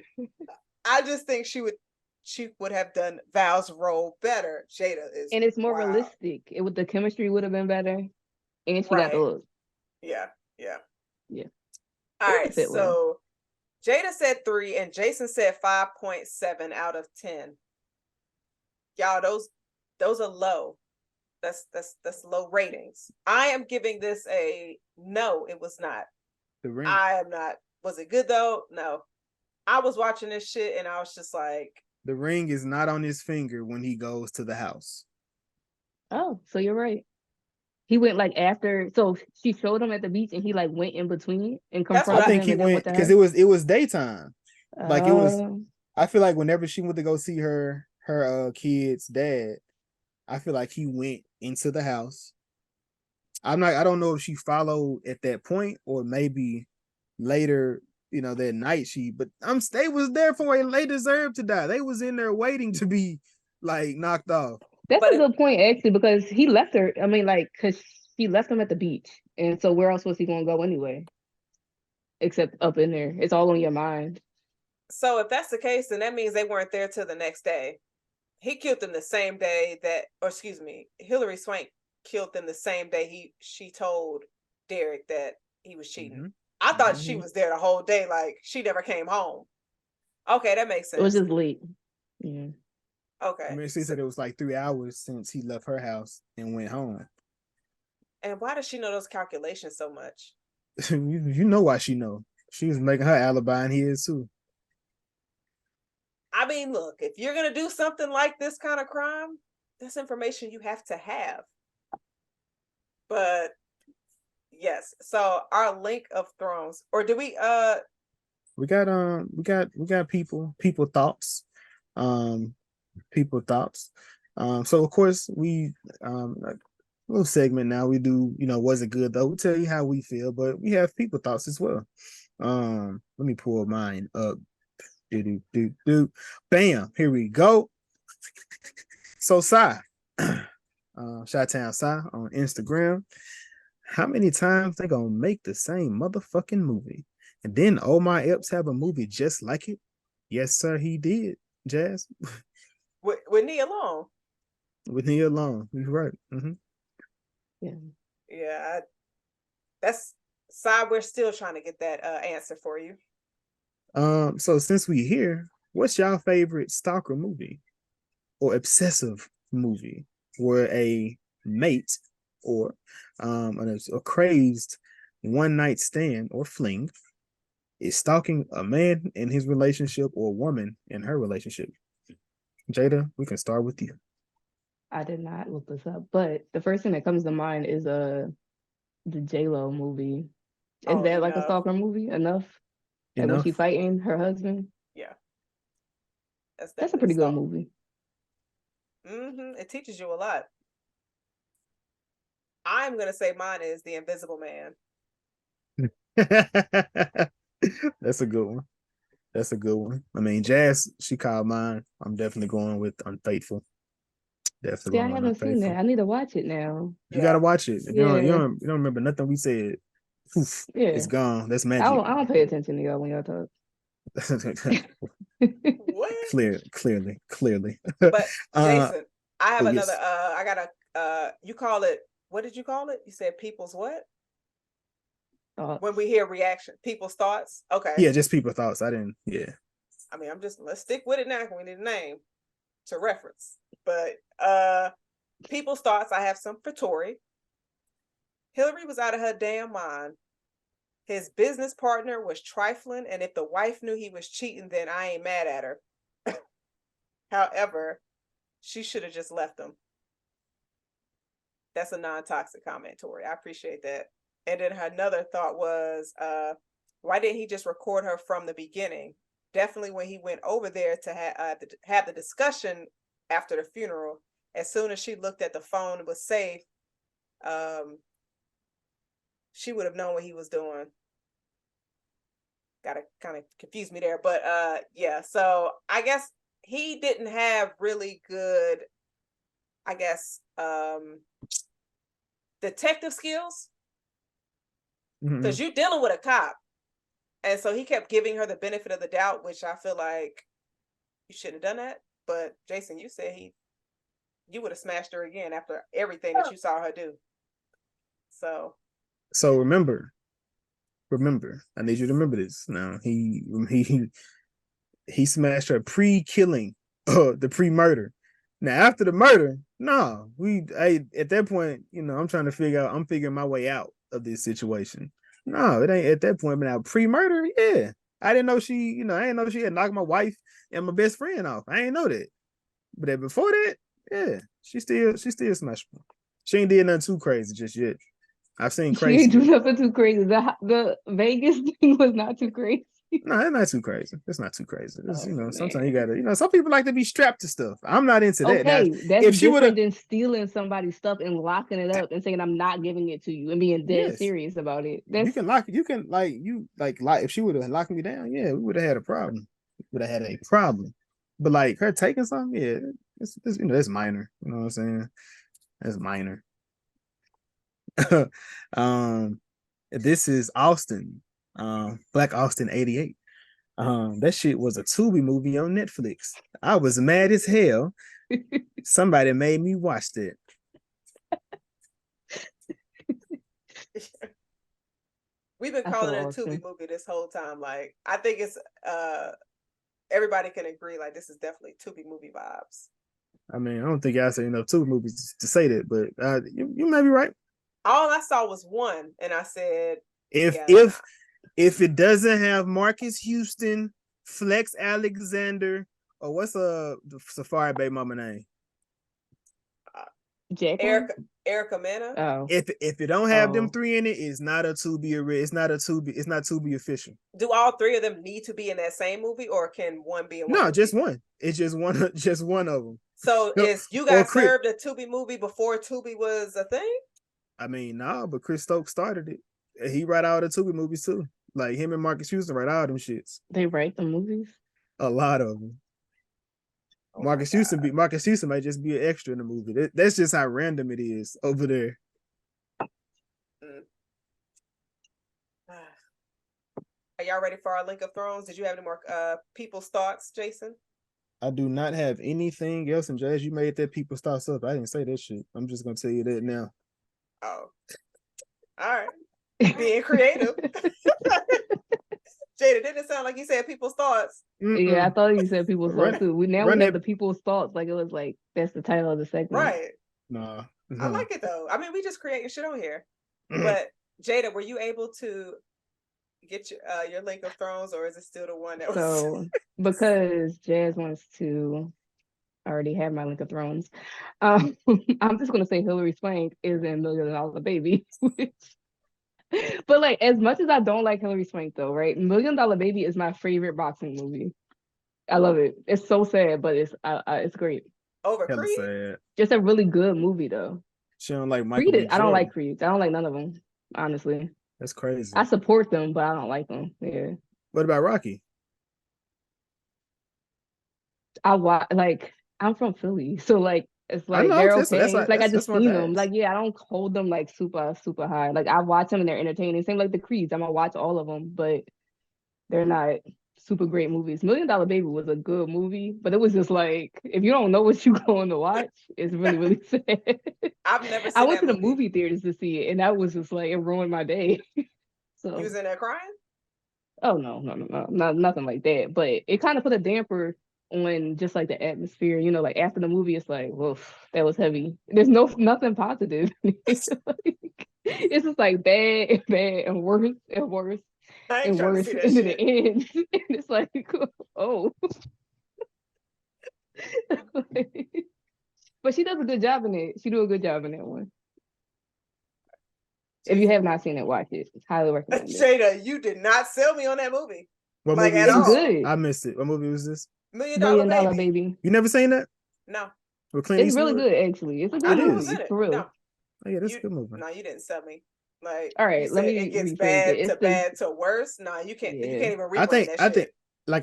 I just think she would have done Val's role better. Jada is And it's more wow. realistic. The chemistry would have been better. And she got the Right. look. Yeah. Yeah. Yeah. All It would right. have fit well. So Jada said 3 and Jason said 5.7 out of 10. Y'all, those are low. That's low ratings. I am giving this a no, it was not. The ring, I am not. Was it good though? No. I was watching this shit and I was just like, the ring is not on his finger when he goes to the house. Oh, so you're right. He went like after, so she showed him at the beach and he like went in between and that's what I confronted I think him he and then went went to because her. it was daytime. Like it was. Oh, I feel like whenever she went to go see her kid's dad, I feel like he went into the house. I don't know if she followed at that point or maybe later, that night but they was there for they deserved to die. They was in there waiting to be like knocked off. that's but a good point actually because he left her. I mean, like, because she left him at the beach. And so where else was he going to go anyway? Except up in there. It's all on your mind. so if that's the case, then that means they weren't there till the next day. He killed them the same day or excuse me, Hilary Swank killed them the same day she told Derek that he was cheating. Mm-hmm. I thought she Mm-hmm. was there the whole day, like she never came home. Okay, that makes It was sense. just late. Yeah. I Okay. mean, she said it was like 3 hours since he left her house and went home. And why does she know those calculations so much? You know why she know. She was making her alibi in his too. I mean, look, if you're gonna do something like this kind of crime, that's information you have to have. But yes, so our Link of Thrones, or do we we got people thoughts. People thoughts. So of course we a little segment now we do, was it good though? We tell you how we feel, but we have people thoughts as well. Let me pull mine up. Do. Bam, here we go. So Sai, Chi-Town Sai on Instagram. How many times they gonna make the same motherfucking movie? And then Oh My Epps have a movie just like it? Yes, sir, he did, Jazz. with Nia Long? With Nia Long, he's right. Yeah, that's side. We're still trying to get that answer for you. So since we here, what's y'all favorite stalker movie or obsessive movie where a mate or a crazed one night stand or fling is stalking a man in his relationship or a woman in her relationship? Jada, we can start with you. I did not look this up, but the first thing that comes to mind is the J-Lo movie. Is that like a stalker movie? Enough? Like when she's fighting her husband? Yeah. That's a pretty good movie. It teaches you a lot. I'm gonna say mine is The Invisible Man. That's a good one. That's a good one. I mean, Jazz, she called mine. I'm definitely going with Unfaithful. Definitely. Yeah, I haven't seen that. I need to watch it now. You gotta watch it. If yeah. you don't remember nothing we said, poof, it's gone. That's magic. I don't pay attention to y'all when y'all talk. What? Clearly. But Jason, I have another. Yes. I got a. You call it. What did you call it? You said people's what? When we hear reaction, people's thoughts. Okay. Yeah, just people's thoughts. I didn't. Yeah. I mean, let's stick with it now. We need a name to reference. But people's thoughts. I have some for Tori. Hillary was out of her damn mind. His business partner was trifling, and if the wife knew he was cheating, then I ain't mad at her. However, she should have just left him. That's a non-toxic comment, Tori. I appreciate that. And then another thought was, why didn't he just record her from the beginning? Definitely when he went over there to have the discussion after the funeral, as soon as she looked at the phone and was safe, she would have known what he was doing. Gotta kind of confuse me there. But yeah, so I guess he didn't have really good, I guess, detective skills. Because you're dealing with a cop. And so he kept giving her the benefit of the doubt, which I feel like you shouldn't have done that. But Jason, you said you would have smashed her again after everything that you saw her do. So remember, I need you to remember this. Now he smashed her pre-killing, the pre-murder. Now after the murder, no, at that point, I'm figuring my way out of this situation. No, it ain't at that point. But now pre-murder, yeah, I didn't know she had knocked my wife and my best friend off. I didn't know that. But before that, yeah, she still smashed me. She ain't did nothing too crazy just yet. I've seen crazy. She ain't do nothing too crazy. The Vegas thing was not too crazy. No, it's not too crazy. It's not too crazy. Sometimes you gotta, some people like to be strapped to stuff. I'm not into that. Okay, that's different than stealing somebody's stuff and locking it up and saying I'm not giving it to you and being dead serious about it. You can if she would have locked me down, yeah, we would have had a problem. But like her taking something, yeah, it's minor. You know what I'm saying? That's minor. This is Austin. Black Austin 88. That shit was a Tubi movie on Netflix. I was mad as hell. Somebody made me watch that. We've been calling it a Tubi movie this whole time. Like, I think it's everybody can agree, like, this is definitely Tubi movie vibes. I mean, I don't think I say enough Tubi movies to say that, but you may be right. All I saw was one, and I said, If Yeah, if it doesn't have Marcus Houston, Flex Alexander, or what's the Safari Bay mama name? Jacqueline? Erica Mena. Oh. If it don't have them three in it, it's not a Tubi. It's not Tubi official. Do all three of them need to be in that same movie, or can one be in one? No, just one. It's just one. Just one of them. So is You Got Served a Tubi movie before Tubi was a thing? I mean, nah, but Chris Stokes started it. He write all the Tubi movies too. Like him and Marcus Houston write all them shits. They write the movies? A lot of them. Oh Marcus Houston might just be an extra in the movie. That's just how random it is over there. Are y'all ready for our Link of Thrones? Did you have any more people's thoughts, Jason? I do not have anything else. And Jazz, you made that people's thoughts up. I didn't say that shit. I'm just gonna tell you that now. Oh, all right. Being creative. Jada, didn't it sound like you said people's thoughts? Yeah, I thought you said people's thoughts too. We have the people's thoughts. Like it was like that's the title of the segment. Right. Nah. I like it though. I mean, we just creating shit on here. But Jada, were you able to get your Link of Thrones, or is it still the one that was? So because Jazz wants to already have my Link of Thrones, I'm just gonna say Hilary Swank is in $1 Million Baby. But like, as much as I don't like Hilary Swank though, right? $1 Million Baby is my favorite boxing movie. I love it. It's so sad, but it's great. Over Creed? Sad. Just a really good movie though. She don't like Michael Creed. I don't like Creed. I don't like none of them, honestly. That's crazy. I support them, but I don't like them. Yeah. What about Rocky? I'm from Philly, so like it's like they're okay. It's like I just seen them. Like I don't hold them like super super high. Like I watch them and they're entertaining. Same like the Creeds. I'm gonna watch all of them, but they're not super great movies. $1 Million Baby was a good movie, but it was just like if you don't know what you're going to watch, it's really really sad. I've never seen I went to the movie theaters to see it, and that was just like it ruined my day. So you was in there crying? Oh no, nothing like that. But it kind of put a damper on just like the atmosphere, like after the movie, it's like, woof, that was heavy. There's nothing positive. It's just like bad and bad and worse and worse and worse, and then it ends, and it's like, oh. But she does a good job in it. She do a good job in that one. If you have not seen it, watch it. It's highly recommended. Jada, you did not sell me on that movie. What like movie at all. Good. I missed it. What movie was this? $1 Million Baby. You never seen that? No. With Clint It's Eastwood? really good, actually. It's a good movie, for real. No. Oh, yeah, that's a good movie. No, you didn't sell me. Like, all right, let me. It gets bad to worse. No, you can't. Yeah. You can't even replay that shit.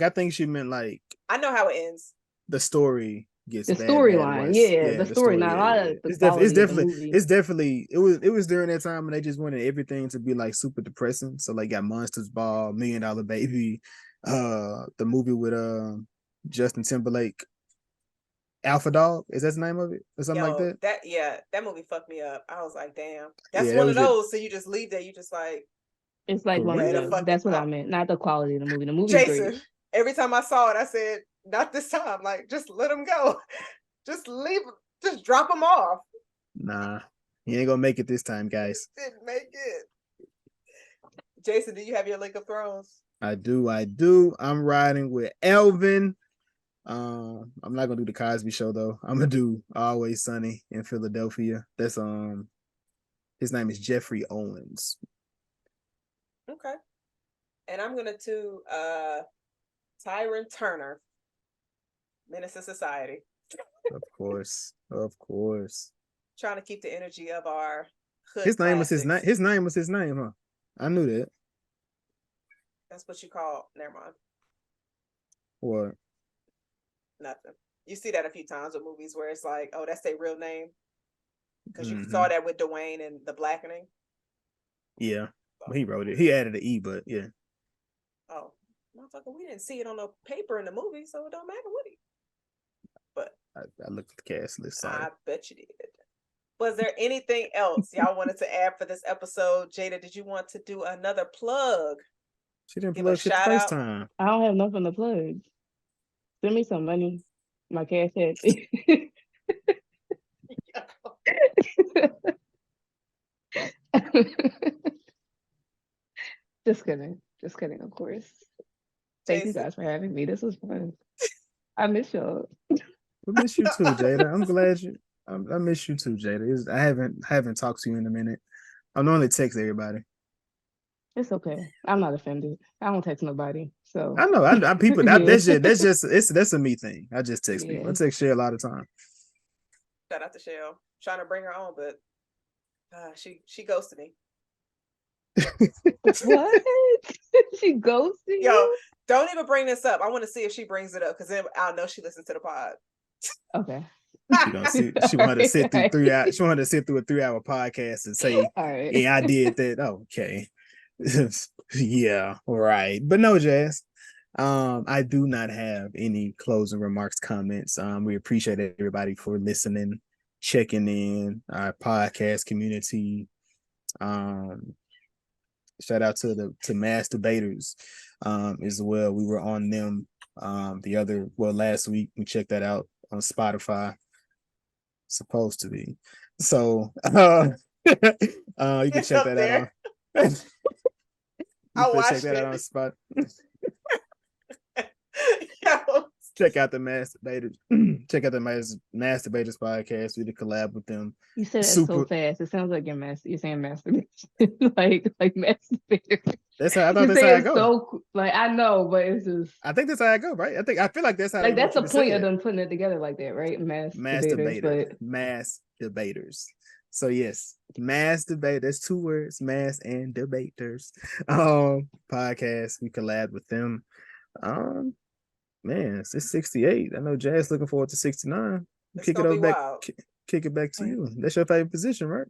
I think she meant like. I know how it ends. The story gets the storyline, the storyline. It's definitely it was during that time when they just wanted everything to be like super depressing. So like got Monsters Ball, $1 Million Baby, the movie with Justin Timberlake, Alpha Dog, is that the name of it or something like that? That movie fucked me up. I was like, damn, that's one of those. So you just leave there, you just like. It's like one of those. That's what I meant. Not the quality of the movie. The movie. Jason, great. Every time I saw it, I said, not this time. Like, just let him go. Just leave. Just drop him off. Nah, he ain't gonna make it this time, guys. Didn't make it. Jason, do you have your Link of Thrones? I do. I'm riding with Elvin. I'm not gonna do the Cosby Show though. I'm gonna do Always Sunny in Philadelphia. That's his name is Jeffrey Owens. Okay. And I'm gonna do Tyron Turner, Menace to Society. Of course. Trying to keep the energy of our hood. His name was his name, huh? I knew that. That's what you call. Never mind. What? Nothing. You see that a few times with movies where it's like, oh, that's their real name. Because you saw that with Dwayne and The Blackening. Yeah. Well, he wrote it. He added an E, but yeah. Oh, motherfucker, we didn't see it on the paper in the movie, so it don't matter what he. But I looked at the cast list. Sorry. I bet you did. Was there anything else y'all wanted to add for this episode? Jada, did you want to do another plug? She didn't plug shit the first time. I don't have nothing to plug. Send me some money. My cash app. Just kidding. Just kidding, of course. Thank you guys for having me. This was fun. I miss y'all. We miss you too, Jada. I'm glad you. I miss you too, Jada. I haven't talked to you in a minute. I normally text everybody. It's okay. I'm not offended. I don't text nobody. So I know. I people. Yeah. That's a me thing. I just text people. I text Shell all the time. Shout out to Shell. Trying to bring her on, but she ghosted me. What? She ghosted you? Yo, don't even bring this up. I want to see if she brings it up because then I'll know she listens to the pod. Okay. She wanted to sit through 3 hours. She wanted to sit through a 3-hour podcast and say, right. "Yeah, I did that." Okay, yeah, right. But no, Jazz. I do not have any closing remarks, comments. We appreciate everybody for listening, checking in, our podcast community. Shout out to Mass Debaters as well. We were on them last week. We checked that out on Spotify. Supposed to be. So you can check that out on I'll check that out on Spot. Check out the Mass Debaters. Check out the Mass Debaters podcast. We did collab with them. You said it so fast. It sounds like you're saying masturbation. like masturbator. That's how I thought that's how I go. So like I know, but it's just I think that's how I go, right? I feel like that's how like that's the point of them putting it together like that, right? Mass debaters. So yes, Mass Debate. That's 2 words, Mass and Debaters. Podcast. We collab with them. Man, it's 68. I know Jazz looking forward to 69. Kick it back to you. That's your favorite position, right?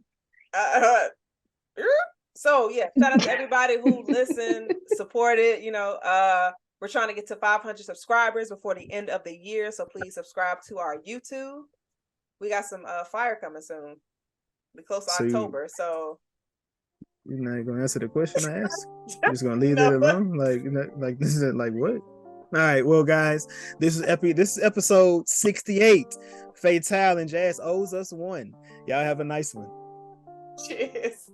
So yeah, shout out to everybody who listened, supported. We're trying to get to 500 subscribers before the end of the year. So please subscribe to our YouTube. We got some fire coming soon. We're close to October, so you're not gonna answer the question I asked. You're just gonna leave that alone, like this is like what? All right, well, guys, this is episode 68. Fatale and Jazz owes us one. Y'all have a nice one. Cheers.